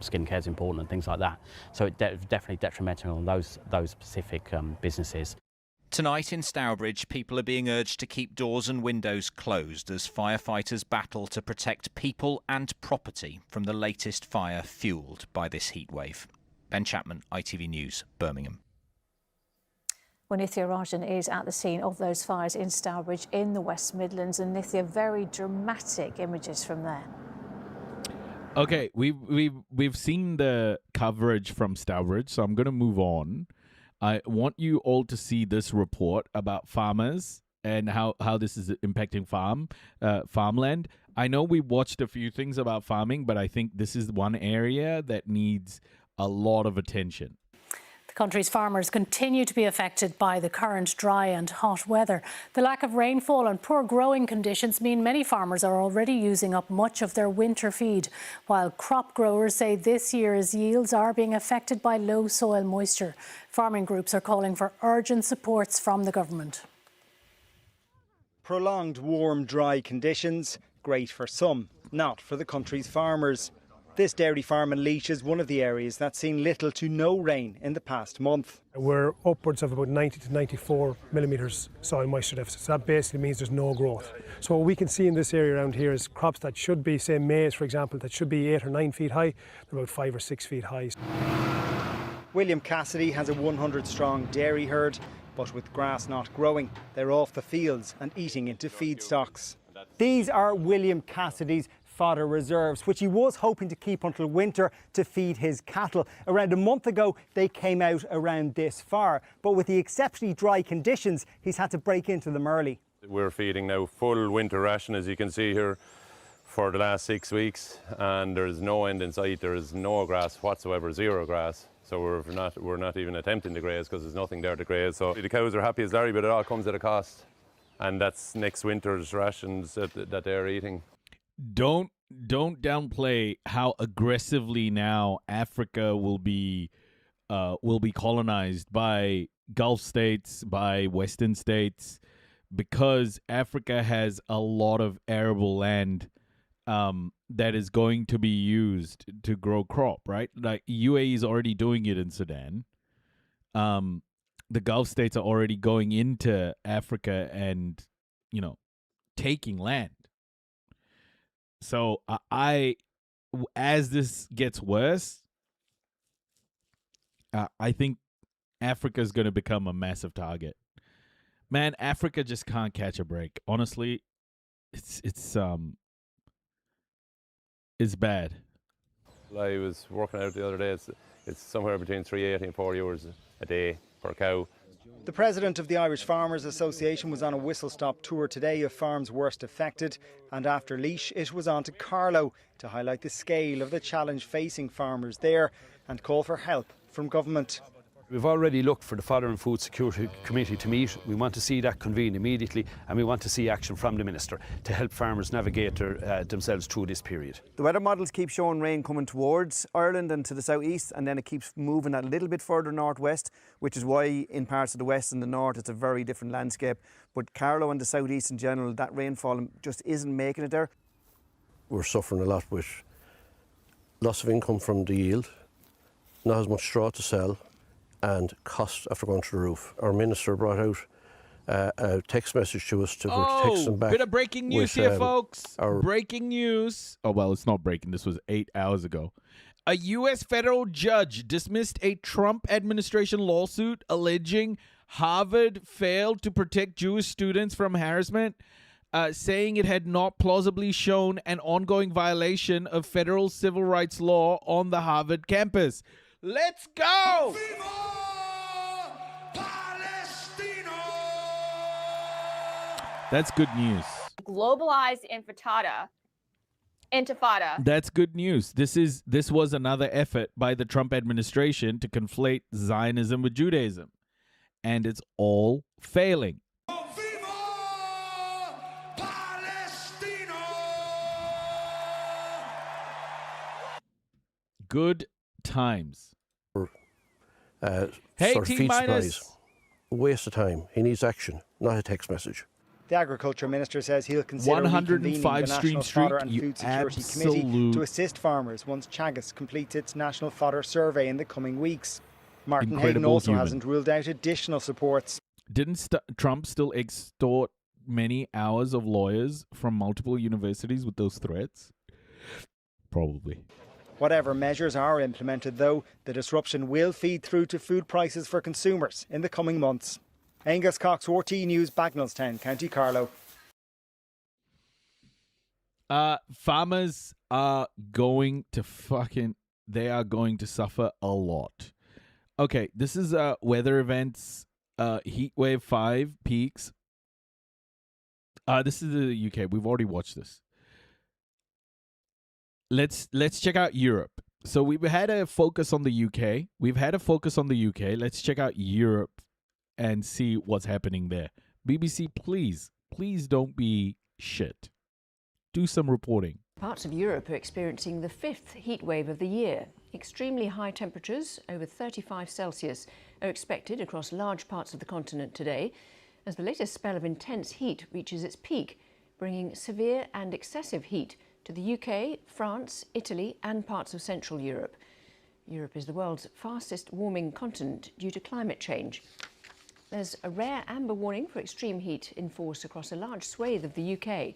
skincare is important and things like that. So it's definitely detrimental on those specific businesses. Tonight in Stourbridge, people are being urged to keep doors and windows closed as firefighters battle to protect people and property from the latest fire fuelled by this heatwave. Ben Chapman, ITV News, Birmingham. Well, Nithya Rajan is at the scene of those fires in Stourbridge in the West Midlands, and Nithya, very dramatic images from there. Okay, we've seen the coverage from Stourbridge, so I'm going to move on. I want you all to see this report about farmers and how this is impacting farmland. I know we watched a few things about farming, but I think this is one area that needs a lot of attention. The country's farmers continue to be affected by the current dry and hot weather. The lack of rainfall and poor growing conditions mean many farmers are already using up much of their winter feed, while crop growers say this year's yields are being affected by low soil moisture. Farming groups are calling for urgent supports from the government. Prolonged warm, dry conditions, great for some, not for the country's farmers. This dairy farm in Laois is one of the areas that's seen little to no rain in the past month. We're upwards of about 90 to 94 millimetres soil moisture deficit. So that basically means there's no growth. So what we can see in this area around here is crops that should be, say maize for example, that should be 8 or 9 feet high, they're about 5 or 6 feet high. William Cassidy has a 100-strong dairy herd, but with grass not growing, they're off the fields and eating into feedstocks. These are William Cassidy's fodder reserves, which he was hoping to keep until winter to feed his cattle. Around a month ago, they came out around this far, but with the exceptionally dry conditions, he's had to break into them early. We're feeding now full winter ration, as you can see here, for the last 6 weeks, and there's no end in sight. There is no grass whatsoever, zero grass. So we're not even attempting to graze because there's nothing there to graze. So the cows are happy as Larry, but it all comes at a cost. And that's next winter's rations that they're eating. Don't downplay how aggressively now Africa will be colonized by Gulf states, by Western states, because Africa has a lot of arable land that is going to be used to grow crop, right? Like UAE is already doing it in Sudan. The Gulf states are already going into Africa and, taking land. So as this gets worse, I think Africa is going to become a massive target. Man, Africa just can't catch a break. Honestly, it's bad. I was working out the other day. It's somewhere between 380 and 40 euros a day per cow. The president of the Irish Farmers Association was on a whistle-stop tour today of farms worst affected, and after Laois it was on to Carlow to highlight the scale of the challenge facing farmers there and call for help from government. We've already looked for the Fodder and Food Security Committee to meet. We want to see that convene immediately, and we want to see action from the Minister to help farmers navigate themselves through this period. The weather models keep showing rain coming towards Ireland and to the southeast, and then it keeps moving a little bit further northwest, which is why in parts of the west and the north it's a very different landscape. But Carlow and the southeast in general, that rainfall just isn't making it there. We're suffering a lot with loss of income from the yield, not as much straw to sell, and costs after going through the roof. Our minister brought out a text message to us to text them back. Bit of breaking news here, folks. Breaking news. Oh, well, it's not breaking. This was 8 hours ago. A U.S. federal judge dismissed a Trump administration lawsuit alleging Harvard failed to protect Jewish students from harassment, saying it had not plausibly shown an ongoing violation of federal civil rights law on the Harvard campus. Let's go! That's good news. Globalized intifada. That's good news. This was another effort by the Trump administration to conflate Zionism with Judaism, and it's all failing. Good times. Hey, T-minus. Waste of time. He needs action, not a text message. The Agriculture Minister says he'll consider 105 reconvening the National Fodder and you Food Security Committee to assist farmers once Teagasc completes its National Fodder Survey in the coming weeks. Martin Hagan also hasn't ruled out additional supports. Didn't Trump still extort many hours of lawyers from multiple universities with those threats? Probably. Whatever measures are implemented, though, the disruption will feed through to food prices for consumers in the coming months. Angus Cox, RT News, Bagnallstown, County Carlow. Farmers are going to suffer a lot. Okay, this is weather events, heat wave 5 peaks. This is the UK. We've already watched this. Let's check out Europe. So we've had a focus on the UK. Let's check out Europe and see what's happening there. BBC, please don't be shit. Do some reporting. Parts of Europe are experiencing the 5th heat wave of the year. Extremely high temperatures, over 35 Celsius, are expected across large parts of the continent today, as the latest spell of intense heat reaches its peak, bringing severe and excessive heat to the UK, France, Italy and parts of Central Europe. Europe is the world's fastest warming continent due to climate change. There's a rare amber warning for extreme heat in force across a large swathe of the UK.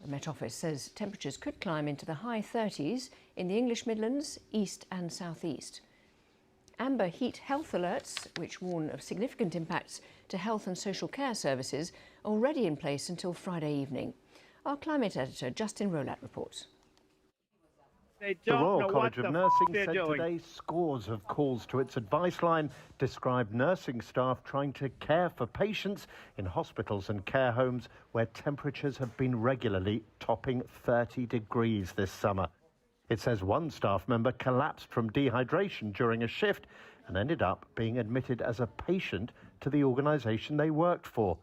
The Met Office says temperatures could climb into the high 30s in the English Midlands, East and South East. Amber heat health alerts, which warn of significant impacts to health and social care services, are already in place until Friday evening. Our climate editor, Justin Rolat, reports. The Royal College of Nursing said today scores of calls to its advice line described nursing staff trying to care for patients in hospitals and care homes where temperatures have been regularly topping 30 degrees this summer. It says one staff member collapsed from dehydration during a shift and ended up being admitted as a patient to the organisation they worked for.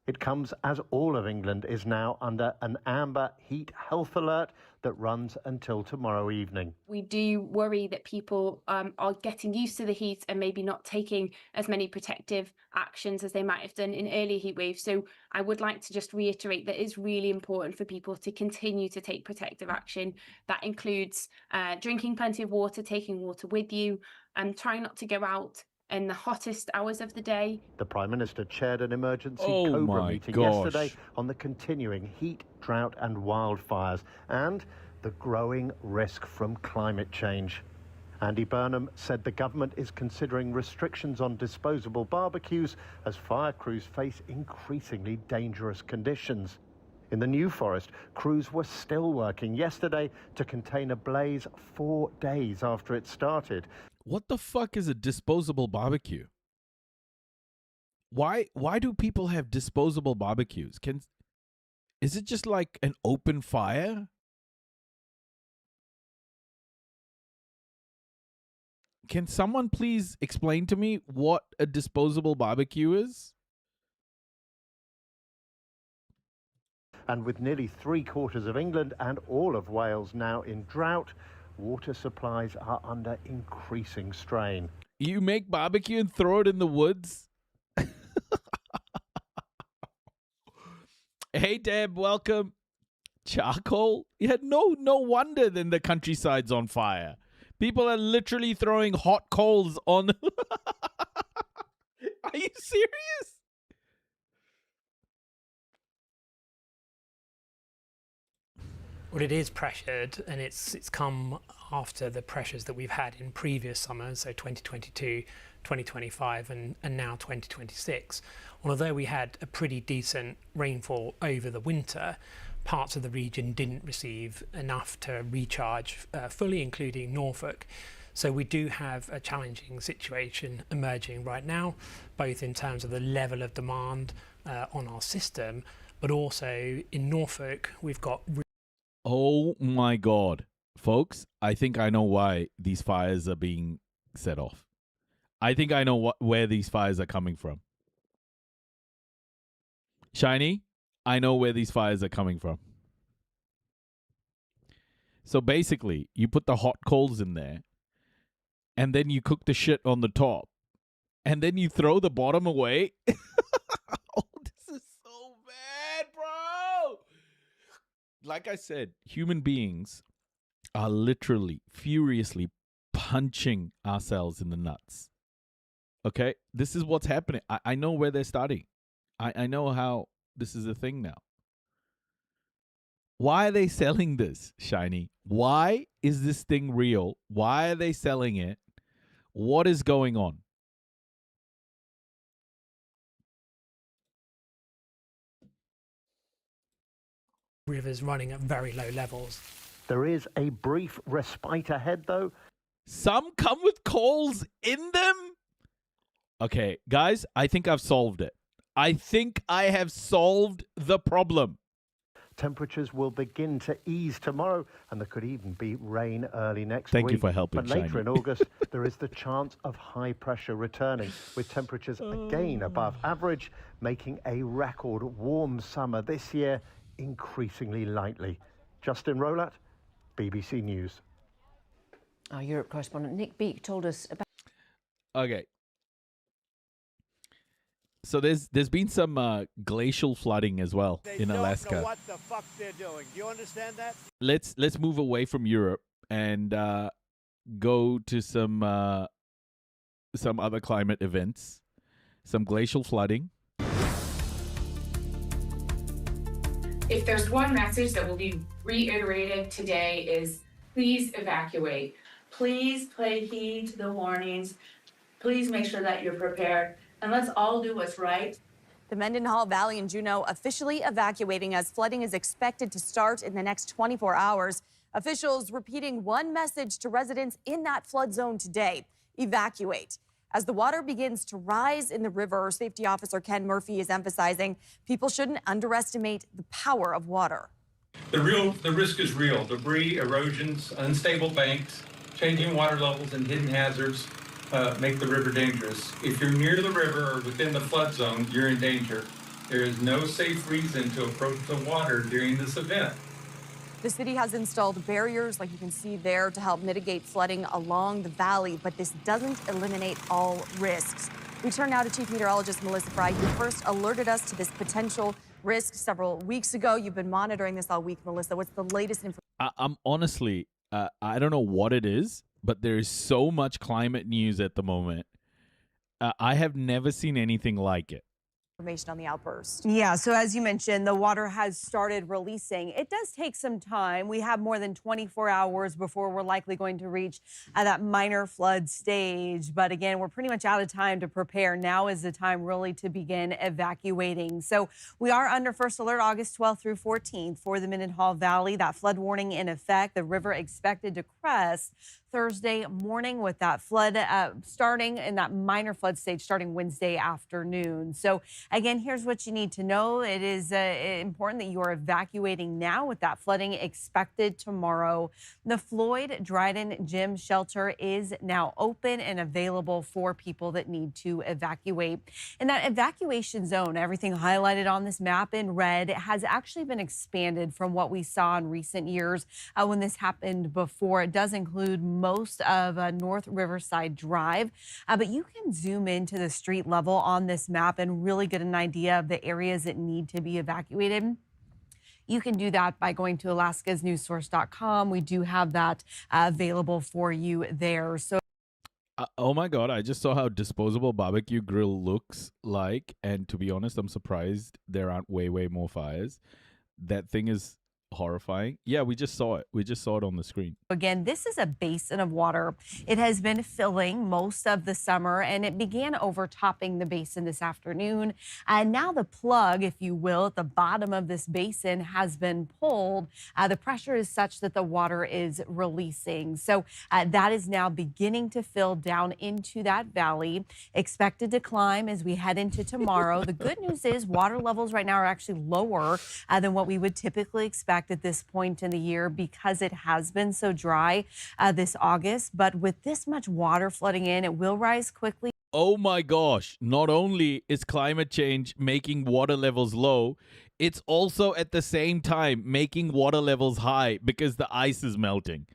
It comes as all of England is now under an amber heat health alert that runs until tomorrow evening. We do worry that people are getting used to the heat and maybe not taking as many protective actions as they might have done in earlier heat waves. So I would like to just reiterate that it's really important for people to continue to take protective action. That includes drinking plenty of water, taking water with you, and trying not to go out in the hottest hours of the day. The Prime Minister chaired an emergency Cobra meeting yesterday on the continuing heat, drought and wildfires and the growing risk from climate change. Andy Burnham said the government is considering restrictions on disposable barbecues as fire crews face increasingly dangerous conditions. In the New Forest, crews were still working yesterday to contain a blaze 4 days after it started. What the fuck is a disposable barbecue? Why do people have disposable barbecues? Is it just like an open fire? Can someone please explain to me what a disposable barbecue is? And with nearly 3/4 of England and all of Wales now in drought, water supplies are under increasing strain. You make barbecue and throw it in the woods? Hey, Deb, welcome. Charcoal? Yeah, no wonder then the countryside's on fire. People are literally throwing hot coals on... Are you serious? Well, it is pressured, and it's come after the pressures that we've had in previous summers, so 2022, 2025, and now 2026. Although we had a pretty decent rainfall over the winter, parts of the region didn't receive enough to recharge fully, including Norfolk. So we do have a challenging situation emerging right now, both in terms of the level of demand on our system, but also in Norfolk, we've got... Oh my God. Folks, I think I know why these fires are being set off. I think I know where these fires are coming from. Shiny, I know where these fires are coming from. So basically, you put the hot coals in there, and then you cook the shit on the top, and then you throw the bottom away. Oh, this is so bad, bro. Like I said, human beings are literally furiously punching ourselves in the nuts. Okay? This is what's happening. I know where they're starting. I know how this is a thing now. Why are they selling this, Shiny? Why is this thing real? Why are they selling it? What is going on? Rivers running at very low levels. There is a brief respite ahead, though. Some come with coals in them? Okay, guys, I think I've solved it. I think I have solved the problem. Temperatures will begin to ease tomorrow, and there could even be rain early next week. Thank you for helping, But later Shiny. in August, there is the chance of high pressure returning, with temperatures again above average, making a record warm summer this year increasingly lightly. Justin Rowlatt, BBC News. Our Europe correspondent Nick Beake told us about... Okay. So there's been some glacial flooding as well in Alaska. They don't know what the fuck they're doing. Do you understand that? Let's move away from Europe and go to some other climate events. Some glacial flooding. If there's one message that will be reiterated today is please evacuate. Please pay heed to the warnings. Please make sure that you're prepared. And let's all do what's right. The Mendenhall Valley in Juneau officially evacuating as flooding is expected to start in the next 24 hours. Officials repeating one message to residents in that flood zone today: evacuate. As the water begins to rise in the river, Safety Officer Ken Murphy is emphasizing people shouldn't underestimate the power of water. The risk is real. Debris, erosions, unstable banks, changing water levels, and hidden hazards make the river dangerous. If you're near the river or within the flood zone, you're in danger. There is no safe reason to approach the water during this event. The city has installed barriers, like you can see there, to help mitigate flooding along the valley, but this doesn't eliminate all risks. We turn now to Chief Meteorologist Melissa Fry, who first alerted us to this potential risk several weeks ago. You've been monitoring this all week, Melissa. What's the latest information? I'm honestly, I don't know what it is, but there is so much climate news at the moment. I have never seen anything like it. On the outburst. Yeah, so as you mentioned, the water has started releasing. It does take some time. We have more than 24 hours before we're likely going to reach that minor flood stage. But again, we're pretty much out of time to prepare. Now is the time really to begin evacuating. So we are under first alert August 12th through 14th for the Mendenhall Valley. That flood warning in effect. The river expected to crest Thursday morning with that flood starting in that minor flood stage starting Wednesday afternoon. So again, here's what you need to know. It is important that you are evacuating now with that flooding expected tomorrow. The Floyd Dryden Gym Shelter is now open and available for people that need to evacuate. And that evacuation zone, everything highlighted on this map in red, has actually been expanded from what we saw in recent years when this happened before. It does include most of North Riverside Drive, but you can zoom into the street level on this map and really get an idea of the areas that need to be evacuated. You can do that by going to alaskasnewssource.com. We do have that available for you there. So. Oh my God, I just saw how disposable barbecue grill looks like. And to be honest, I'm surprised there aren't way more fires. That thing is horrifying. Yeah, we just saw it. We just saw it on the screen. Again, this is a basin of water. It has been filling most of the summer, and it began overtopping the basin this afternoon. And now the plug, if you will, at the bottom of this basin has been pulled. The pressure is such that the water is releasing. So that is now beginning to fill down into that valley, expected to climb as we head into tomorrow. The good news is water levels right now are actually lower than what we would typically expect at this point in the year because it has been so dry this August. But with this much water flooding in, it will rise quickly. Oh my gosh. Not only is climate change making water levels low, it's also at the same time making water levels high because the ice is melting.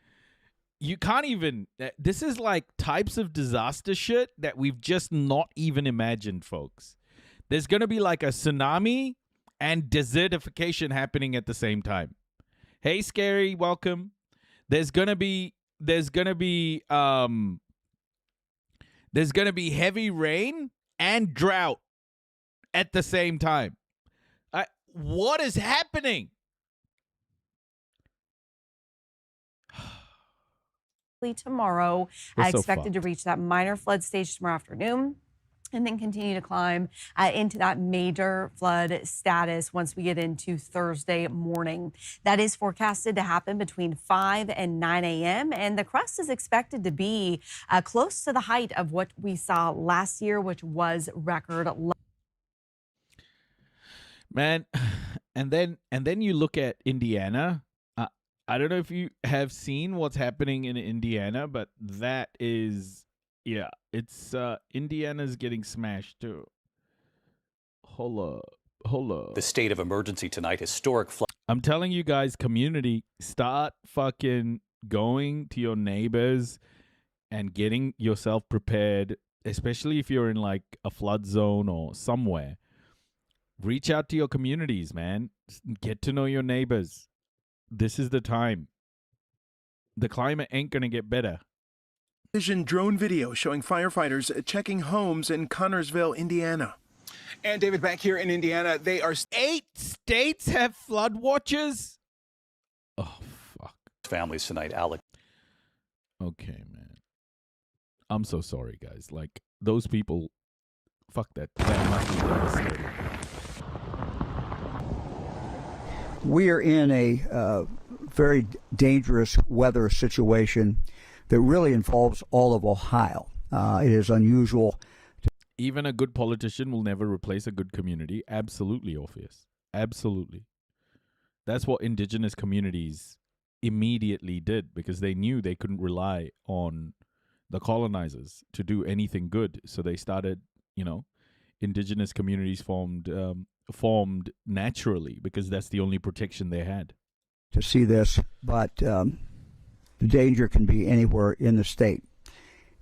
You can't even, this is like types of disaster shit that we've just not even imagined, folks. There's going to be like a tsunami and desertification happening at the same time. Hey, Scary, welcome. There's gonna be heavy rain and drought at the same time. What is happening? Tomorrow, expected to reach that minor flood stage tomorrow afternoon, and then continue to climb into that major flood status once we get into Thursday morning. That is forecasted to happen between 5 and 9 a.m. And the crust is expected to be close to the height of what we saw last year, which was record low. Man, and then you look at Indiana. I don't know if you have seen what's happening in Indiana, but that is... Yeah, it's Indiana's getting smashed too. Hold up. The state of emergency tonight, historic flood. I'm telling you guys, community, start fucking going to your neighbors and getting yourself prepared, especially if you're in like a flood zone or somewhere. Reach out to your communities, man. Get to know your neighbors. This is the time. The climate ain't gonna get better. Vision drone video showing firefighters checking homes in Connorsville, Indiana. And David, back here in Indiana, they are 8 states have flood watches. Oh fuck. Families tonight, Alec. Okay, man. I'm so sorry, guys. Like those people, fuck that. That must be devastating. We are in a very dangerous weather situation that really involves all of Ohio. It is unusual. Even a good politician will never replace a good community. Absolutely, Orpheus. Absolutely. That's what indigenous communities immediately did, because they knew they couldn't rely on the colonizers to do anything good. So they started, indigenous communities formed naturally, because that's the only protection they had. To see this, but the danger can be anywhere in the state.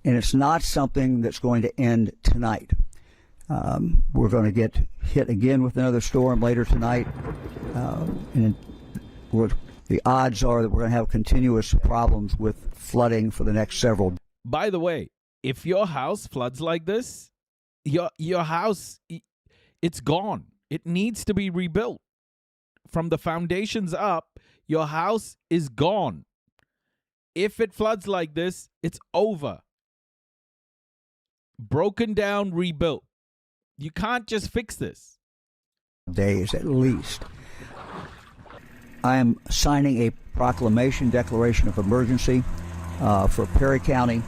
And it's not something that's going to end tonight. We're going to get hit again with another storm later tonight. And the odds are that we're going to have continuous problems with flooding for the next several days. By the way, if your house floods like this, your house, it's gone. It needs to be rebuilt. From the foundations up, your house is gone. If it floods like this, it's over. Broken down, rebuilt. You can't just fix this. Days at least. I am signing a proclamation, declaration of emergency for Perry County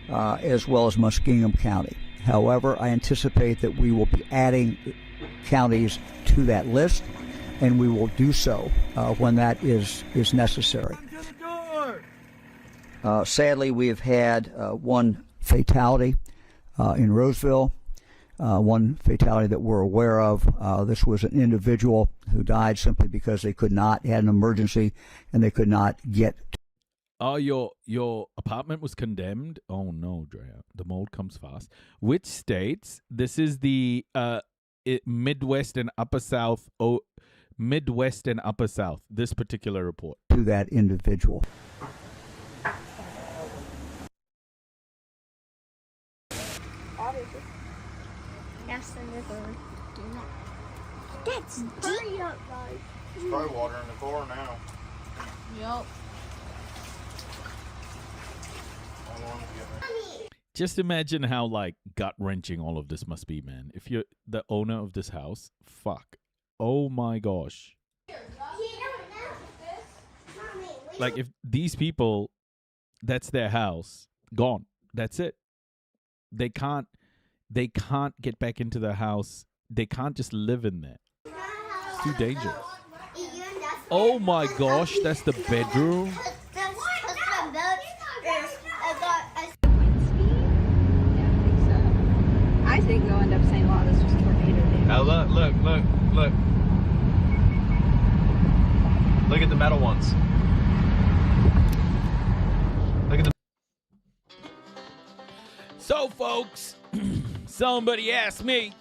as well as Muskingum County. However, I anticipate that we will be adding counties to that list, and we will do so when that is necessary. Sadly, we have had one fatality in Roseville, one fatality that we're aware of. This was an individual who died simply because they had an emergency, and they could not get. Oh, your apartment was condemned? Oh no, Drea. The mold comes fast. Which states? This is the Midwest and Upper South. Oh, Midwest and Upper South. This particular report. To that individual. That's the river. That's deep. There's probably water in the car now. Yup. Just imagine how gut-wrenching all of this must be, man. If you're the owner of this house, fuck. Oh my gosh. Like, if these people, that's their house, gone. That's it. They can't get back into the house. They can't just live in there. It's too dangerous. Oh my gosh, that's the bedroom. I think they'll end up saying, wow, this was tornado damage. Now look. Look at the metal ones. Look at the. So, folks, somebody asked me,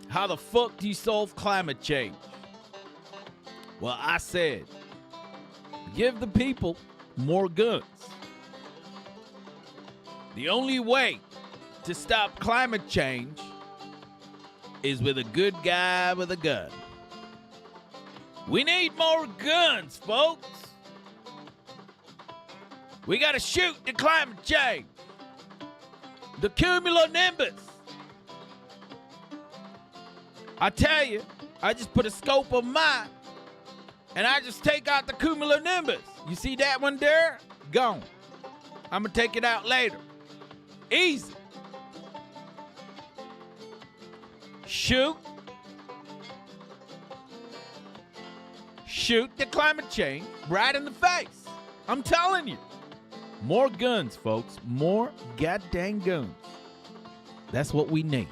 how the fuck do you solve climate change? Well, I said, give the people more guns. The only way to stop climate change is with a good guy with a gun. We need more guns, folks. We gotta shoot the climate change. The cumulonimbus. I tell you, I just put a scope of mine and I just take out the cumulonimbus. You see that one there? Gone. I'm gonna take it out later. Easy. Shoot the climate change right in the face. I'm telling you. More guns, folks. More goddamn guns. That's what we need.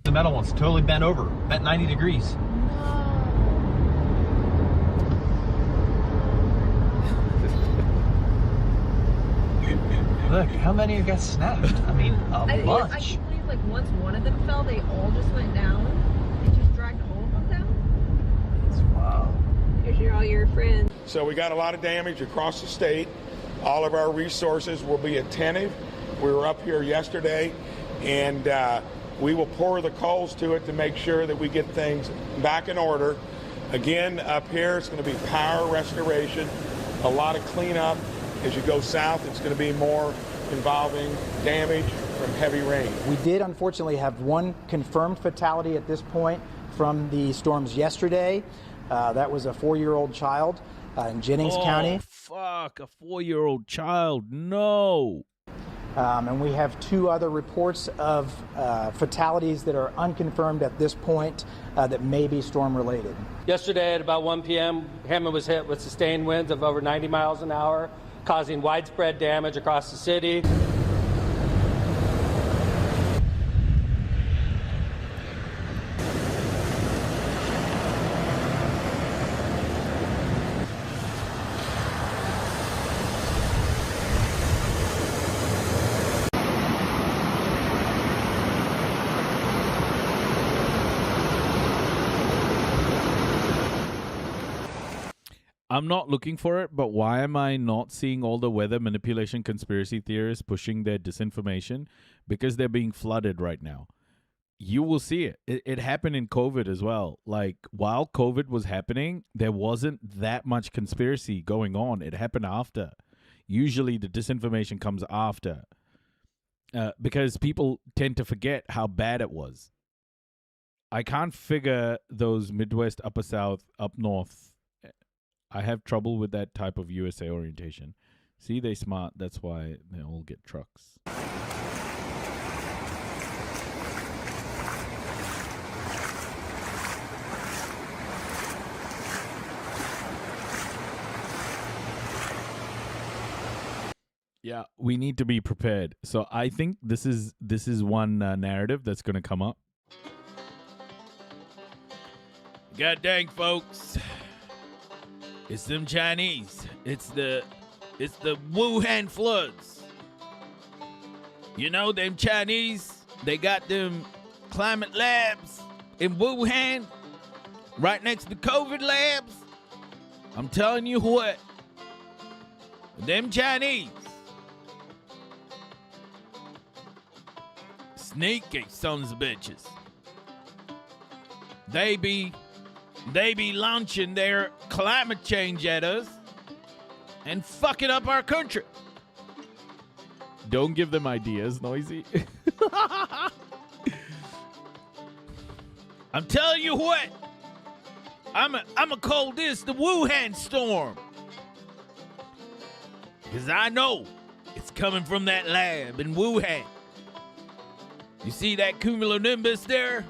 The metal one's totally bent over, bent 90 degrees. Look, how many have got snapped? I mean, a bunch. I can't believe, once one of them fell, they all just went down. They just dragged all of them down. Wow. Here's all your friends. So we got a lot of damage across the state. All of our resources will be attentive. We were up here yesterday, and we will pour the coals to it to make sure that we get things back in order. Again, up here, it's going to be power restoration, a lot of cleanup. As you go south, it's going to be more involving damage from heavy rain. We did unfortunately have one confirmed fatality at this point from the storms yesterday. That was a 4-year-old child in Jennings County. Fuck, a 4-year-old child. No. And we have 2 other reports of fatalities that are unconfirmed at this point that may be storm-related. Yesterday at about 1 p.m., Hammond was hit with sustained winds of over 90 miles an hour, causing widespread damage across the city. I'm not looking for it, but why am I not seeing all the weather manipulation conspiracy theorists pushing their disinformation? Because they're being flooded right now. You will see it. It happened in COVID as well. Like, while COVID was happening, there wasn't that much conspiracy going on. It happened after. Usually the disinformation comes after. Because people tend to forget how bad it was. I can't figure those Midwest, Upper South, up North. I have trouble with that type of USA orientation. See, they smart. That's why they all get trucks. Yeah, we need to be prepared. So I think this is one narrative that's going to come up. God dang, folks. It's them Chinese. It's the Wuhan floods. You know, them Chinese, they got them climate labs in Wuhan right next to COVID labs. I'm telling you what, them Chinese, sneaky sons of bitches. They be launching their climate change at us and fucking up our country. Don't give them ideas, Noisy. I'm telling you what, I'ma call this the Wuhan storm. Because I know it's coming from that lab in Wuhan. You see that cumulonimbus there?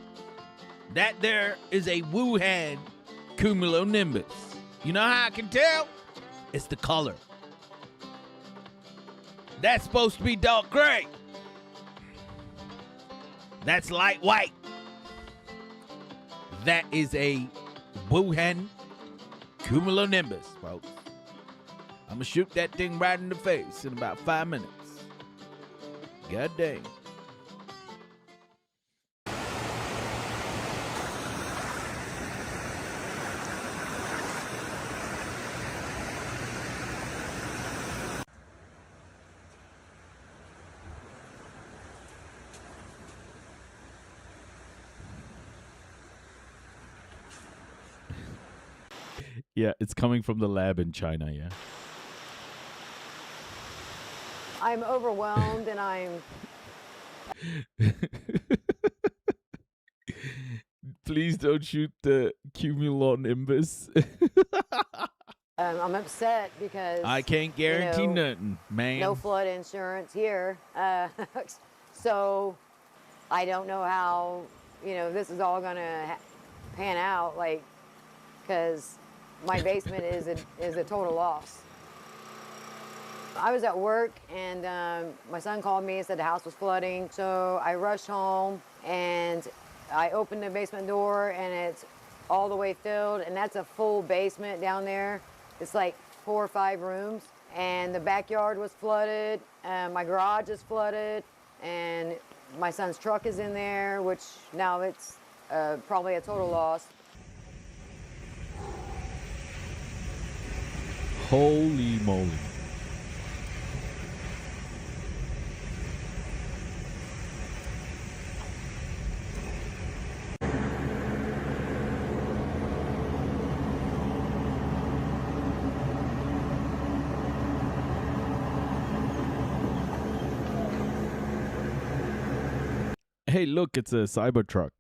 That there is a Wuhan cumulonimbus. You know how I can tell? It's the color. That's supposed to be dark gray. That's light white. That is a Wuhan cumulonimbus, folks. I'm going to shoot that thing right in the face in about 5 minutes. God dang. Yeah, it's coming from the lab in China, yeah. I'm overwhelmed and I'm... Please don't shoot the cumulonimbus. I'm upset because... I can't guarantee nothing, man. No flood insurance here. So I don't know how, this is all going to pan out, because my basement is a total loss. I was at work and my son called me and said the house was flooding. So I rushed home and I opened the basement door and it's all the way filled, and that's a full basement down there. It's like 4 or 5 rooms, and the backyard was flooded. My garage is flooded, and my son's truck is in there, which now it's probably a total loss. Holy moly. Hey, look, it's a Cybertruck.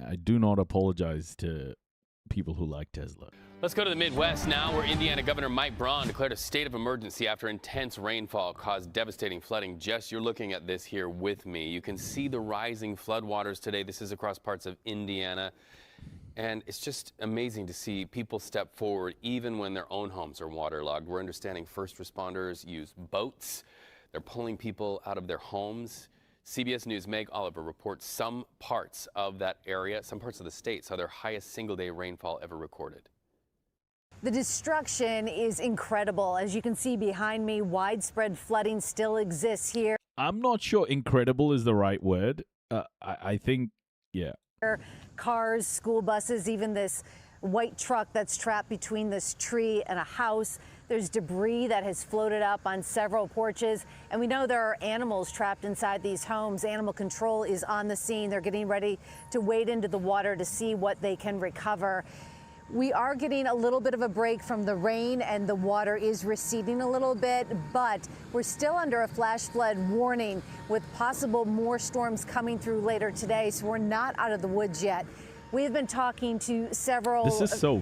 I do not apologize to people who like Tesla. Let's go to the Midwest now, where Indiana Governor Mike Braun declared a state of emergency after intense rainfall caused devastating flooding. Jess, you're looking at this here with me. You can see the rising floodwaters today. This is across parts of Indiana. And it's just amazing to see people step forward even when their own homes are waterlogged. We're understanding first responders use boats. They're pulling people out of their homes. CBS News' Meg Oliver reports some parts of that area, some parts of the state, saw their highest single-day rainfall ever recorded. The destruction is incredible. As you can see behind me, widespread flooding still exists here. I'm not sure incredible is the right word. I think, yeah. Cars, school buses, even this white truck that's trapped between this tree and a house. There's debris that has floated up on several porches, and we know there are animals trapped inside these homes. Animal control is on the scene. They're getting ready to wade into the water to see what they can recover. We are getting a little bit of a break from the rain, and the water is receding a little bit, but we're still under a flash flood warning with possible more storms coming through later today, so we're not out of the woods yet. We have been talking to several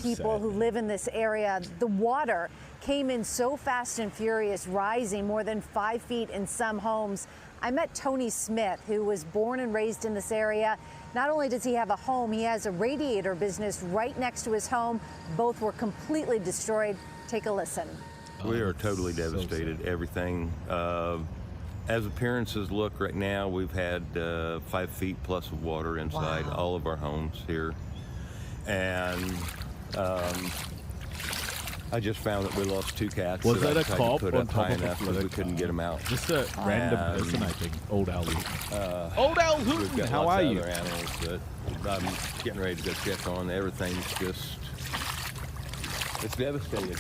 people who live in this area. The water came in so fast and furious, rising more than 5 feet in some homes. I met Tony Smith, who was born and raised in this area. Not only does he have a home, he has a radiator business right next to his home. Both were completely destroyed. Take a listen. We are totally devastated. Everything. As appearances look right now, we've had 5 feet plus of water inside all of our homes here. And I just found that we lost 2 cats. Was that a tried cop to put on up top high of a enough because we couldn't get them out. Just a random person, I think. Old Al Hooten. Old Al Hooten, how are you? Other animals that I'm getting ready to go check on. Everything's just, it's devastating.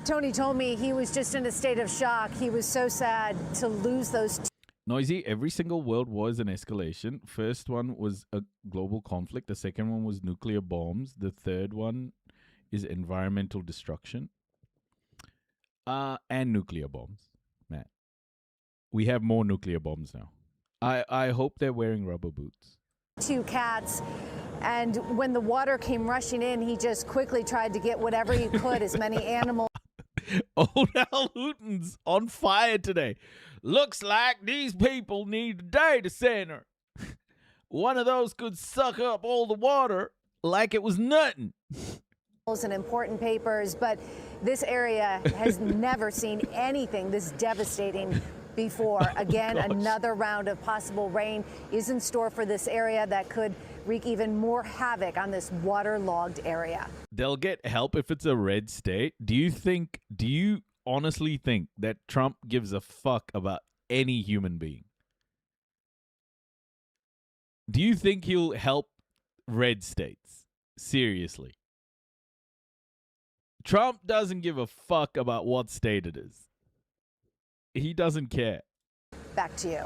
Tony told me he was just in a state of shock. He was so sad to lose those. Noisy, every single world war is an escalation. First one was a global conflict. The second one was nuclear bombs. The third one is environmental destruction. And nuclear bombs, Matt. We have more nuclear bombs now. I hope they're wearing rubber boots. 2 cats. And when the water came rushing in, he just quickly tried to get whatever he could, as many animals. Old Al Hooten's on fire today. Looks like these people need a data center. One of those could suck up all the water like it was nothing. And important papers, but this area has never seen anything this devastating before. Again, another round of possible rain is in store for this area that could wreak even more havoc on this waterlogged area. They'll get help if it's a red state. Do you honestly think that Trump gives a fuck about any human being? Do you think he'll help red states? Seriously. Trump doesn't give a fuck about what state it is. He doesn't care. Back to you.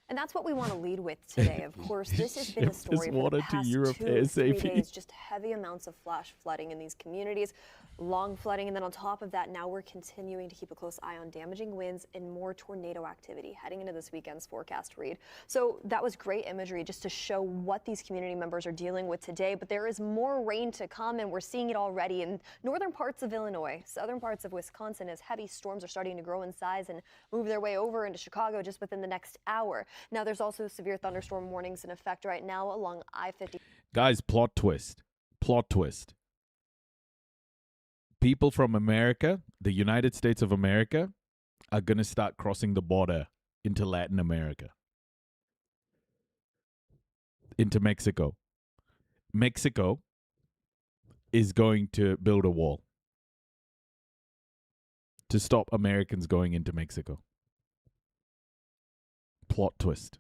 And that's what we want to lead with today. Of course, this has been the story for the past 2-3 days. Just heavy amounts of flash flooding in these communities, long flooding, and then on top of that, now we're continuing to keep a close eye on damaging winds and more tornado activity heading into this weekend's forecast read. So that was great imagery just to show what these community members are dealing with today. But there is more rain to come, and we're seeing it already in northern parts of Illinois, southern parts of Wisconsin, as heavy storms are starting to grow in size and move their way over into Chicago just within the next hour. Now, there's also severe thunderstorm warnings in effect right now along I-50. Guys, plot twist. Plot twist. People from America, the United States of America, are going to start crossing the border into Latin America. Into Mexico. Mexico is going to build a wall to stop Americans going into Mexico. Plot twist.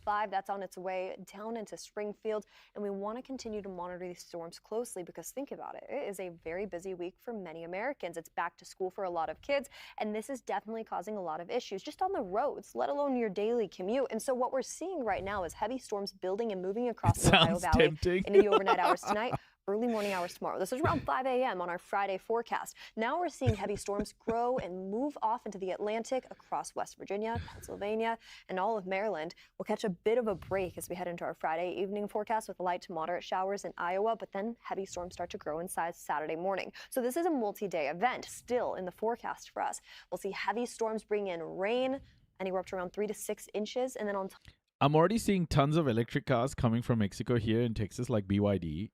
That's on its way down into Springfield, and we want to continue to monitor these storms closely because think about it. It is a very busy week for many Americans. It's back to school for a lot of kids, and this is definitely causing a lot of issues just on the roads, let alone your daily commute. And so what we're seeing right now is heavy storms building and moving across the Ohio Valley into the overnight hours tonight. early morning hours tomorrow. This is around 5 a.m. on our Friday forecast. Now we're seeing heavy storms grow and move off into the Atlantic across West Virginia, Pennsylvania, and all of Maryland. We'll catch a bit of a break as we head into our Friday evening forecast with light to moderate showers in Iowa, but then heavy storms start to grow in size Saturday morning. So this is a multi-day event still in the forecast for us. We'll see heavy storms bring in rain, anywhere up to around 3 to 6 inches, and then on top. I'm already seeing tons of electric cars coming from Mexico here in Texas, like BYD.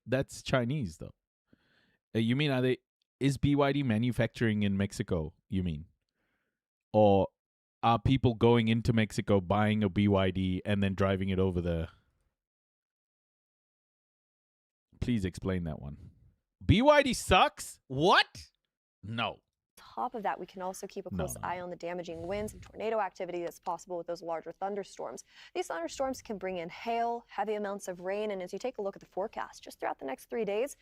That's Chinese though. You mean is BYD manufacturing in Mexico, you mean? Or are people going into Mexico buying a BYD and then driving it over there? Please explain that one. BYD sucks? What? No. Top of that, we can also keep a close eye on the damaging winds and tornado activity that's possible with those larger thunderstorms. These thunderstorms can bring in hail, heavy amounts of rain, and as you take a look at the forecast, just throughout the next 3 days,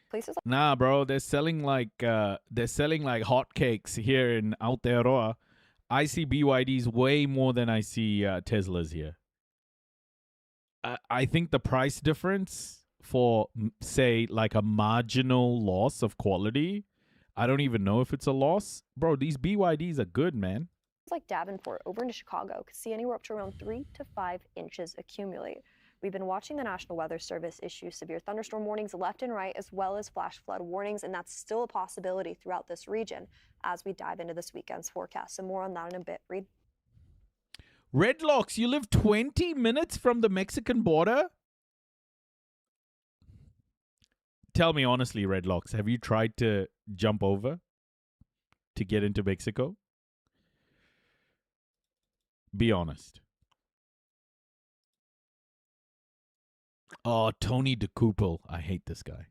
places like Nah, bro, they're selling like hotcakes here in Aotearoa. I see BYDs way more than I see Teslas here. I think the price difference for, say, like a marginal loss of quality, I don't even know if it's a loss. Bro, these BYDs are good, man. like Davenport over into Chicago could see anywhere up to around 3 to 5 inches accumulate. We've been watching the National Weather Service issue severe thunderstorm warnings left and right, as well as flash flood warnings, and that's still a possibility throughout this region as we dive into this weekend's forecast. So more on that in a bit. Reed. Redlocks, you live 20 minutes from the Mexican border? Tell me honestly, Redlocks, have you tried to jump over to get into Mexico? Be honest. Oh, Tony DeCouple. I hate this guy.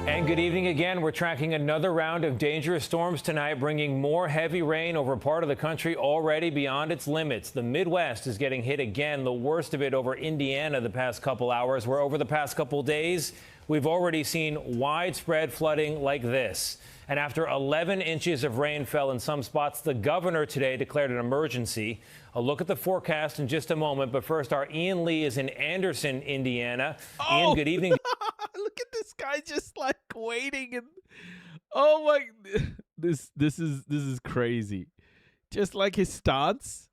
And good evening again. We're tracking another round of dangerous storms tonight, bringing more heavy rain over part of the country already beyond its limits. The Midwest is getting hit again, the worst of it over Indiana the past couple hours, where over the past couple days, we've already seen widespread flooding like this. And after 11 inches of rain fell in some spots, the governor today declared an emergency. A look at the forecast in just a moment. But first, our Ian Lee is in Anderson, Indiana. Oh. Ian, good evening. Look at this guy just like waiting, and oh my, this is crazy. Just like his stance.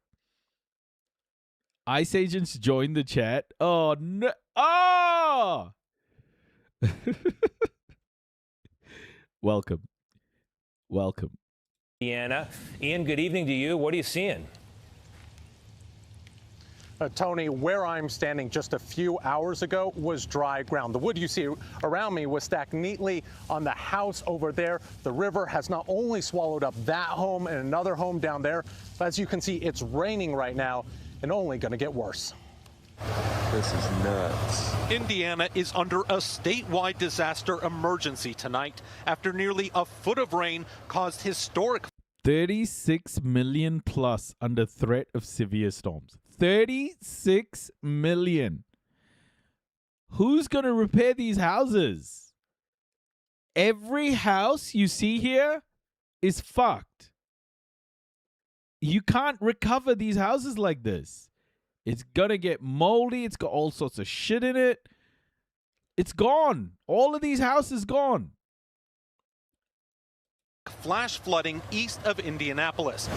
Ice Agents joined the chat. Oh no! Oh! Welcome. Indiana. Ian, good evening to you. What are you seeing? Tony, where I'm standing just a few hours ago was dry ground. The wood you see around me was stacked neatly on the house over there. The river has not only swallowed up that home and another home down there, but as you can see, it's raining right now and only going to get worse. This is nuts. Indiana is under a statewide disaster emergency tonight after nearly a foot of rain caused historic 36 million plus under threat of severe storms. 36 million. Who's going to repair these houses? Every house you see here is fucked. You can't recover these houses like this. It's going to get moldy. It's got all sorts of shit in it. It's gone. All of these houses gone. flash flooding east of Indianapolis.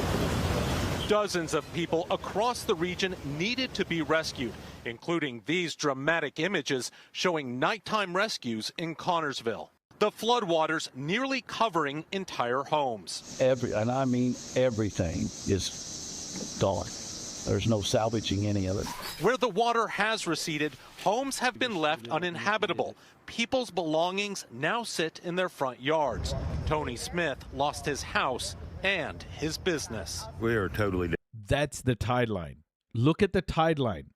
Dozens of people across the region needed to be rescued, including these dramatic images showing nighttime rescues in Connorsville. The floodwaters nearly covering entire homes. And I mean everything is gone. There's no salvaging any of it. Where the water has receded, homes have been left uninhabitable. People's belongings now sit in their front yards. Tony Smith lost his house and his business. We are totally. That's the tide line. Look at the tide line.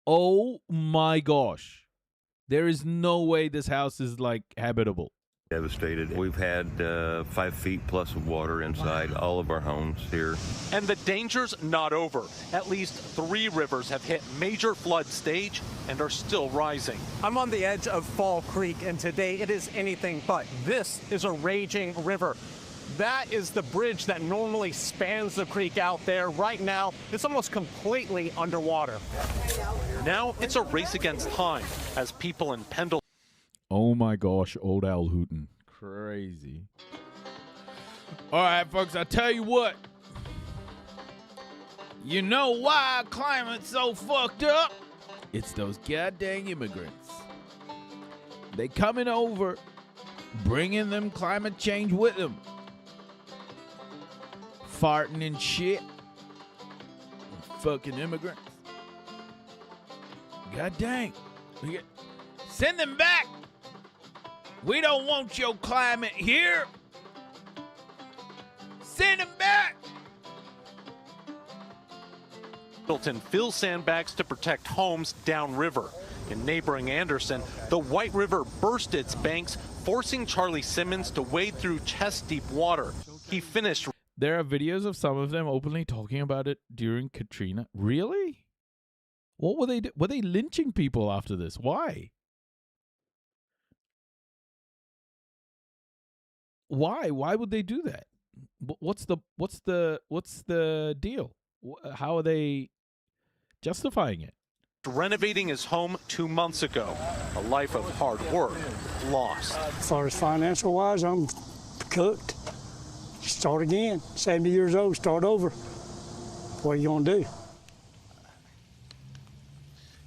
Oh my gosh. There is no way this house is like habitable. Devastated. We've had 5 feet plus of water inside all of our homes here. And the danger's not over. At least 3 rivers have hit major flood stage and are still rising. I'm on the edge of Fall Creek, and today it is anything but. This is a raging river. That is the bridge that normally spans the creek out there. Right now, it's almost completely underwater. Now it's a race against time as people in Pendleton Oh my gosh, Old Al hooting. Crazy. All right, folks, I tell you what. You know why climate's so fucked up? It's those goddamn immigrants. They coming over, bringing them climate change with them. Farting and shit. Fucking immigrants. God dang. Send them back. We don't want your climate here. Send them back. Built in fill sandbags to protect homes downriver. In neighboring Anderson, the White River burst its banks, forcing Charlie Simmons to wade through chest-deep water. He finished. There are videos of some of them openly talking about it during Katrina. Really? What were they? Were they lynching people after this? Why? Why? Why would they do that? What's the deal? How are they justifying it? Renovating his home 2 months ago. A life of hard work lost. As far as financial wise, I'm cooked. Start again. 70 years old, start over. What are you going to do?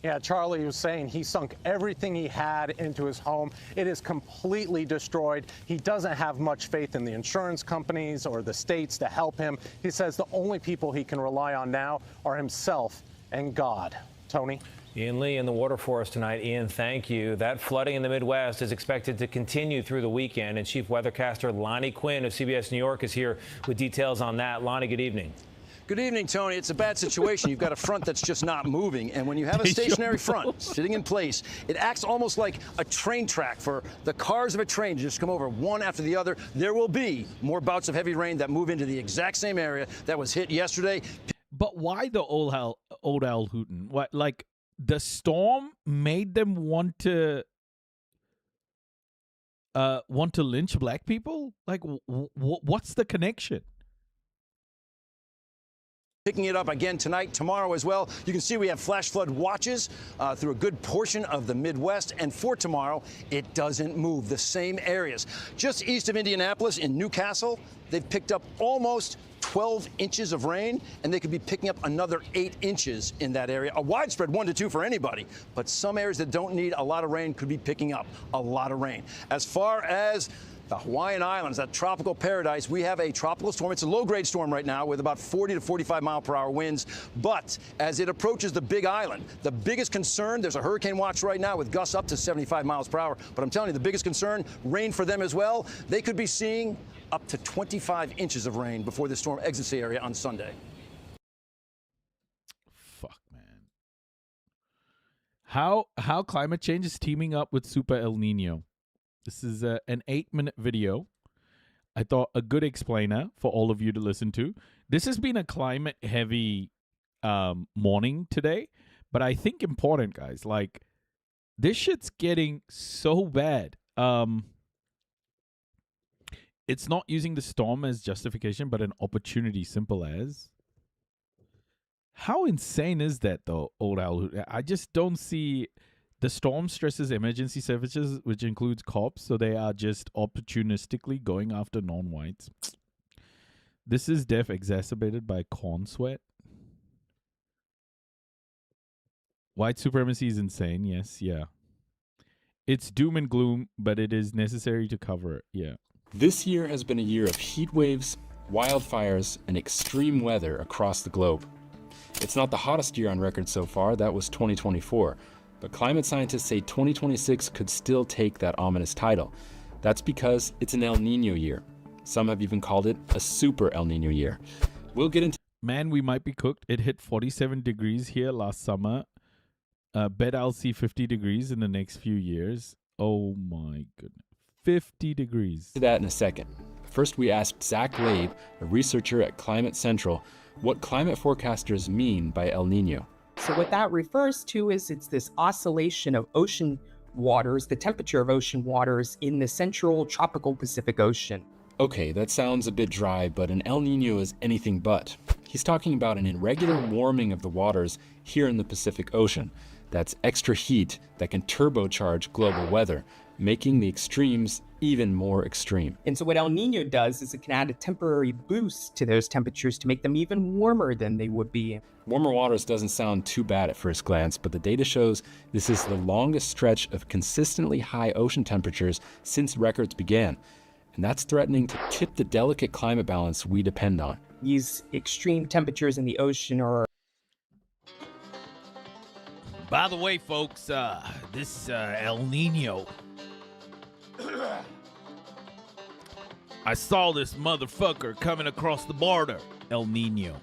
Yeah, Charlie was saying he sunk everything he had into his home. It is completely destroyed. He doesn't have much faith in the insurance companies or the states to help him. He says the only people he can rely on now are himself and God. Tony? Ian Lee in the water for us tonight. Ian, thank you. That flooding in the Midwest is expected to continue through the weekend, and Chief Weathercaster Lonnie Quinn of CBS New York is here with details on that. Lonnie, good evening. Good evening, Tony. It's a bad situation. You've got a front that's just not moving, and when you have a stationary front sitting in place, it acts almost like a train track for the cars of a train to just come over one after the other. There will be more bouts of heavy rain that move into the exact same area that was hit yesterday. But why the old Al hootin'? What, like, the storm made them want to lynch black people? Like, what's the connection? Picking it up again tonight, tomorrow as well. You can see we have flash flood watches through a good portion of the Midwest. And for tomorrow, it doesn't move. The same areas. Just east of Indianapolis in Newcastle, they've picked up almost 12 inches of rain, and they could be picking up another 8 inches in that area. A widespread 1 to 2 for anybody, but some areas that don't need a lot of rain could be picking up a lot of rain. As far as the Hawaiian Islands, that tropical paradise, we have a tropical storm. It's a low-grade storm right now with about 40 to 45 mile-per-hour winds. But as it approaches the Big Island, the biggest concern, there's a hurricane watch right now with gusts up to 75 miles per hour. But I'm telling you, the biggest concern, rain for them as well. They could be seeing up to 25 inches of rain before the storm exits the area on Sunday. Fuck, man. How climate change is teaming up with Super El Nino. This is an 8-minute video. I thought a good explainer for all of you to listen to. This has been a climate-heavy morning today, but I think important, guys. Like, this shit's getting so bad. It's not using the storm as justification, but an opportunity, simple as. How insane is that, though, Old Al? I just don't see. The storm stresses emergency services, which includes cops, so they are just opportunistically going after non-whites. This is death exacerbated by corn sweat. White supremacy is insane, yes, yeah. It's doom and gloom, but it is necessary to cover it, yeah. This year has been a year of heat waves, wildfires, and extreme weather across the globe. It's not the hottest year on record so far, that was 2024. But climate scientists say 2026 could still take that ominous title. That's because it's an El Nino year. Some have even called it a super El Nino year. We'll get into... Man, we might be cooked. It hit 47 degrees here last summer. Bet I'll see 50 degrees in the next few years. Oh my goodness. 50 degrees. To that in a second. First, we asked Zach Labe, a researcher at Climate Central, what climate forecasters mean by El Nino. So what that refers to is it's this oscillation of ocean waters, the temperature of ocean waters in the central tropical Pacific Ocean. Okay, that sounds a bit dry, but an El Nino is anything but. He's talking about an irregular warming of the waters here in the Pacific Ocean. That's extra heat that can turbocharge global weather. making the extremes even more extreme. And so what El Nino does is it can add a temporary boost to those temperatures to make them even warmer than they would be. Warmer waters doesn't sound too bad at first glance, but the data shows this is the longest stretch of consistently high ocean temperatures since records began. And that's threatening to tip the delicate climate balance we depend on. These extreme temperatures in the ocean are... By the way, folks, this El Nino, I saw this motherfucker coming across the border, El Nino.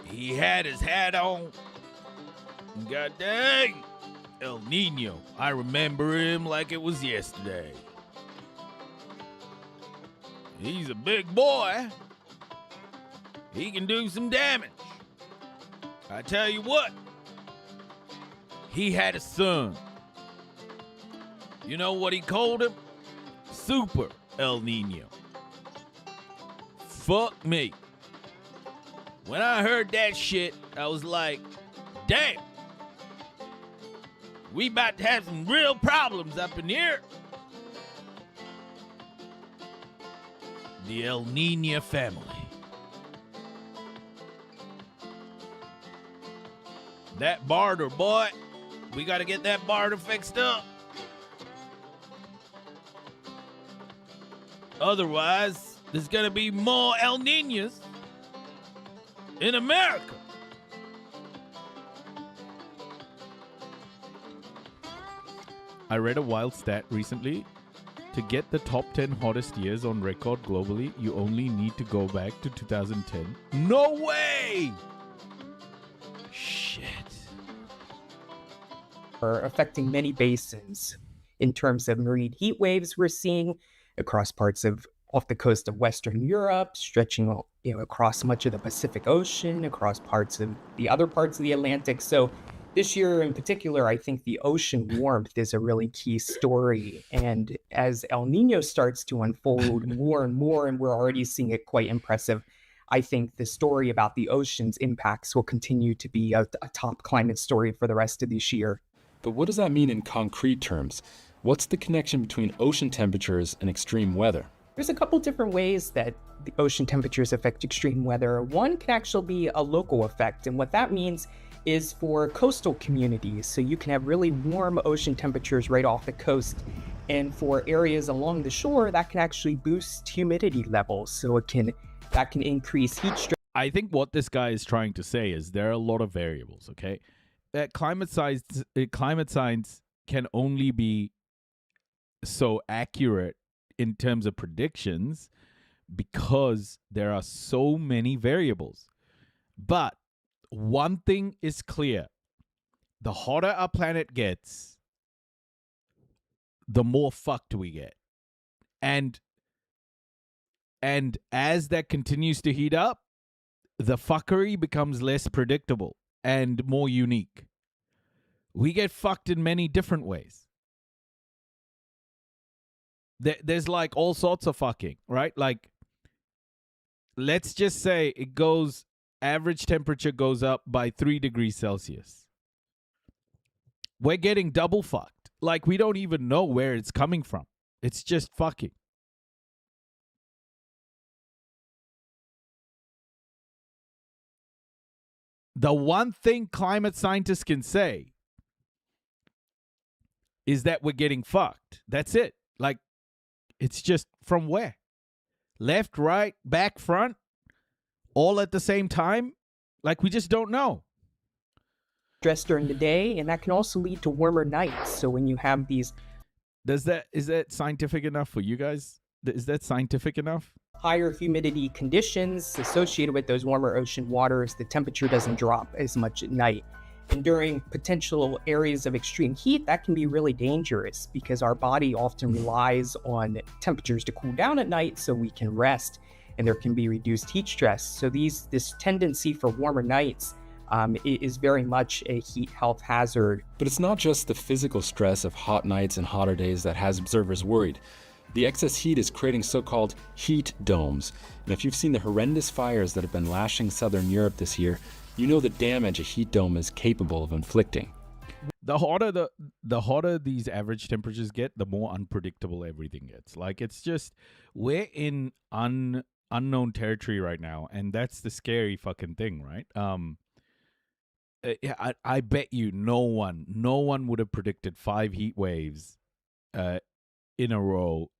He had his hat on. God dang, El Nino. I remember him like it was yesterday. He's a big boy. He can do some damage. I tell you what, he had a son. You know what he called him? Super El Nino. Fuck me. When I heard that shit, I was like, damn. We about to have some real problems up in here. The El Nino family. That barter, boy. We got to get that barter fixed up. Otherwise, there's going to be more El Ninos in America. I read a wild stat recently. To get the top 10 hottest years on record globally, you only need to go back to 2010. No way! Shit. Are affecting many basins in terms of marine heat waves we're seeing across parts of off the coast of Western Europe, stretching across much of the Pacific Ocean, across parts of the other parts of the Atlantic. So this year in particular, I think the ocean warmth is a really key story. And as El Nino starts to unfold more and more, and we're already seeing it quite impressive, I think the story about the ocean's impacts will continue to be a top climate story for the rest of this year. But what does that mean in concrete terms? What's the connection between ocean temperatures and extreme weather? There's a couple different ways that the ocean temperatures affect extreme weather. One can actually be a local effect, and what that means is for coastal communities. So you can have really warm ocean temperatures right off the coast, and for areas along the shore, that can actually boost humidity levels. So that can increase heat stress. I think what this guy is trying to say is there are a lot of variables, okay? Climate science can only be so accurate in terms of predictions because there are so many variables. But one thing is clear. The hotter our planet gets, the more fucked we get. And as that continues to heat up, the fuckery becomes less predictable and more unique. We get fucked in many different ways. There's like all sorts of fucking, right? Like, let's just say average temperature goes up by 3 degrees Celsius. We're getting double fucked. Like, we don't even know where it's coming from. It's just fucking. The one thing climate scientists can say is that we're getting fucked. That's it. Like, it's just from where? Left, right, back, front, all at the same time? Like, we just don't know. Stress during the day, and that can also lead to warmer nights. So when you have these... Is that scientific enough for you guys? Is that scientific enough? Higher humidity conditions associated with those warmer ocean waters, the temperature doesn't drop as much at night. And during potential areas of extreme heat, that can be really dangerous because our body often relies on temperatures to cool down at night so we can rest, and there can be reduced heat stress. So this tendency for warmer nights is very much a heat health hazard. But it's not just the physical stress of hot nights and hotter days that has observers worried. The excess heat is creating so-called heat domes. And if you've seen the horrendous fires that have been lashing southern Europe this year, you know the damage a heat dome is capable of inflicting. The hotter these average temperatures get, the more unpredictable everything gets. Like, it's just, we're in unknown territory right now, and that's the scary fucking thing, right? I bet you no one would have predicted 5 heat waves in a row,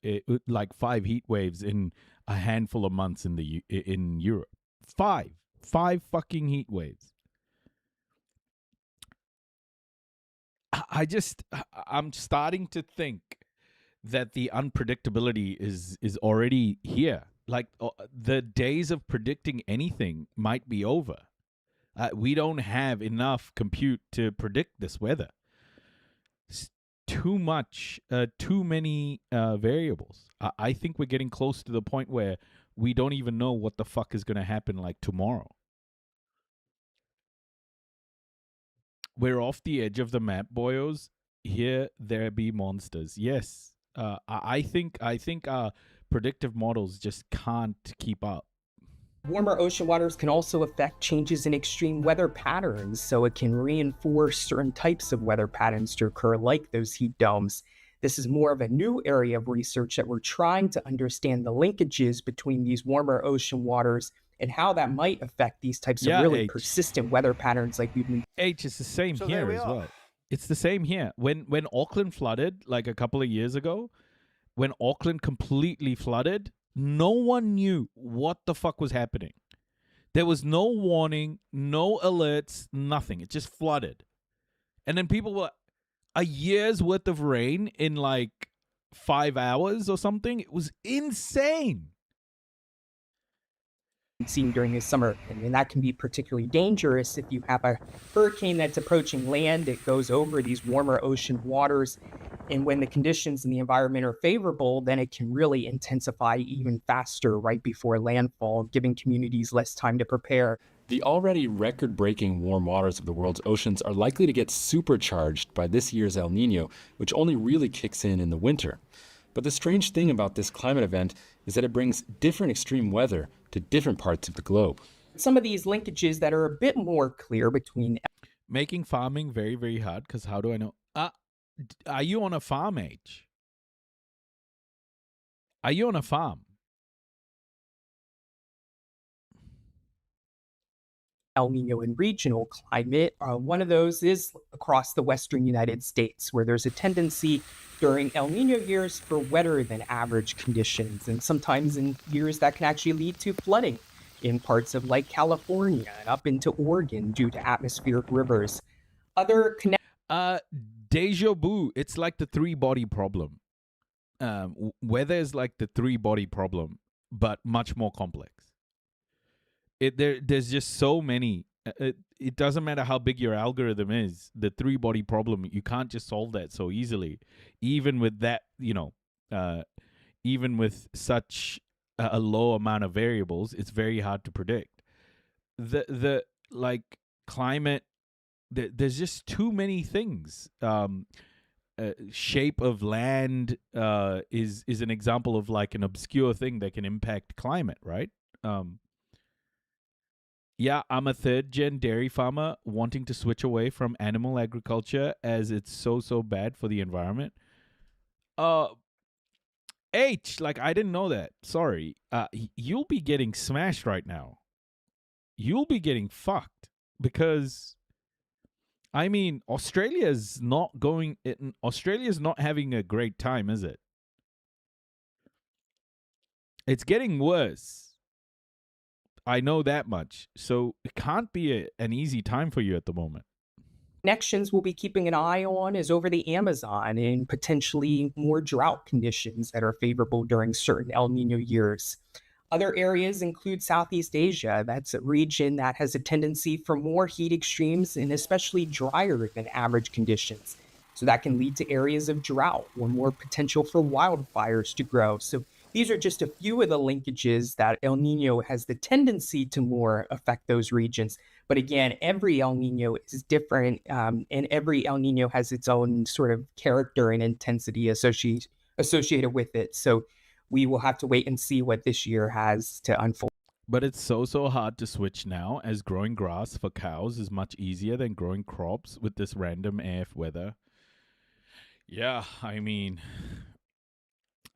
like 5 heat waves in a handful of months in Europe. 5 fucking heat waves. I'm starting to think that the unpredictability is already here. Like, the days of predicting anything might be over. We don't have enough compute to predict this weather. It's too many variables. I think we're getting close to the point where we don't even know what the fuck is going to happen like tomorrow. We're off the edge of the map, boyos. Here there be monsters. Yes. I think our predictive models just can't keep up. Warmer ocean waters can also affect changes in extreme weather patterns, so it can reinforce certain types of weather patterns to occur, like those heat domes. This is more of a new area of research that we're trying to understand the linkages between these warmer ocean waters and how that might affect these types of really persistent weather patterns like we've been. It's the same here as well. It's the same here. When Auckland flooded, like a couple of years ago, when Auckland completely flooded, no one knew what the fuck was happening. There was no warning, no alerts, nothing. It just flooded. And then people were a year's worth of rain in like 5 hours or something. It was insane. Seen during the summer, and that can be particularly dangerous if you have a hurricane that's approaching land. It goes over these warmer ocean waters, and when the conditions in the environment are favorable, then it can really intensify even faster right before landfall, giving communities less time to prepare. The already record-breaking warm waters of the world's oceans are likely to get supercharged by this year's El Niño, which only really kicks in the winter. But the strange thing about this climate event is that it brings different extreme weather to different parts of the globe. Some of these linkages that are a bit more clear between... Making farming very, very hard, because how do I know? Are you on a farm, H? Are you on a farm? El Niño and regional climate. One of those is across the western United States, where there's a tendency during El Niño years for wetter than average conditions, and sometimes in years that can actually lead to flooding in parts of like California and up into Oregon due to atmospheric rivers. Other Deja vu. It's like the 3-body problem. Weather is like the 3-body problem, but much more complex. There's just so many. It doesn't matter how big your algorithm is. The 3-body problem, you can't just solve that so easily. Even with that, even with such a low amount of variables, it's very hard to predict. The climate. There's just too many things. Shape of land is an example of like an obscure thing that can impact climate, right? Yeah, I'm a 3rd-gen dairy farmer wanting to switch away from animal agriculture as it's so bad for the environment. H, like, I didn't know that. Sorry. You'll be getting smashed right now. You'll be getting fucked because, I mean, Australia's not having a great time, is it? It's getting worse. I know that much. So it can't be an easy time for you at the moment. Connections we'll be keeping an eye on is over the Amazon and potentially more drought conditions that are favorable during certain El Niño years. Other areas include Southeast Asia. That's a region that has a tendency for more heat extremes and especially drier than average conditions. So that can lead to areas of drought or more potential for wildfires to grow. So these are just a few of the linkages that El Niño has the tendency to more affect those regions. But again, every El Niño is different, and every El Niño has its own sort of character and intensity associated with it. So we will have to wait and see what this year has to unfold. But it's so hard to switch now, as growing grass for cows is much easier than growing crops with this random AF weather. Yeah, I mean,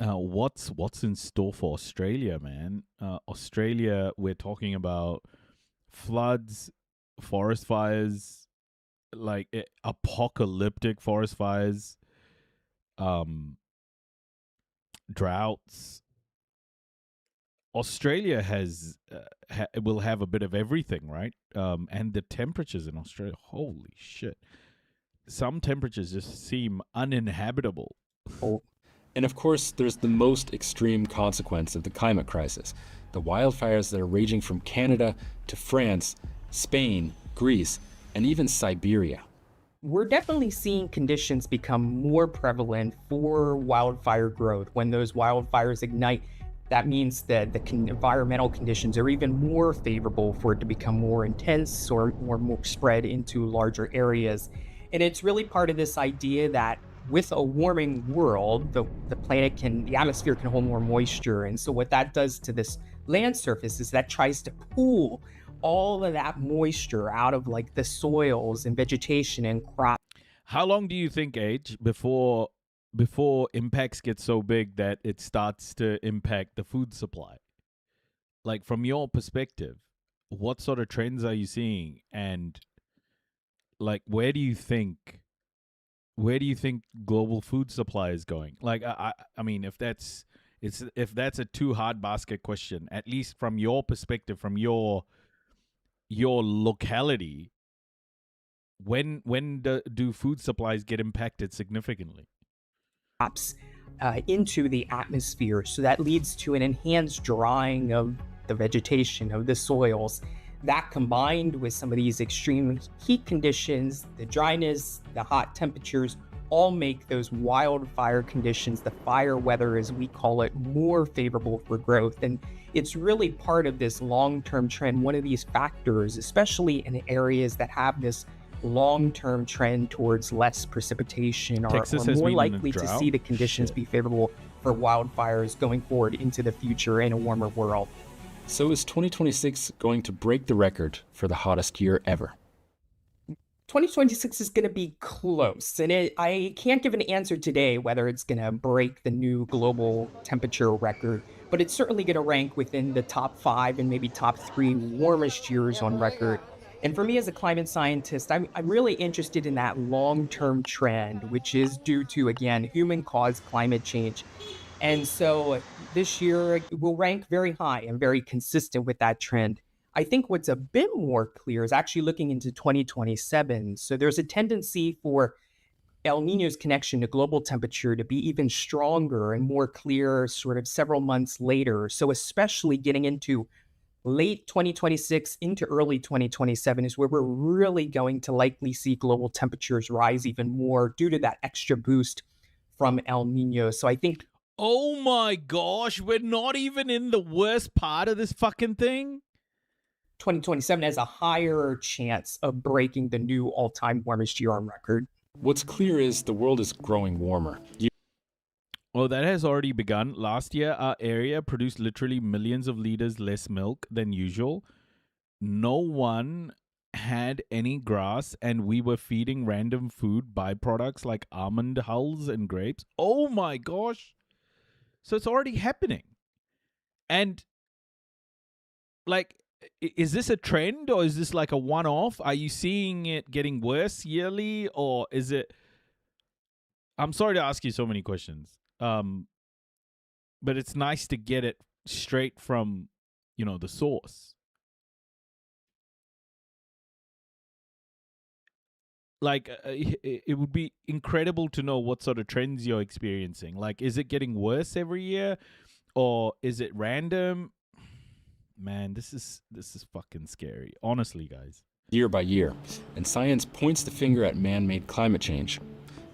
what's in store for Australia, man? Australia, we're talking about floods, forest fires, like apocalyptic forest fires, droughts. Australia has will have a bit of everything, right? And the temperatures in Australia, holy shit. Some temperatures just seem uninhabitable. And of course, there's the most extreme consequence of the climate crisis, the wildfires that are raging from Canada to France, Spain, Greece, and even Siberia. We're definitely seeing conditions become more prevalent for wildfire growth. When those wildfires ignite, that means that the environmental conditions are even more favorable for it to become more intense or more spread into larger areas. And it's really part of this idea that with a warming world, the atmosphere can hold more moisture. And so what that does to this land surface is that tries to pull all of that moisture out of like the soils and vegetation and crops. How long do you think, Age, before impacts get so big that it starts to impact the food supply? Like, from your perspective, what sort of trends are you seeing? And like, where do you think global food supply is going? Like, I mean, if that's a too hard basket question, at least from your perspective, from your locality, when do food supplies get impacted significantly? Into the atmosphere, so that leads to an enhanced drying of the vegetation, of the soils. That combined with some of these extreme heat conditions, the dryness, the hot temperatures, all make those wildfire conditions, the fire weather as we call it, more favorable for growth. And it's really part of this long-term trend. One of these factors, especially in areas that have this long-term trend towards less precipitation, are more likely to see the conditions be favorable for wildfires going forward into the future in a warmer world. So is 2026 going to break the record for the hottest year ever? 2026 is going to be close, and I can't give an answer today whether it's going to break the new global temperature record, but it's certainly going to rank within the top 5 and maybe top 3 warmest years on record. And for me as a climate scientist, I'm really interested in that long-term trend, which is due to, again, human-caused climate change. And so this year will rank very high and very consistent with that trend. I think what's a bit more clear is actually looking into 2027. So there's a tendency for El Niño's connection to global temperature to be even stronger and more clear sort of several months later. So especially getting into late 2026 into early 2027 is where we're really going to likely see global temperatures rise even more due to that extra boost from El Niño. So I think... Oh my gosh, we're not even in the worst part of this fucking thing? 2027 has a higher chance of breaking the new all-time warmest year on record. What's clear is the world is growing warmer. Well, that has already begun. Last year, our area produced literally millions of liters less milk than usual. No one had any grass, and we were feeding random food byproducts like almond hulls and grapes. Oh my gosh. So it's already happening. And, like, is this a trend, or is this like a one-off? Are you seeing it getting worse yearly, or is it... I'm sorry to ask you so many questions. But it's nice to get it straight from, the source. Like, it would be incredible to know what sort of trends you're experiencing. Like, is it getting worse every year, or is it random? Man, this is fucking scary. Honestly, guys. Year by year, and science points the finger at man-made climate change.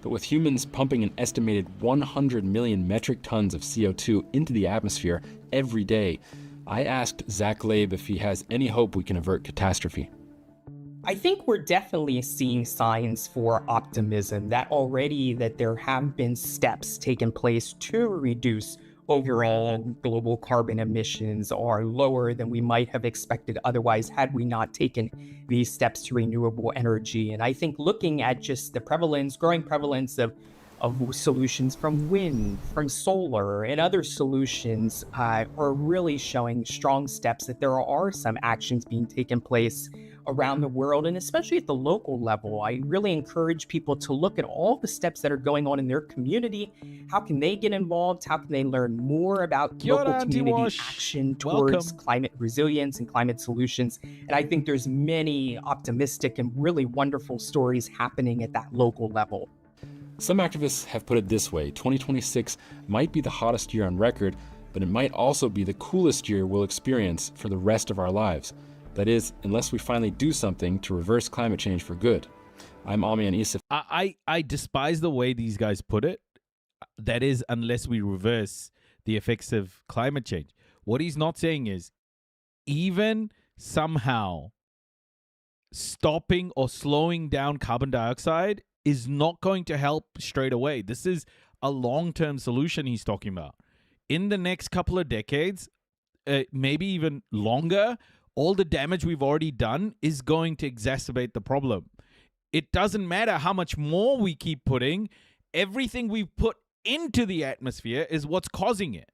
But with humans pumping an estimated 100 million metric tons of CO2 into the atmosphere every day, I asked Zach Labe if he has any hope we can avert catastrophe. I think we're definitely seeing signs for optimism that there have been steps taken place to reduce overall global carbon emissions are lower than we might have expected otherwise had we not taken these steps to renewable energy. And I think looking at just the growing prevalence of solutions from wind, from solar, and other solutions are really showing strong steps that there are some actions being taken place around the world, and especially at the local level. I really encourage people to look at all the steps that are going on in their community. How can they get involved? How can they learn more about local community action towards climate resilience and climate solutions? And I think there's many optimistic and really wonderful stories happening at that local level. Some activists have put it this way: 2026 might be the hottest year on record, but it might also be the coolest year we'll experience for the rest of our lives. That is, unless we finally do something to reverse climate change for good. I'm Almian Issa. I despise the way these guys put it. That is, unless we reverse the effects of climate change. What he's not saying is, even somehow stopping or slowing down carbon dioxide is not going to help straight away. This is a long-term solution he's talking about. In the next couple of decades, maybe even longer, all the damage we've already done is going to exacerbate the problem. It doesn't matter how much more we keep putting. Everything we've put into the atmosphere is what's causing it.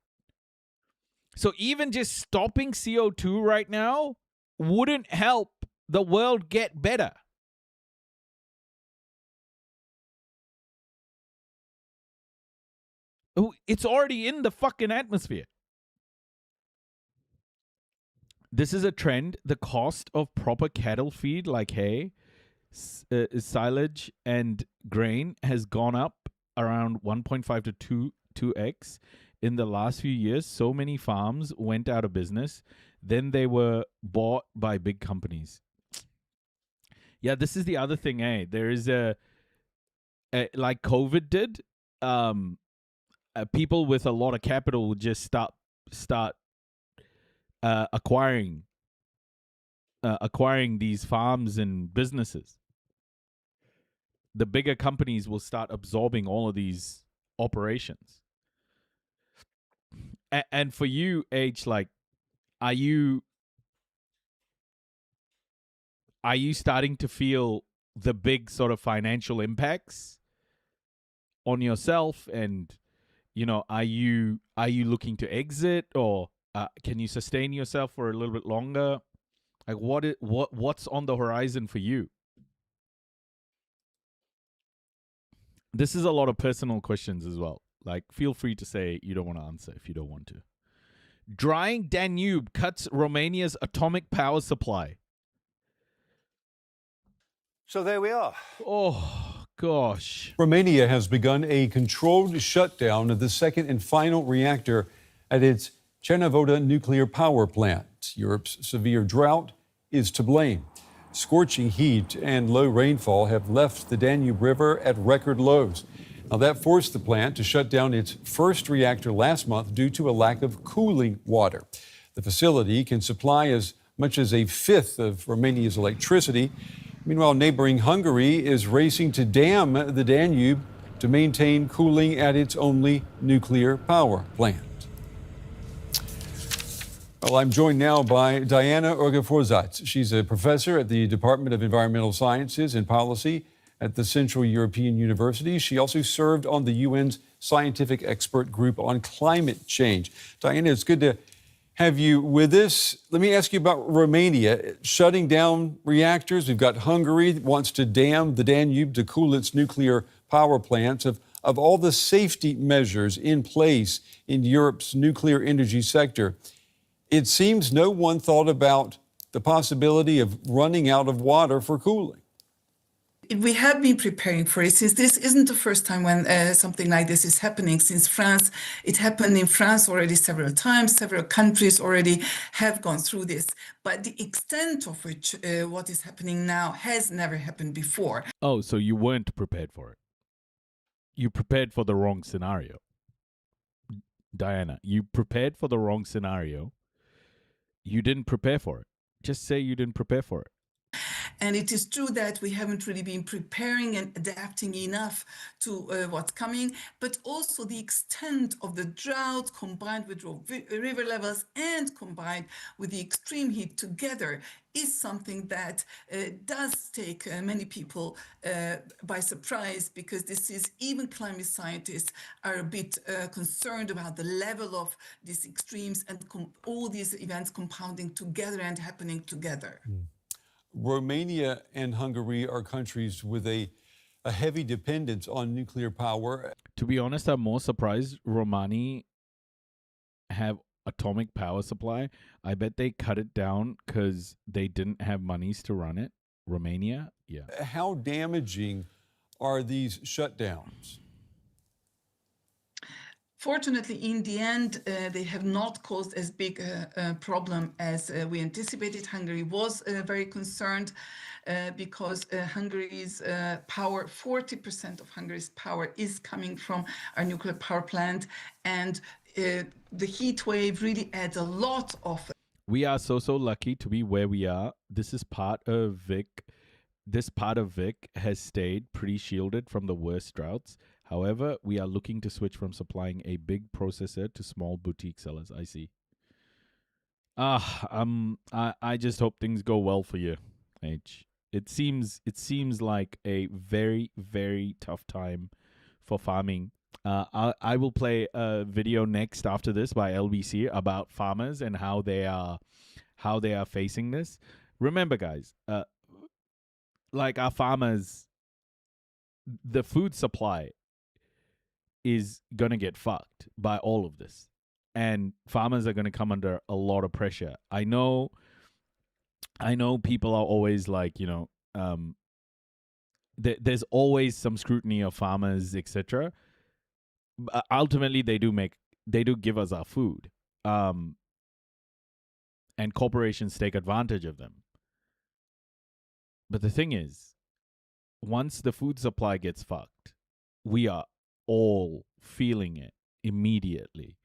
So even just stopping CO2 right now wouldn't help the world get better. It's already in the fucking atmosphere. This is a trend. The cost of proper cattle feed like hay, silage, and grain has gone up around 1.5 to 2x in the last few years. So many farms went out of business. Then they were bought by big companies. Yeah, this is the other thing, eh? There is like COVID did, people with a lot of capital would just start acquiring these farms and businesses. The bigger companies will start absorbing all of these operations. And for you, H, like, are you starting to feel the big sort of financial impacts on yourself? And, you know, are you looking to exit, or can you sustain yourself for a little bit longer? Like, what's on the horizon for you? This is a lot of personal questions as well. Like, feel free to say you don't want to answer if you don't want to. Drying Danube cuts Romania's atomic power supply. So there we are. Oh, gosh. Romania has begun a controlled shutdown of the second and final reactor at its Cernavoda nuclear power plant. Europe's severe drought is to blame. Scorching heat and low rainfall have left the Danube River at record lows. Now, that forced the plant to shut down its first reactor last month due to a lack of cooling water. The facility can supply as much as a fifth of Romania's electricity. Meanwhile, neighboring Hungary is racing to dam the Danube to maintain cooling at its only nuclear power plant. Well, I'm joined now by Diana Urga-Forsatz. She's a professor at the Department of Environmental Sciences and Policy at the Central European University. She also served on the UN's Scientific Expert Group on Climate Change. Diana, it's good to have you with us. Let me ask you about Romania shutting down reactors. We've got Hungary that wants to dam the Danube to cool its nuclear power plants. Of all the safety measures in place in Europe's nuclear energy sector, it seems no one thought about the possibility of running out of water for cooling. We have been preparing for it, since this isn't the first time when something like this is happening. Since France, it happened in France already several times. Several countries already have gone through this. But the extent of which what is happening now has never happened before. Oh, so you weren't prepared for it. You prepared for the wrong scenario. Diana, you prepared for the wrong scenario. You didn't prepare for it. Just say you didn't prepare for it. And it is true that we haven't really been preparing and adapting enough to what's coming, but also the extent of the drought combined with low river levels and combined with the extreme heat together is something that does take many people by surprise, because this is, even climate scientists are a bit concerned about the level of these extremes and all these events compounding together and happening together. Romania and Hungary are countries with a heavy dependence on nuclear power. To be honest, I'm more surprised Romania have atomic power supply. I bet they cut it down because they didn't have monies to run it. Romania, yeah. How damaging are these shutdowns? Fortunately, in the end, they have not caused as big a problem as we anticipated. Hungary was very concerned because Hungary's power, 40% of Hungary's power is coming from our nuclear power plant, and the heat wave really adds a lot of. We are so lucky to be where we are. This is part of Vic. This part of Vic has stayed pretty shielded from the worst droughts. However, we are looking to switch from supplying a big processor to small boutique sellers. I see. I just hope things go well for you, H. It seems like a very, very tough time for farming. I will play a video next after this by LBC about farmers and how they are facing this. Remember, guys, like our farmers, the food supply is going to get fucked by all of this. And farmers are going to come under a lot of pressure. I know people are always like, there's always some scrutiny of farmers, etc. Ultimately, they do give us our food. And corporations take advantage of them. But the thing is, once the food supply gets fucked, we are all feeling it immediately.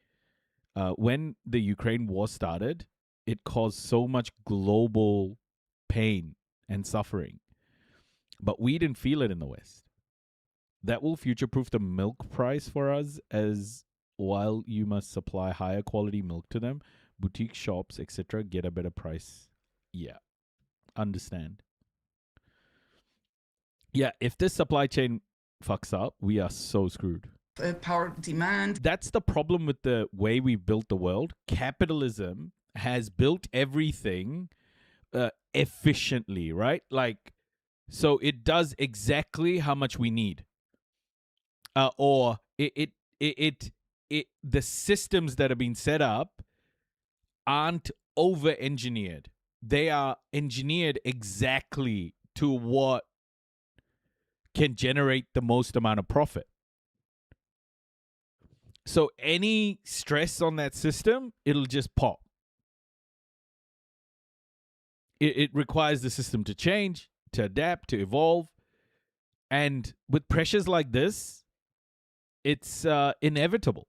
When the Ukraine war started, it caused so much global pain and suffering, but we didn't feel it in the West. That will future-proof the milk price for us, as while you must supply higher quality milk to them, boutique shops, etc., get a better price. Yeah, understand. Yeah, if this supply chain fucks up, we are so screwed. Power demand. That's the problem with the way we've built the world. Capitalism has built everything efficiently, right? Like, so it does exactly how much we need. Or the systems that are being set up aren't over-engineered. They are engineered exactly to what can generate the most amount of profit. So any stress on that system, it'll just pop. It requires the system to change, to adapt, to evolve. And with pressures like this, it's inevitable.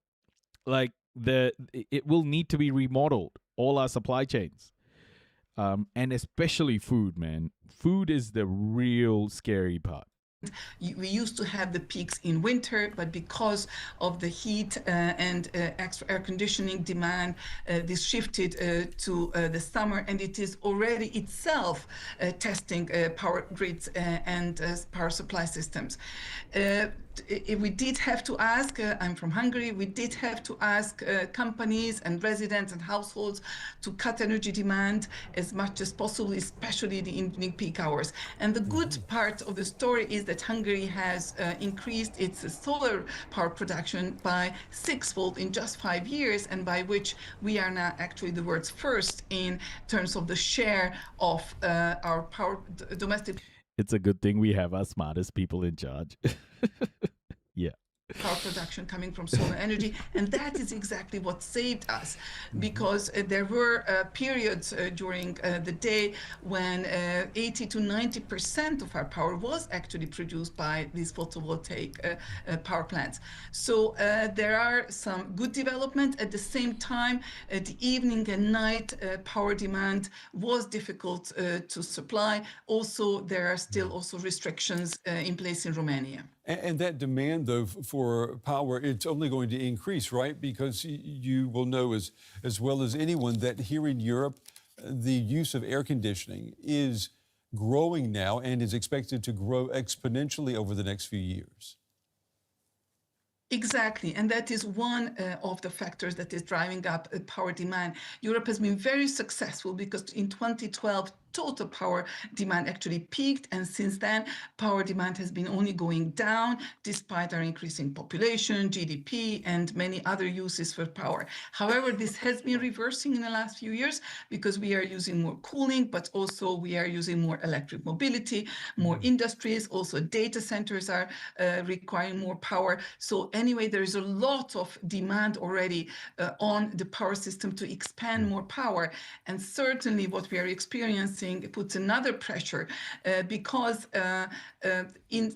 Like it will need to be remodeled, all our supply chains. And especially food, man. Food is the real scary part. We used to have the peaks in winter, but because of the heat and extra air conditioning demand, this shifted to the summer, and it is already itself testing power grids and power supply systems. We did have to ask, I'm from Hungary, we did have to ask companies and residents and households to cut energy demand as much as possible, especially the evening peak hours. And the good part of the story is that Hungary has increased its solar power production by 6-fold in just 5 years, and by which we are now actually the world's first in terms of the share of our power domestic. It's a good thing we have our smartest people in charge. Yeah. power production coming from solar energy, and that is exactly what saved us, because there were periods during the day when 80 to 90% of our power was actually produced by these photovoltaic power plants. So there are some good development. At the same time, the evening and night power demand was difficult to supply. Also, there are still also restrictions in place in Romania. And that demand, though, for power, it's only going to increase, right? Because you will know as well as anyone that here in Europe, the use of air conditioning is growing now and is expected to grow exponentially over the next few years. Exactly, and that is one of the factors that is driving up power demand. Europe has been very successful because in 2012, total power demand actually peaked, and since then, power demand has been only going down despite our increasing population, GDP, and many other uses for power. However, this has been reversing in the last few years because we are using more cooling, but also we are using more electric mobility, more industries, also data centers are requiring more power. So anyway, there is a lot of demand already on the power system to expand more power, and certainly what we are experiencing puts another pressure because in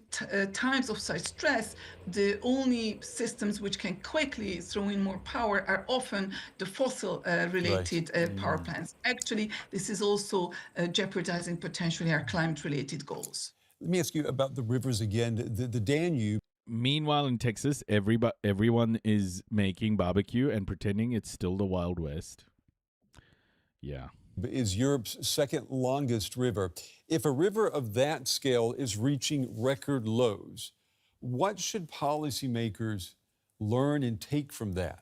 times of such stress, the only systems which can quickly throw in more power are often the fossil related power plants. Actually, this is also jeopardizing potentially our climate related goals. Let me ask you about the rivers again. The Danube. Meanwhile, in Texas, everyone is making barbecue and pretending it's still the Wild West. Yeah. Is Europe's second longest river. If a river of that scale is reaching record lows, what should policymakers learn and take from that?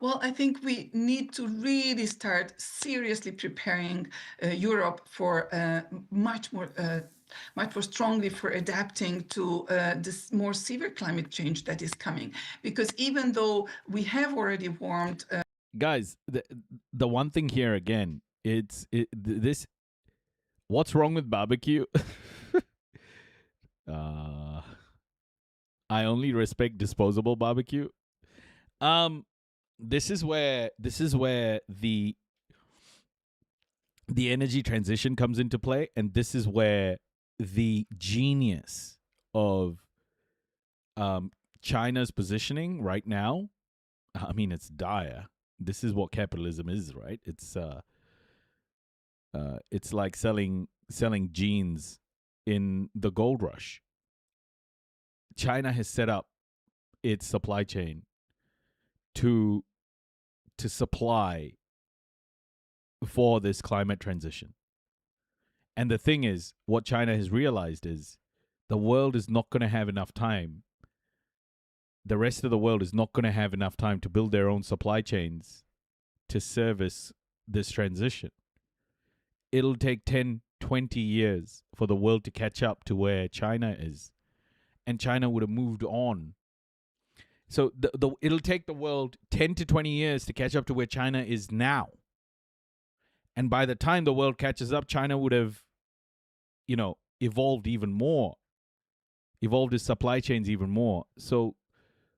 Well, I think we need to really start seriously preparing Europe for much more strongly for adapting to this more severe climate change that is coming. Because even though we have already warmed... Guys, the one thing here again, this. What's wrong with barbecue? I only respect disposable barbecue. This is where the energy transition comes into play, and this is where the genius of China's positioning right now. I mean, it's dire. This is what capitalism is, right? It's like selling jeans in the gold rush. China has set up its supply chain to supply for this climate transition. And the thing is, what China has realized is the world is not going to have enough time. The rest of the world is not going to have enough time to build their own supply chains to service this transition. It'll take 10, 20 years for the world to catch up to where China is. And China would have moved on. So it'll take the world 10 to 20 years to catch up to where China is now. And by the time the world catches up, China would have, evolved even more. Evolved its supply chains even more. So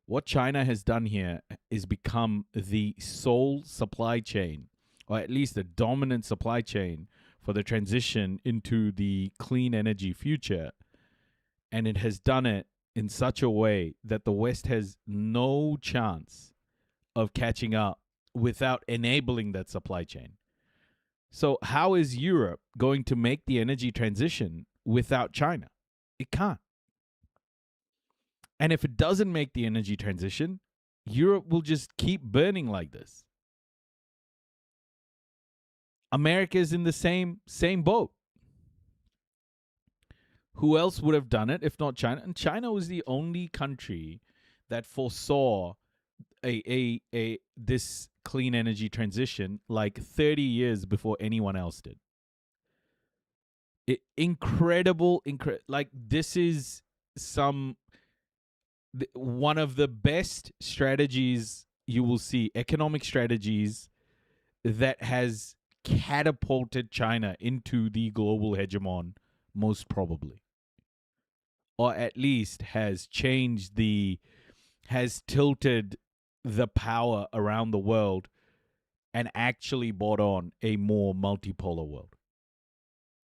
what China has done here is become the sole supply chain, or at least the dominant supply chain for the transition into the clean energy future. And it has done it in such a way that the West has no chance of catching up without enabling that supply chain. So how is Europe going to make the energy transition without China? It can't. And if it doesn't make the energy transition, Europe will just keep burning like this. America is in the same boat. Who else would have done it if not China? And China was the only country that foresaw this clean energy transition like 30 years before anyone else did. Incredible. Like, this is one of the best strategies you will see, economic strategies that has catapulted China into the global hegemon, most probably. or at least has tilted the power around the world and actually brought on a more multipolar world.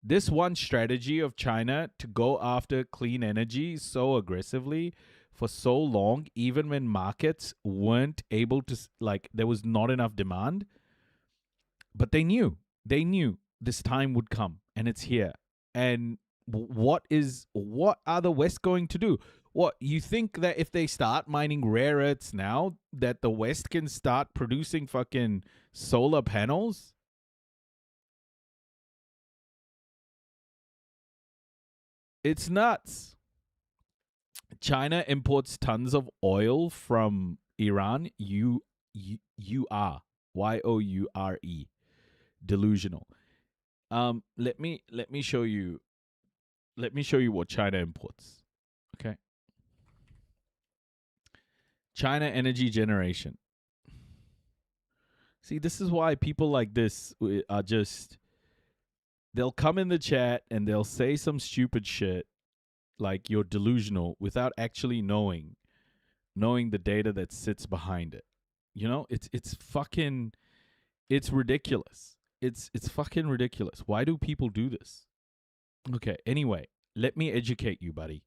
This one strategy of China to go after clean energy so aggressively for so long, even when markets weren't able to, like, there was not enough demand, but they knew this time would come, and it's here. And what are the West going to do? What, you think that if they start mining rare earths now, that the West can start producing fucking solar panels? It's nuts. China imports tons of oil from Iran. Y-O-U-R-E. Delusional. Let me show you. Let me show you what China imports. Okay. China energy generation. See, this is why people like this are just, they'll come in the chat and they'll say some stupid shit like you're delusional without actually knowing the data that sits behind it. You know, it's ridiculous. It's fucking ridiculous. Why do people do this? Okay, anyway, let me educate you, buddy.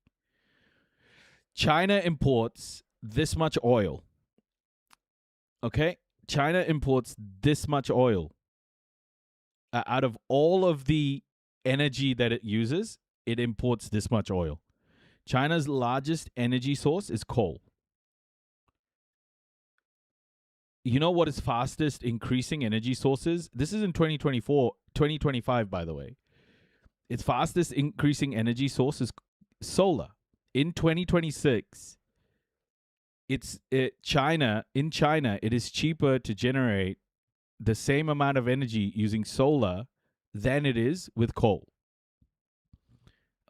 China imports this much oil. Okay? China imports this much oil. Out of all of the energy that it uses, it imports this much oil. China's largest energy source is coal. You know what is fastest increasing energy sources? This is in 2025, by the way. Its fastest increasing energy source is solar. In 2026, in China, it is cheaper to generate the same amount of energy using solar than it is with coal.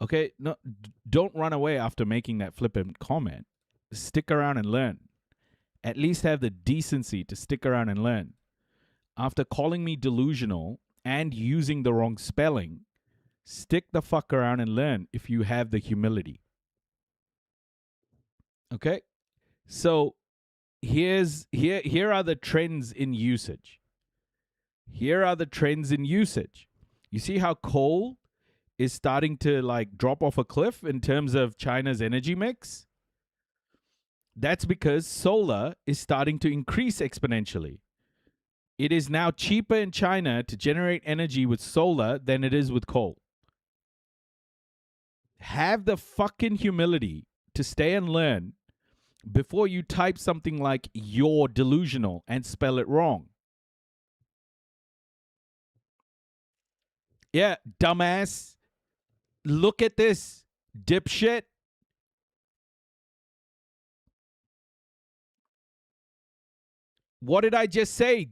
Okay, no, don't run away after making that flippant comment. Stick around and learn. At least have the decency to stick around and learn. After calling me delusional and using the wrong spelling, stick the fuck around and learn if you have the humility. Okay? So here are the trends in usage. Here are the trends in usage. You see how coal is starting to like drop off a cliff in terms of China's energy mix? That's because solar is starting to increase exponentially. It is now cheaper in China to generate energy with solar than it is with coal. Have the fucking humility to stay and learn before you type something like "you're delusional" and spell it wrong. Yeah, dumbass. Look at this, dipshit. What did I just say?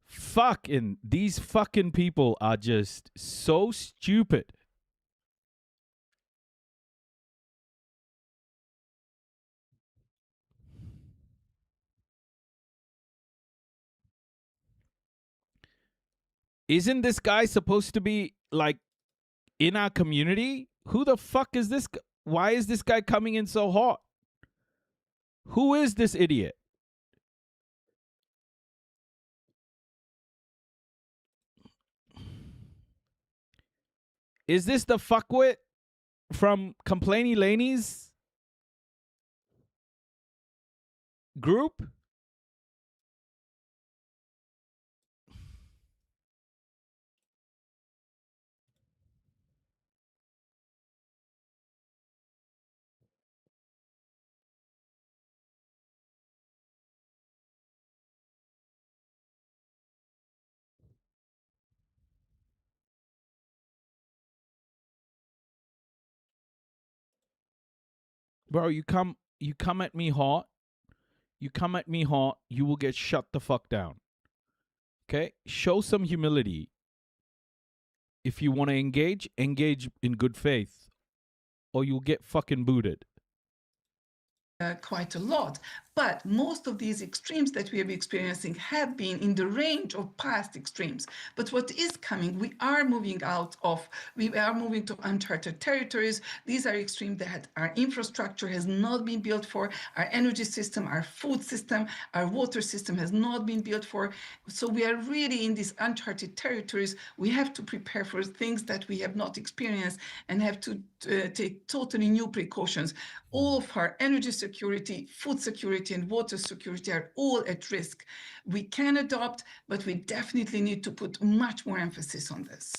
Fucking, these fucking people are just so stupid. Isn't this guy supposed to be like in our community? Who the fuck is this? Why is this guy coming in so hot? Who is this idiot? Is this the fuckwit from Complainy Laney's group? Bro, you come at me hot. You come at me hot, you will get shut the fuck down. Okay? Show some humility. If you want to engage in good faith, or you'll get fucking booted. Quite a lot. But most of these extremes that we are experiencing have been in the range of past extremes. But what is coming, we are moving to uncharted territories. These are extremes that our infrastructure has not been built for, our energy system, our food system, our water system has not been built for. So we are really in these uncharted territories. We have to prepare for things that we have not experienced and have to take totally new precautions. All of our energy security, food security, and water security are all at risk. We can adopt, but we definitely need to put much more emphasis on this.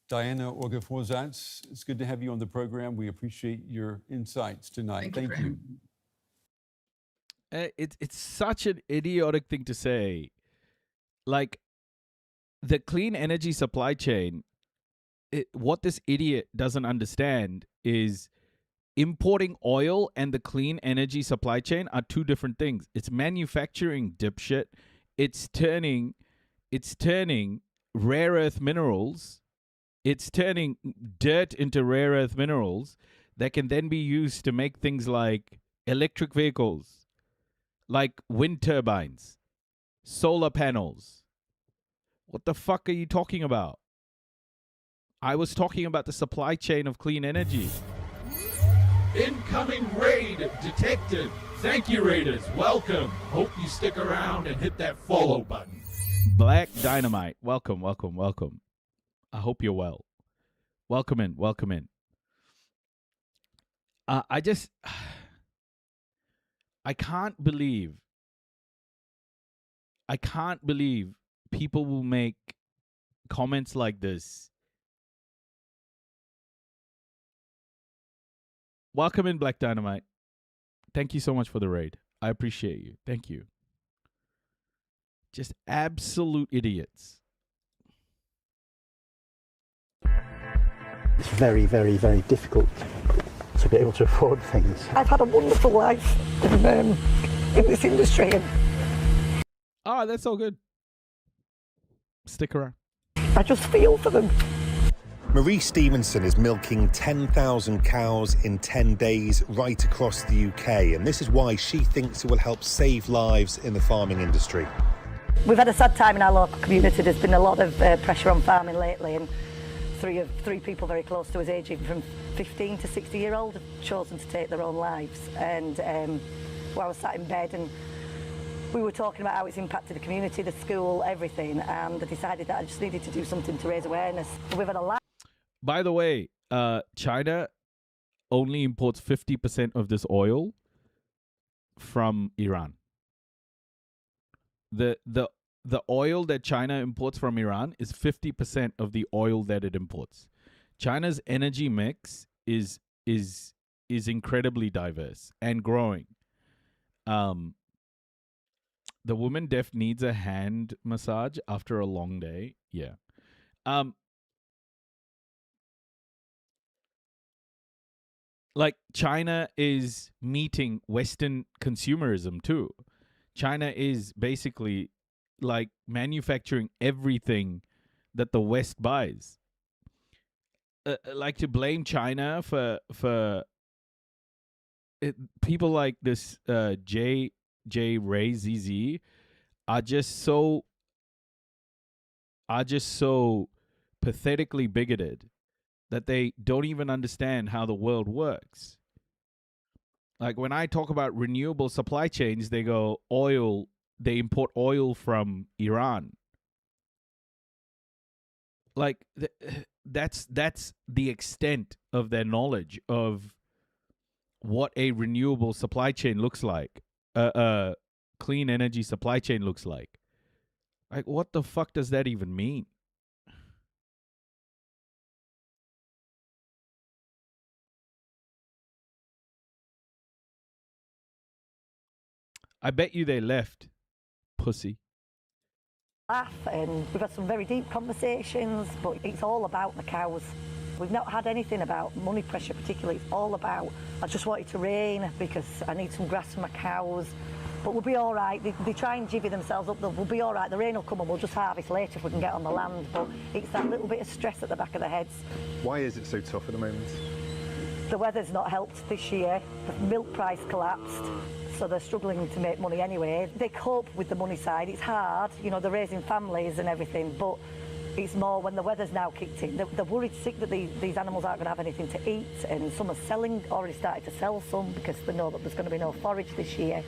Diana Ogaforzadze, it's good to have you on the program. We appreciate your insights tonight. Thank you. It's such an idiotic thing to say. Like, the clean energy supply chain, what this idiot doesn't understand is importing oil and the clean energy supply chain are two different things. It's manufacturing, dipshit. It's turning rare earth minerals. It's turning dirt into rare earth minerals that can then be used to make things like electric vehicles, like wind turbines, solar panels. What the fuck are you talking about? I was talking about the supply chain of clean energy. Incoming raid detected. Thank you, Raiders. Welcome. Hope you stick around and hit that follow button. Black Dynamite. Welcome, welcome, welcome. I hope you're well. Welcome in, welcome in. I can't believe people will make comments like this. Welcome in, Black Dynamite. Thank you so much for the raid. I appreciate you. Thank you. Just absolute idiots. It's very, very, very difficult to be able to afford things. I've had a wonderful life in this industry. Ah, that's all good. Stick around. I just feel for them. Marie Stevenson is milking 10,000 cows in 10 days right across the UK, and this is why she thinks it will help save lives in the farming industry. We've had a sad time in our local community. There's been a lot of pressure on farming lately, and three people very close to us, aging from 15 to 60-year-old, have chosen to take their own lives. And I was sat in bed, and we were talking about how it's impacted the community, the school, everything, and I decided that I just needed to do something to raise awareness. We've had a lot. By the way, China only imports 50% of this oil from Iran. The oil that China imports from Iran is 50% of the oil that it imports. China's energy mix is incredibly diverse and growing. The woman def needs a hand massage after a long day. Yeah. Like, China is meeting Western consumerism too. China is basically like manufacturing everything that the West buys. Like, to blame China for people like this J. Ray ZZ are just so pathetically bigoted that they don't even understand how the world works. Like, when I talk about renewable supply chains, they go oil. They import oil from Iran. Like, that's the extent of their knowledge of what a renewable supply chain looks like, a clean energy supply chain looks like. Like, what the fuck does that even mean? I bet you they left, pussy. Laugh, and we've had some very deep conversations, but it's all about the cows. We've not had anything about money pressure particularly. It's all about, I just want it to rain because I need some grass for my cows. But we'll be all right. They try and jivvy themselves up. We'll be all right. The rain will come and we'll just harvest later if we can get on the land. But it's that little bit of stress at the back of their heads. Why is it so tough at the moment? The weather's not helped this year. The milk price collapsed, so they're struggling to make money anyway. They cope with the money side. It's hard, you know, they're raising families and everything, but it's more when the weather's now kicked in. They're worried sick that these animals aren't going to have anything to eat, and some are already started to sell some because they know that there's going to be no forage this year.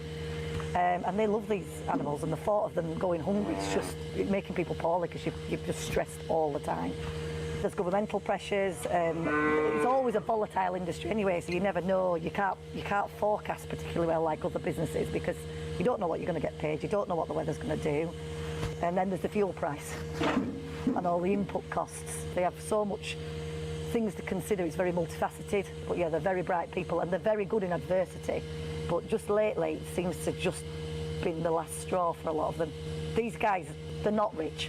And they love these animals, and the thought of them going hungry is just making people poorly because you're just stressed all the time. There's governmental pressures. It's always a volatile industry anyway, so you never know. You can't forecast particularly well like other businesses because you don't know what you're going to get paid. You don't know what the weather's going to do. And then there's the fuel price and all the input costs. They have so much things to consider. It's very multifaceted, but yeah, they're very bright people and they're very good in adversity. But just lately, it seems to just been the last straw for a lot of them. These guys, they're not rich.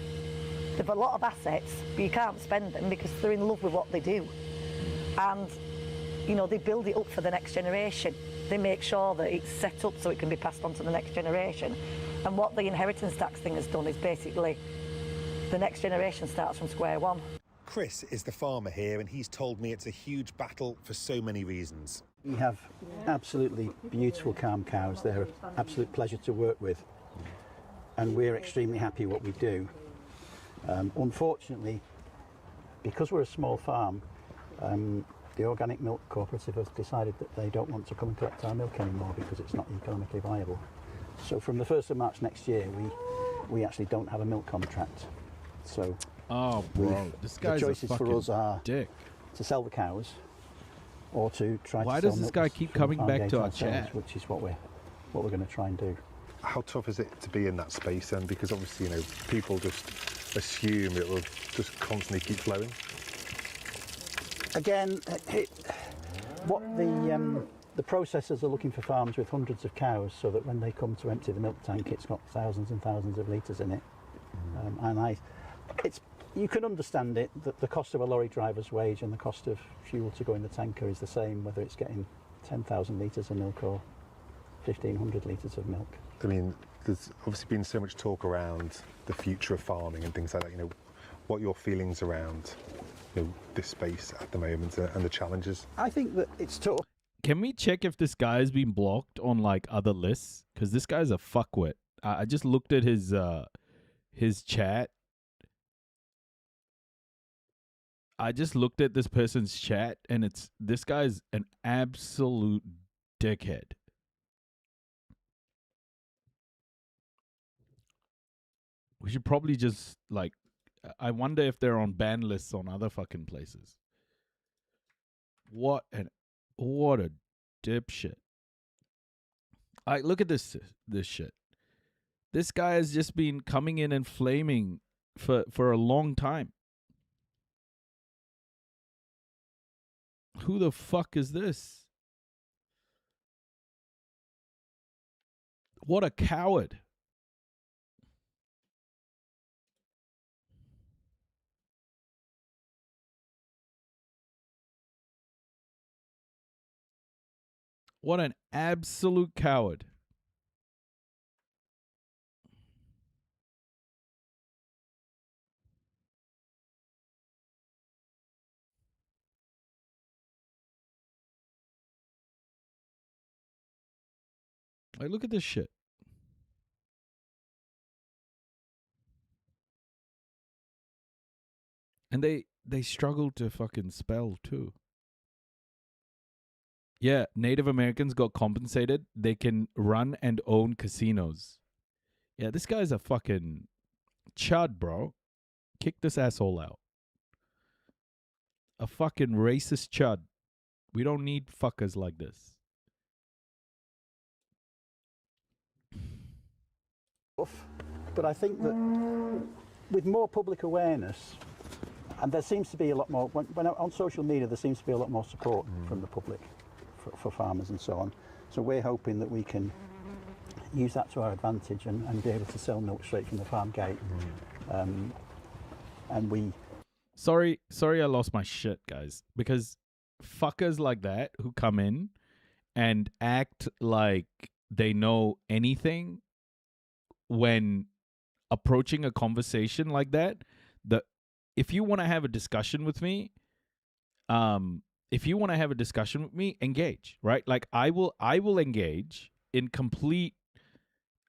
They've a lot of assets, but you can't spend them because they're in love with what they do. And, you know, they build it up for the next generation. They make sure that it's set up so it can be passed on to the next generation. And what the inheritance tax thing has done is basically the next generation starts from square one. Chris is the farmer here, and he's told me it's a huge battle for so many reasons. We have absolutely beautiful calm cows. They're an absolute pleasure to work with, and we're extremely happy what we do. Unfortunately, because we're a small farm, the Organic Milk Cooperative has decided that they don't want to come and collect our milk anymore because it's not economically viable. So from the 1st of March next year, we actually don't have a milk contract. So this guy's the choices for us are dick. To sell the cows or to try Why to sell does this milk guy keep from the coming farm back gate to our ourselves, chat? which is what we're going to try and do. How tough is it to be in that space then? Because obviously, you know, people just assume it will just constantly keep flowing. Again, what the processors are looking for farms with hundreds of cows so that when they come to empty the milk tank, it's got thousands and thousands of litres in it. You can understand it, that the cost of a lorry driver's wage and the cost of fuel to go in the tanker is the same, whether it's getting 10,000 litres of milk or 1,500 litres of milk. I mean, there's obviously been so much talk around the future of farming and things like that. You know, what are your feelings around, you know, this space at the moment and the challenges? I think that it's tough. Can we check if this guy has been blocked on like other lists? Because this guy's a fuckwit. I just looked at his chat. I just looked at this person's chat, and this guy's an absolute dickhead. We should probably just, like, I wonder if they're on ban lists on other fucking places. What a dipshit. Look at this shit. This guy has just been coming in and flaming for a long time. Who the fuck is this? What a coward. What an absolute coward. Like, look at this shit. And they struggle to fucking spell too. Yeah, Native Americans got compensated. They can run and own casinos. Yeah, this guy's a fucking chud, bro. Kick this asshole out. A fucking racist chud. We don't need fuckers like this. But I think that with more public awareness, and there seems to be a lot more, when on social media, there seems to be a lot more support from the public for farmers and so on. So we're hoping that we can use that to our advantage and be able to sell milk straight from the farm gate. And we... Sorry I lost my shit, guys. Because fuckers like that who come in and act like they know anything when approaching a conversation like that, if you want to have a discussion with me, if you want to have a discussion with me, engage, right? Like I will engage in complete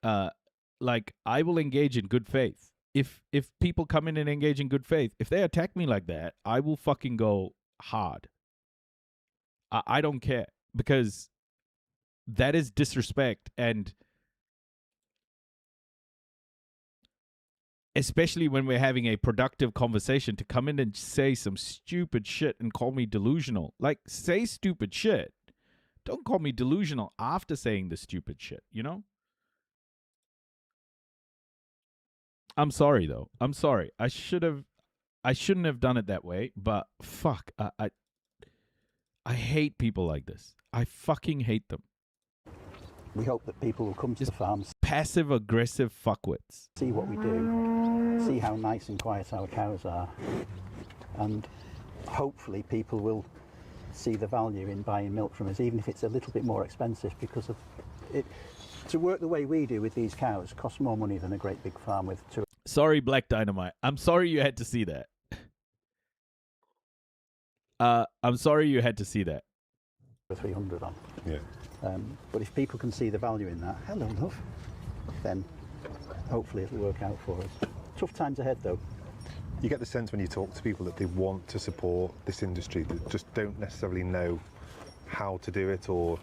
like I will engage in good faith. If people come in and engage in good faith, if they attack me like that, I will fucking go hard. I don't care, because that is disrespect, and especially when we're having a productive conversation, to come in and say some stupid shit and call me delusional. Like, say stupid shit. Don't call me delusional after saying the stupid shit, you know? I'm sorry, though. I'm sorry. I shouldn't have done it that way, but fuck. I hate people like this. I fucking hate them. We hope that people will come to the farms, passive-aggressive fuckwits. see what we do, see how nice and quiet our cows are, and hopefully people will see the value in buying milk from us, even if it's a little bit more expensive, because of it. To work the way we do with these cows costs more money than a great big farm with two. Sorry, Black Dynamite. I'm sorry you had to see that. I'm sorry you had to see that. 300 on. Yeah. But if people can see the value in that, hello love, then hopefully it'll work out for us. Tough times ahead though. You get the sense when you talk to people that they want to support this industry, that just don't necessarily know how to do it, or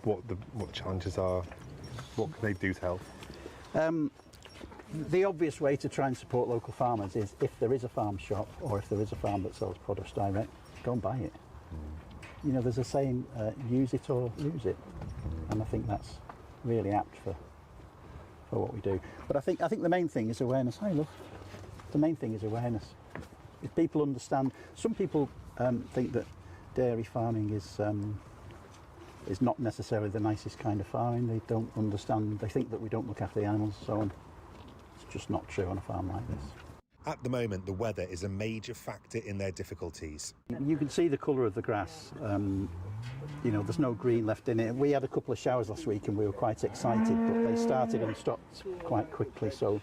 what challenges are. What can they do to help? The obvious way to try and support local farmers is, if there is a farm shop or if there is a farm that sells produce direct, go and buy it. You know, there's a saying, use it or lose it, and I think that's really apt for what we do. But I think the main thing is awareness. Hi, love. The main thing is awareness. If people understand, some people think that dairy farming is not necessarily the nicest kind of farming. They don't understand. They think that we don't look after the animals, so on. It's just not true on a farm like this. At the moment, the weather is a major factor in their difficulties. You can see the colour of the grass. You know, there's no green left in it. We had a couple of showers last week and we were quite excited, but they started and stopped quite quickly, so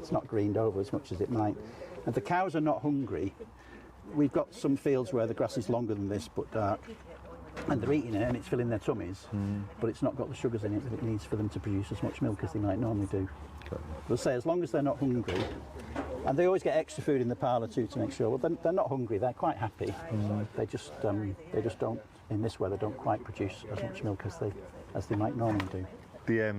it's not greened over as much as it might. And the cows are not hungry. We've got some fields where the grass is longer than this but dark, and they're eating it and it's filling their tummies, but it's not got the sugars in it that it needs for them to produce as much milk as they might normally do. They'll say as long as they're not hungry, and they always get extra food in the parlour too to make sure. Well, they're not hungry. They're quite happy. They just don't, in this weather, don't quite produce as much milk as they might normally do. The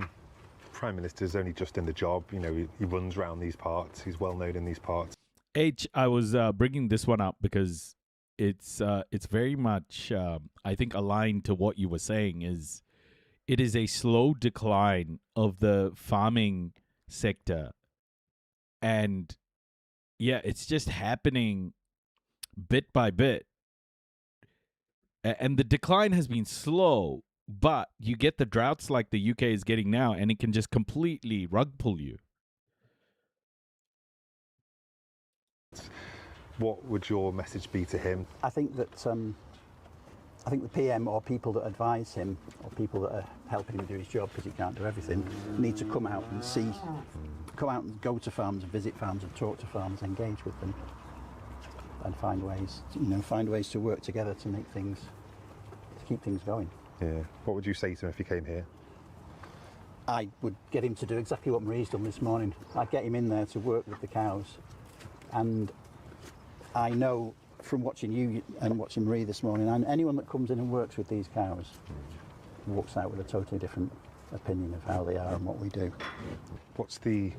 Prime Minister's only just in the job. You know, he runs around these parts. He's well known in these parts. H, I was bringing this one up because it's very much I think aligned to what you were saying. It is a slow decline of the farming sector, and yeah, it's just happening bit by bit, and the decline has been slow, but you get the droughts like the UK is getting now, and it can just completely rug pull you. What would your message be to him? I think that I think the PM, or people that advise him, or people that are helping him do his job, because he can't do everything, need to come out and come out and go to farms and visit farms and talk to farmers, engage with them, and find ways to work together to make things, to keep things going. Yeah. What would you say to him if he came here? I would get him to do exactly what Marie's done this morning. I'd get him in there to work with the cows, and I know from watching you and watching Marie this morning, and anyone that comes in and works with these cows walks out with a totally different opinion of how they are and what we do. What's the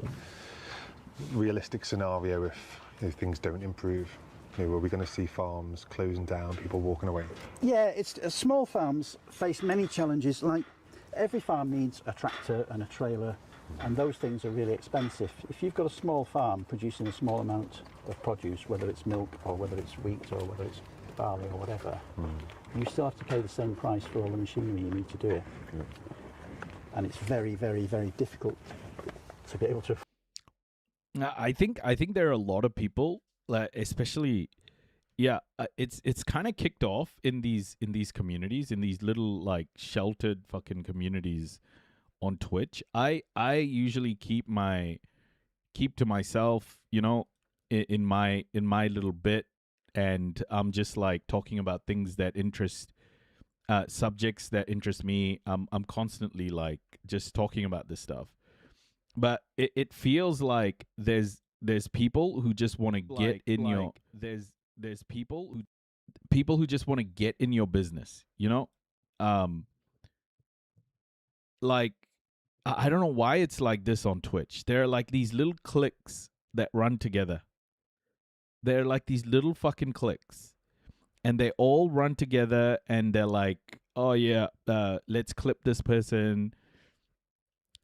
realistic scenario if things don't improve? You know, are we going to see farms closing down, people walking away? Yeah, it's small farms face many challenges. Like, every farm needs a tractor and a trailer, and those things are really expensive. If you've got a small farm producing a small amount of produce, whether it's milk or whether it's wheat or whether it's barley or whatever, you still have to pay the same price for all the machinery you need to do it. And it's very, very, very difficult to be able to. I think there are a lot of people, especially, it's kind of kicked off in these communities, in these little like sheltered fucking communities on Twitch. I usually keep to myself, you know, in my little bit, and I'm just like talking about things that interest subjects that interest me. I'm constantly like just talking about this stuff. But it feels like there's people who just want to get in your there's people who just want to get in your business, you know? Like I don't know why it's like this on Twitch. There are like these little cliques that run together. They're like these little fucking cliques. And they all run together and they're like, oh yeah, let's clip this person.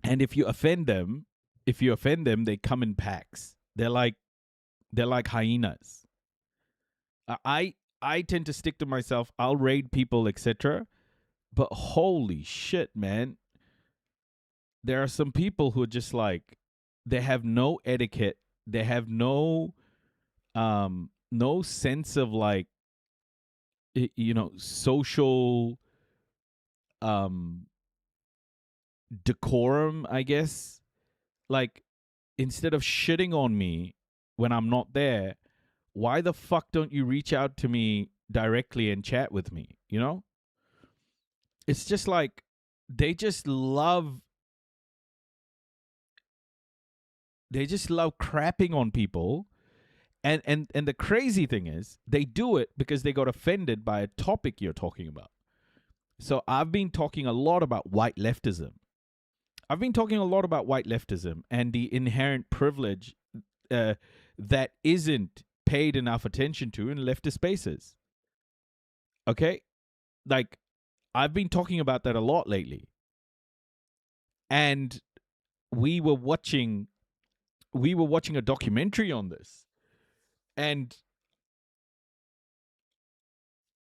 And if you offend them, they come in packs. They're like hyenas. I tend to stick to myself. I'll raid people, etc. But holy shit, man. There are some people who are just like, they have no etiquette. They have no sense of like, you know, social decorum, I guess. Like, instead of shitting on me when I'm not there, why the fuck don't you reach out to me directly and chat with me, you know? It's just like, they just love crapping on people. And the crazy thing is, they do it because they got offended by a topic you're talking about. So I've been talking a lot about white leftism. And the inherent privilege that isn't paid enough attention to in leftist spaces. Okay? Like, I've been talking about that a lot lately. And we were watching a documentary on this. And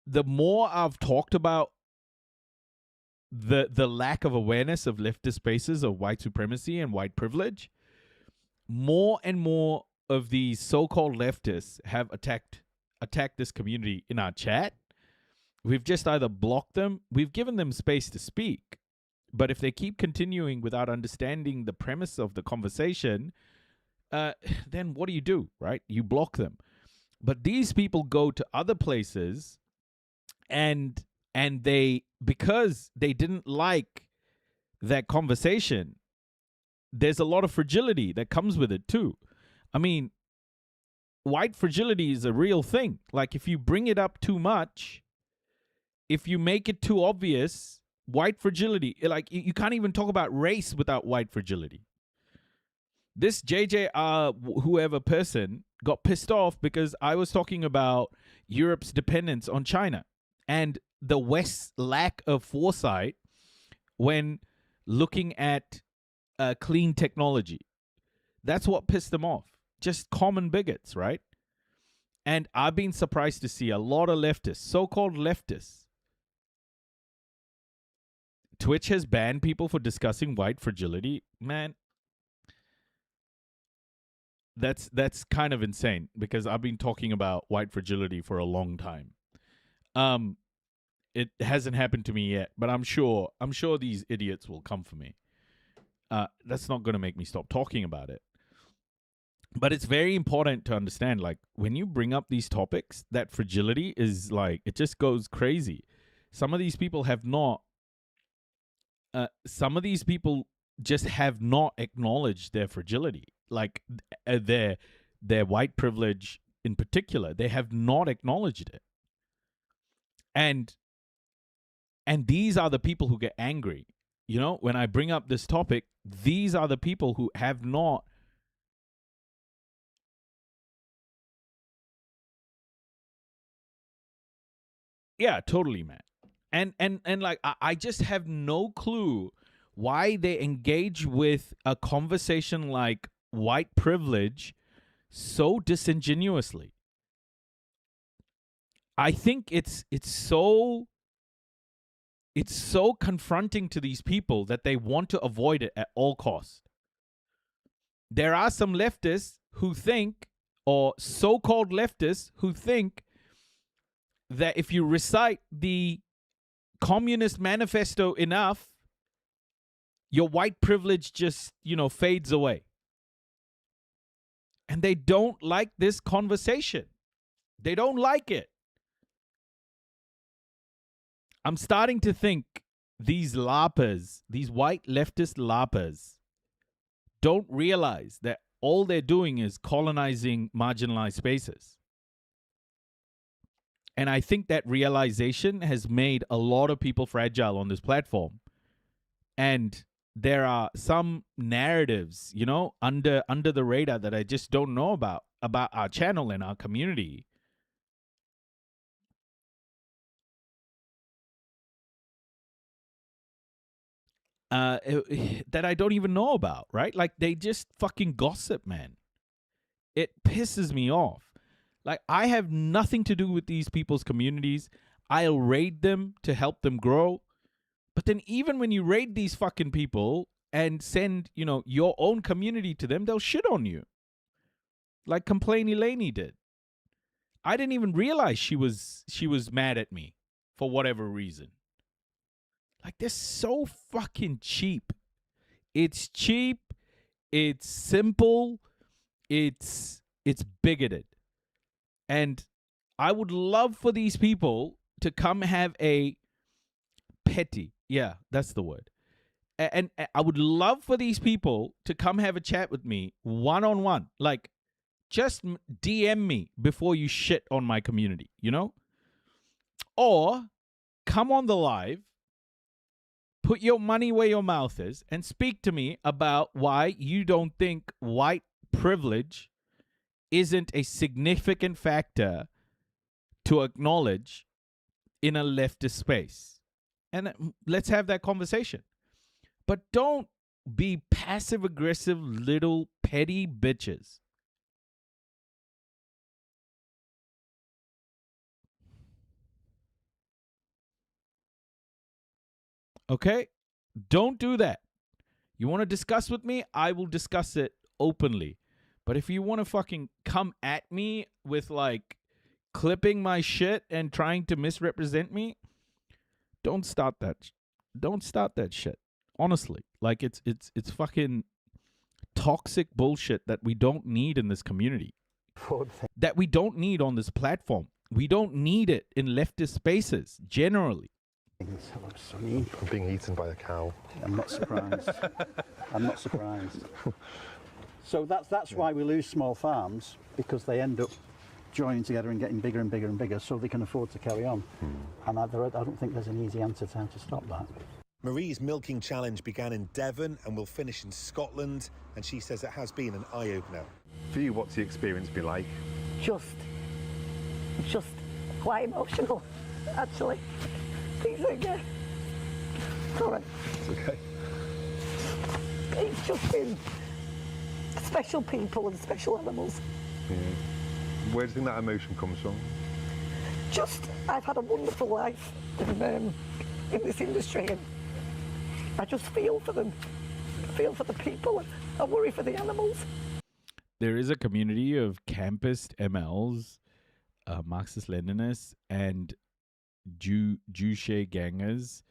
the more I've talked about the lack of awareness of leftist spaces of white supremacy and white privilege, more and more of these so-called leftists have attacked this community in our chat. We've just either blocked them, we've given them space to speak, but if they keep continuing without understanding the premise of the conversation, then what do, right? You block them. But these people go to other places and they, because they didn't like that conversation, there's a lot of fragility that comes with it too. I mean, white fragility is a real thing. Like, if you bring it up too much, if you make it too obvious, white fragility, like, you can't even talk about race without white fragility. This JJR whoever person got pissed off because I was talking about Europe's dependence on China and the West's lack of foresight when looking at clean technology. That's what pissed them off. Just common bigots, right? And I've been surprised to see a lot of leftists, so-called leftists. Twitch has banned people for discussing white fragility. Man, that's kind of insane because I've been talking about white fragility for a long time. It hasn't happened to me yet, but I'm sure these idiots will come for me. That's not going to make me stop talking about it. But it's very important to understand, like, when you bring up these topics, that fragility is like, it just goes crazy. Some of these people have not, just have not acknowledged their fragility. Like, their white privilege in particular, they have not acknowledged it. And these are the people who get angry. You know, when I bring up this topic, these are the people who have not Yeah, totally, man. And like, I just have no clue why they engage with a conversation like white privilege so disingenuously. I think it's so confronting to these people that they want to avoid it at all costs. There are some leftists who think, or so-called leftists who think, that if you recite the Communist Manifesto enough, your white privilege just, fades away. And they don't like this conversation. They don't like it. I'm starting to think these LARPers, these white leftist LARPers, don't realize that all they're doing is colonizing marginalized spaces. And I think that realization has made a lot of people fragile on this platform. And there are some narratives, you know, under the radar that I just don't know about our channel and our community. That I don't even know about, right? Like, they just fucking gossip, man. It pisses me off. Like, I have nothing to do with these people's communities. I'll raid them to help them grow. But then even when you raid these fucking people and send, you know, your own community to them, they'll shit on you. Like Complain Elaine did. I didn't even realize she was mad at me for whatever reason. Like, they're so fucking cheap. It's cheap. It's simple. It's bigoted. And I would love for these people to come have a petty. Yeah, that's the word. And I would love for these people to come have a chat with me one-on-one. Like, just DM me before you shit on my community, you know? Or come on the live, put your money where your mouth is, and speak to me about why you don't think white privilege isn't a significant factor to acknowledge in a leftist space. And let's have that conversation. But don't be passive-aggressive little petty bitches. Okay? Don't do that. You want to discuss with me? I will discuss it openly. But if you want to fucking come at me with, like, clipping my shit and trying to misrepresent me, don't start that. Don't start that shit. Honestly. Like, it's fucking toxic bullshit that we don't need in this community. That we don't need on this platform. We don't need it in leftist spaces, generally. I'm being eaten by a cow. I'm not surprised. I'm not surprised. So that's why we lose small farms, because they end up joining together and getting bigger and bigger and bigger so they can afford to carry on. And I don't think there's an easy answer to how to stop that. Marie's milking challenge began in Devon and will finish in Scotland, and she says it has been an eye-opener. For you, what's the experience been like? Just quite emotional, actually. Things like that. Sorry. It's okay. It's just been special people and special animals. Yeah. Where do you think that emotion comes from? I've had a wonderful life in this industry, and I just feel for them. I feel for the people, and I worry for the animals. There is a community of campist MLs, Marxist-Leninists, and Juche gangers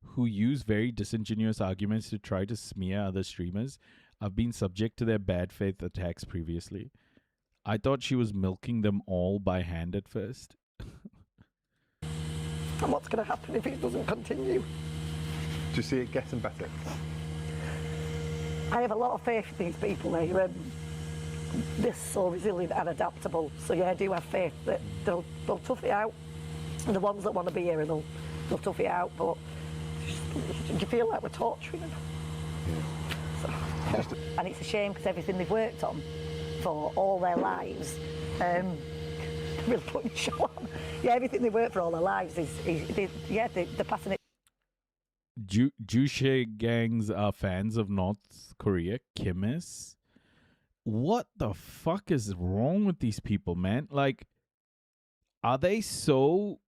who use very disingenuous arguments to try to smear other streamers. I've been subject to their bad faith attacks previously. I thought she was milking them all by hand at first. And what's going to happen if it doesn't continue? Do you see it getting better? I have a lot of faith in these people. They're so resilient and adaptable. So yeah, I do have faith that they'll tough it out. And the ones that want to be here, they'll tough it out. But you feel like we're torturing them. Yeah. So, and it's a shame, because everything they've worked on for all their lives, really putting a show on. Yeah, everything they work for all their lives they're passing it. Juche gangs are fans of North Korea, Kimis. What the fuck is wrong with these people, man? Like, are they so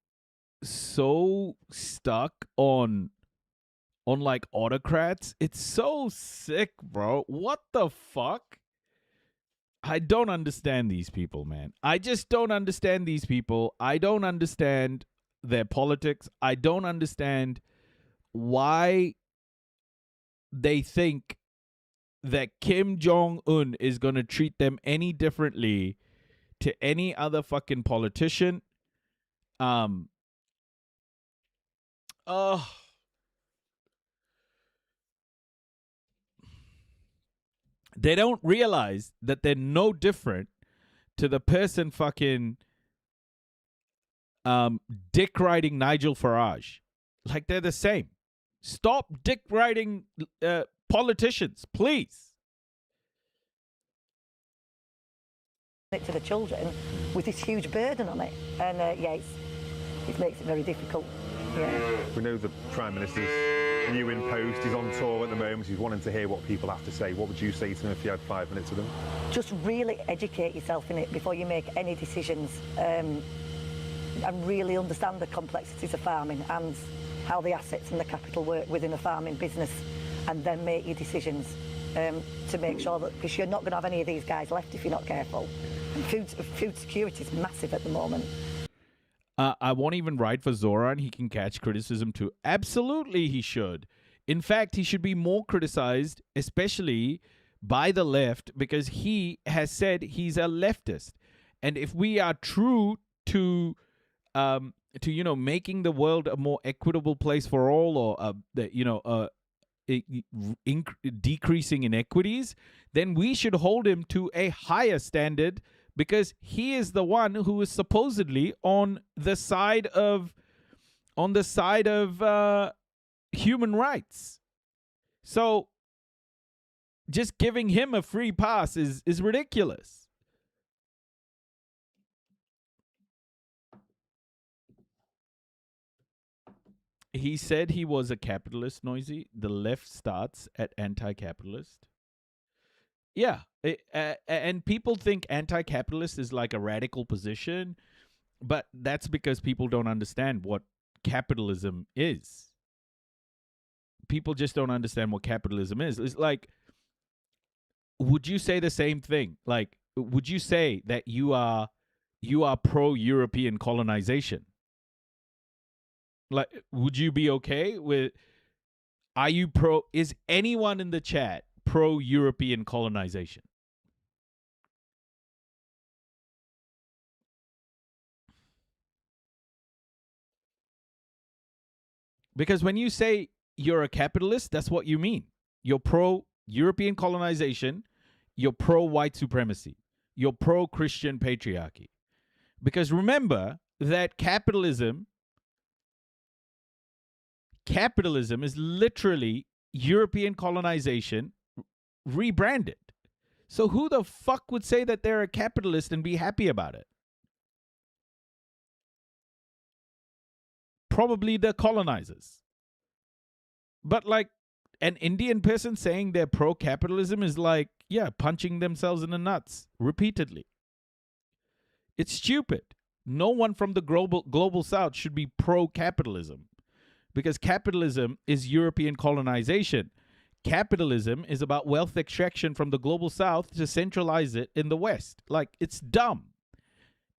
stuck on like autocrats? It's so sick, bro. What the fuck? I don't understand these people, man. I just don't understand these people. I don't understand their politics. I don't understand why they think that Kim Jong-un is going to treat them any differently to any other fucking politician. They don't realize that they're no different to the person fucking dick riding Nigel Farage. Like, they're the same. Stop dick riding politicians, please. It to the children with this huge burden on it, and yeah, it makes it very difficult. Yeah. We know the Prime Minister's new in post. He's on tour at the moment. He's wanting to hear what people have to say. What would you say to him if you had 5 minutes with him? Just really educate yourself in it before you make any decisions, and really understand the complexities of farming and how the assets and the capital work within a farming business, and then make your decisions to make sure that, because you're not going to have any of these guys left if you're not careful. And food security is massive at the moment. I won't even write for Zoran. He can catch criticism too. Absolutely, he should. In fact, he should be more criticized, especially by the left, because he has said he's a leftist. And if we are true to making the world a more equitable place for all, or decreasing inequities, then we should hold him to a higher standard, because he is the one who is supposedly on the side of human rights. So just giving him a free pass is ridiculous. He said he was a capitalist, Noisy. The left starts at anti-capitalist. Yeah, and people think anti-capitalist is like a radical position, but that's because people don't understand what capitalism is. People just don't understand what capitalism is. It's like, would you say the same thing? Like, would you say that you are pro-European colonization? Like, would you be okay with, is anyone in the chat pro-European colonization? Because when you say you're a capitalist, that's what you mean. You're pro-European colonization, you're pro-white supremacy, you're pro-Christian patriarchy. Because remember that capitalism is literally European colonization rebranded. So who the fuck would say that they're a capitalist and be happy about it? Probably the colonizers. But like an Indian person saying they're pro-capitalism is like, yeah, punching themselves in the nuts repeatedly. It's stupid. No one from the global south should be pro-capitalism, because capitalism is European colonization. Capitalism is about wealth extraction from the global south to centralize it in the west. Like, it's dumb.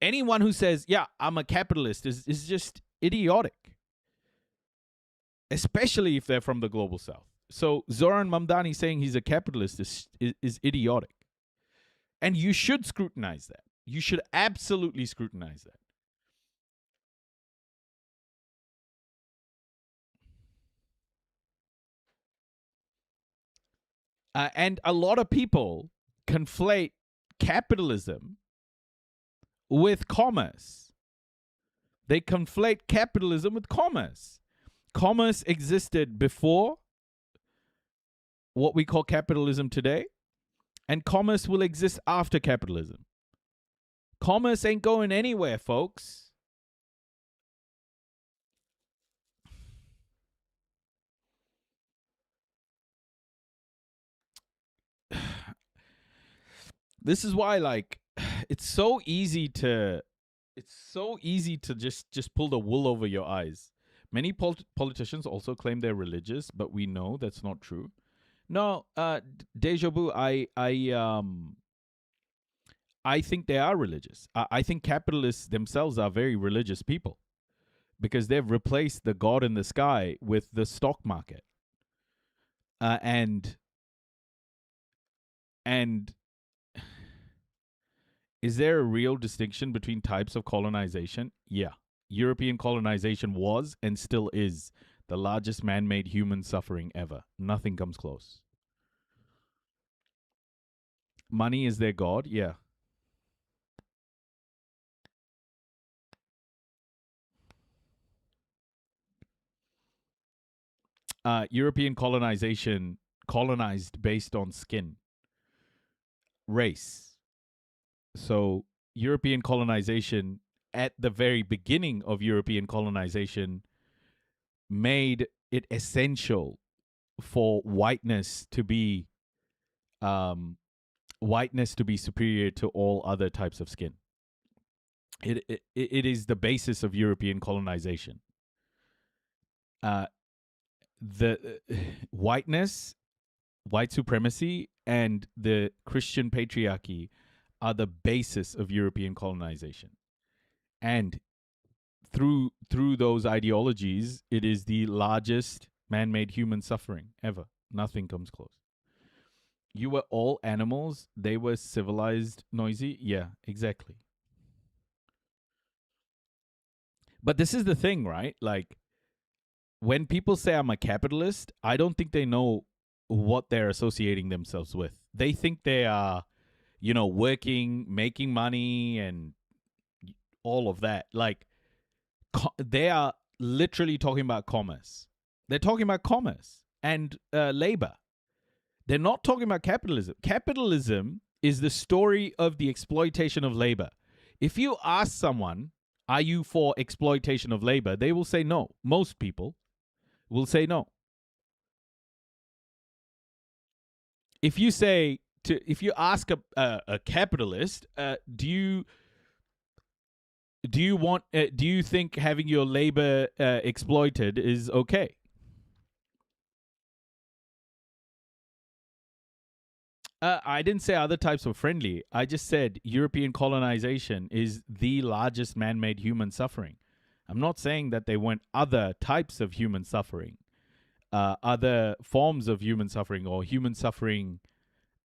Anyone who says, yeah, I'm a capitalist is just idiotic, especially if they're from the global south. So Zoran Mamdani saying he's a capitalist is idiotic. And you should scrutinize that. You should absolutely scrutinize that. And a lot of people conflate capitalism with commerce. They conflate capitalism with commerce. Commerce existed before what we call capitalism today, and commerce will exist after capitalism. Commerce ain't going anywhere, folks. This is why, like, it's so easy to just pull the wool over your eyes. Many politicians also claim they're religious, but we know that's not true. No, Deja Vu, I think they are religious. I think capitalists themselves are very religious people, because they've replaced the God in the sky with the stock market. And Is there a real distinction between types of colonization? Yeah. European colonization was and still is the largest man-made human suffering ever. Nothing comes close. Money is their god? Yeah. European colonization colonized based on skin. Race. So European colonization, at the very beginning of European colonization, made it essential for whiteness to be superior to all other types of skin. It is the basis of European colonization. The whiteness, white supremacy, and the Christian patriarchy are the basis of European colonization. And through those ideologies, it is the largest man-made human suffering ever. Nothing comes close. You were all animals. They were civilized, noisy. Yeah, exactly. But this is the thing, right? Like, when people say I'm a capitalist, I don't think they know what they're associating themselves with. They think they are, working, making money, and all of that. Like, they are literally talking about commerce. They're talking about commerce and labor. They're not talking about capitalism. Capitalism is the story of the exploitation of labor. If you ask someone, are you for exploitation of labor? They will say no. Most people will say no. If you ask a capitalist, do you think having your labor exploited is okay? I didn't say other types were friendly. I just said European colonization is the largest man-made human suffering. I'm not saying that they weren't other types of human suffering, other forms of human suffering, or human suffering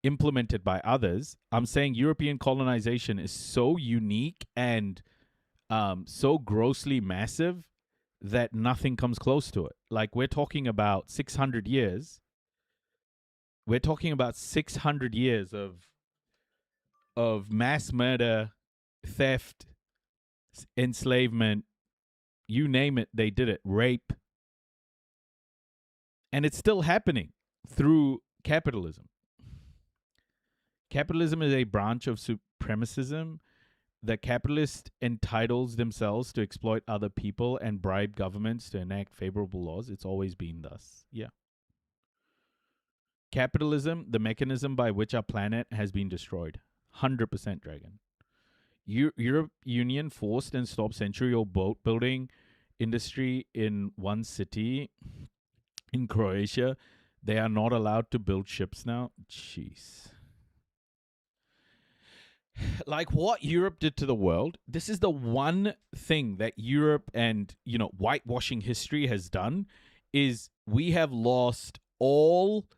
implemented by others. I'm saying European colonization is so unique and so grossly massive that nothing comes close to it. Like, we're talking about 600 years. We're talking about 600 years of mass murder, theft, enslavement, you name it, they did it, rape. And it's still happening through capitalism. Capitalism is a branch of supremacism. The capitalist entitles themselves to exploit other people and bribe governments to enact favorable laws. It's always been thus. Yeah. Capitalism, the mechanism by which our planet has been destroyed. 100% Dragon. Europe Union forced and stopped century-old boat building industry in one city in Croatia. They are not allowed to build ships now. Jeez. Like what Europe did to the world, this is the one thing that Europe and, whitewashing history has done, is we have lost all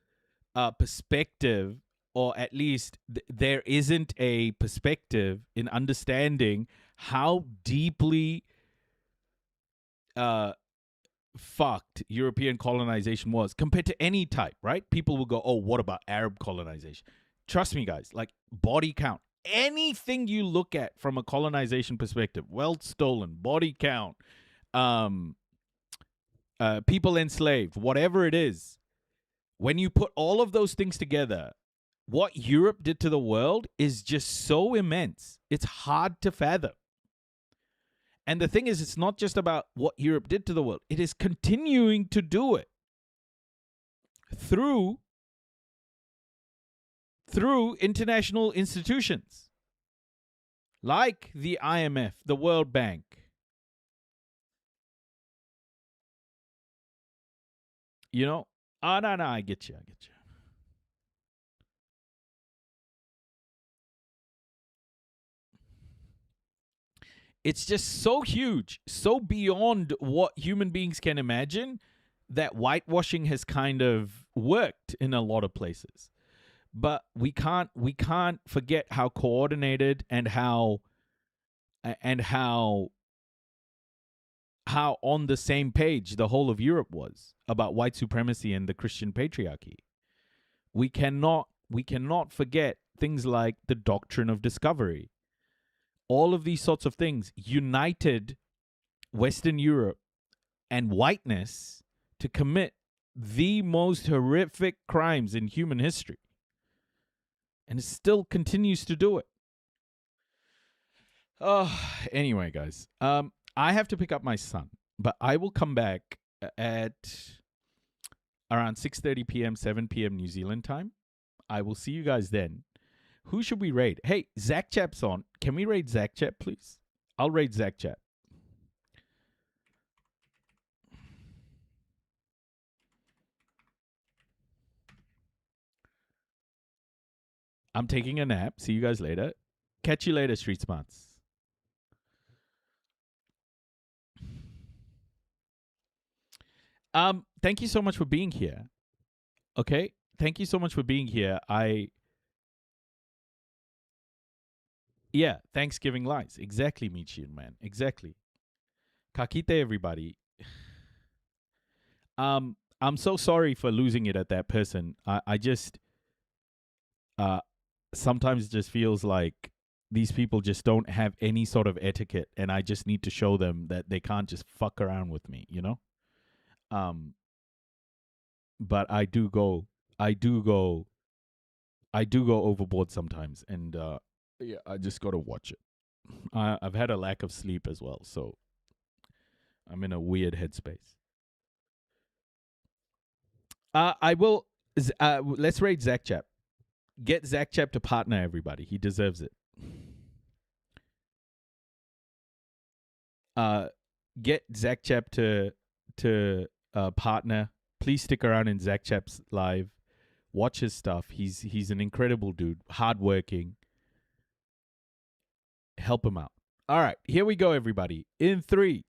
perspective, or at least there isn't a perspective in understanding how deeply fucked European colonization was compared to any type, right? People will go, oh, what about Arab colonization? Trust me, guys, like body count. Anything you look at from a colonization perspective, wealth stolen, body count, people enslaved, whatever it is, when you put all of those things together, what Europe did to the world is just so immense. It's hard to fathom. And the thing is, it's not just about what Europe did to the world. It is continuing to do it through international institutions like the IMF, the World Bank. No, I get you. It's just so huge, so beyond what human beings can imagine, that whitewashing has kind of worked in a lot of places. But we can't forget how coordinated and how on the same page the whole of Europe was about white supremacy and the Christian patriarchy. We cannot forget things like the doctrine of discovery. All of these sorts of things united Western Europe and whiteness to commit the most horrific crimes in human history. And it still continues to do it. Anyway, guys, I have to pick up my son, but I will come back at around 6:30 p.m., 7 p.m. New Zealand time. I will see you guys then. Who should we raid? Hey, Zach Chap's on. Can we raid Zach Chap, please? I'll raid Zach Chap. I'm taking a nap. See you guys later. Catch you later, Street Smarts. Thank you so much for being here. Okay? Thank you so much for being here. Yeah, Thanksgiving lies. Exactly, Michian, man. Exactly. Kakite, everybody. I'm so sorry for losing it at that person. I just sometimes it just feels like these people just don't have any sort of etiquette, and I just need to show them that they can't just fuck around with me, you know? But I do go overboard sometimes, and yeah, I just got to watch it. I've had a lack of sleep as well, so I'm in a weird headspace. I will. Let's raid Zach Chap. Get Zach Chap to partner, everybody. He deserves it. Get Zach Chap to partner. Please stick around in Zach Chap's live. Watch his stuff. He's an incredible dude. Hardworking. Help him out. All right, here we go, everybody. In 3,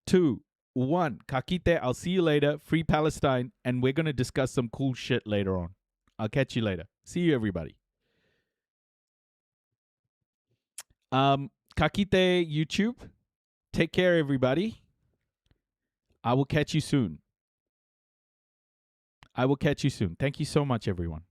2, 1. Kakite, I'll see you later. Free Palestine. And we're going to discuss some cool shit later on. I'll catch you later. See you, everybody. Kakite YouTube. Take care, everybody. I will catch you soon. Thank you so much, everyone.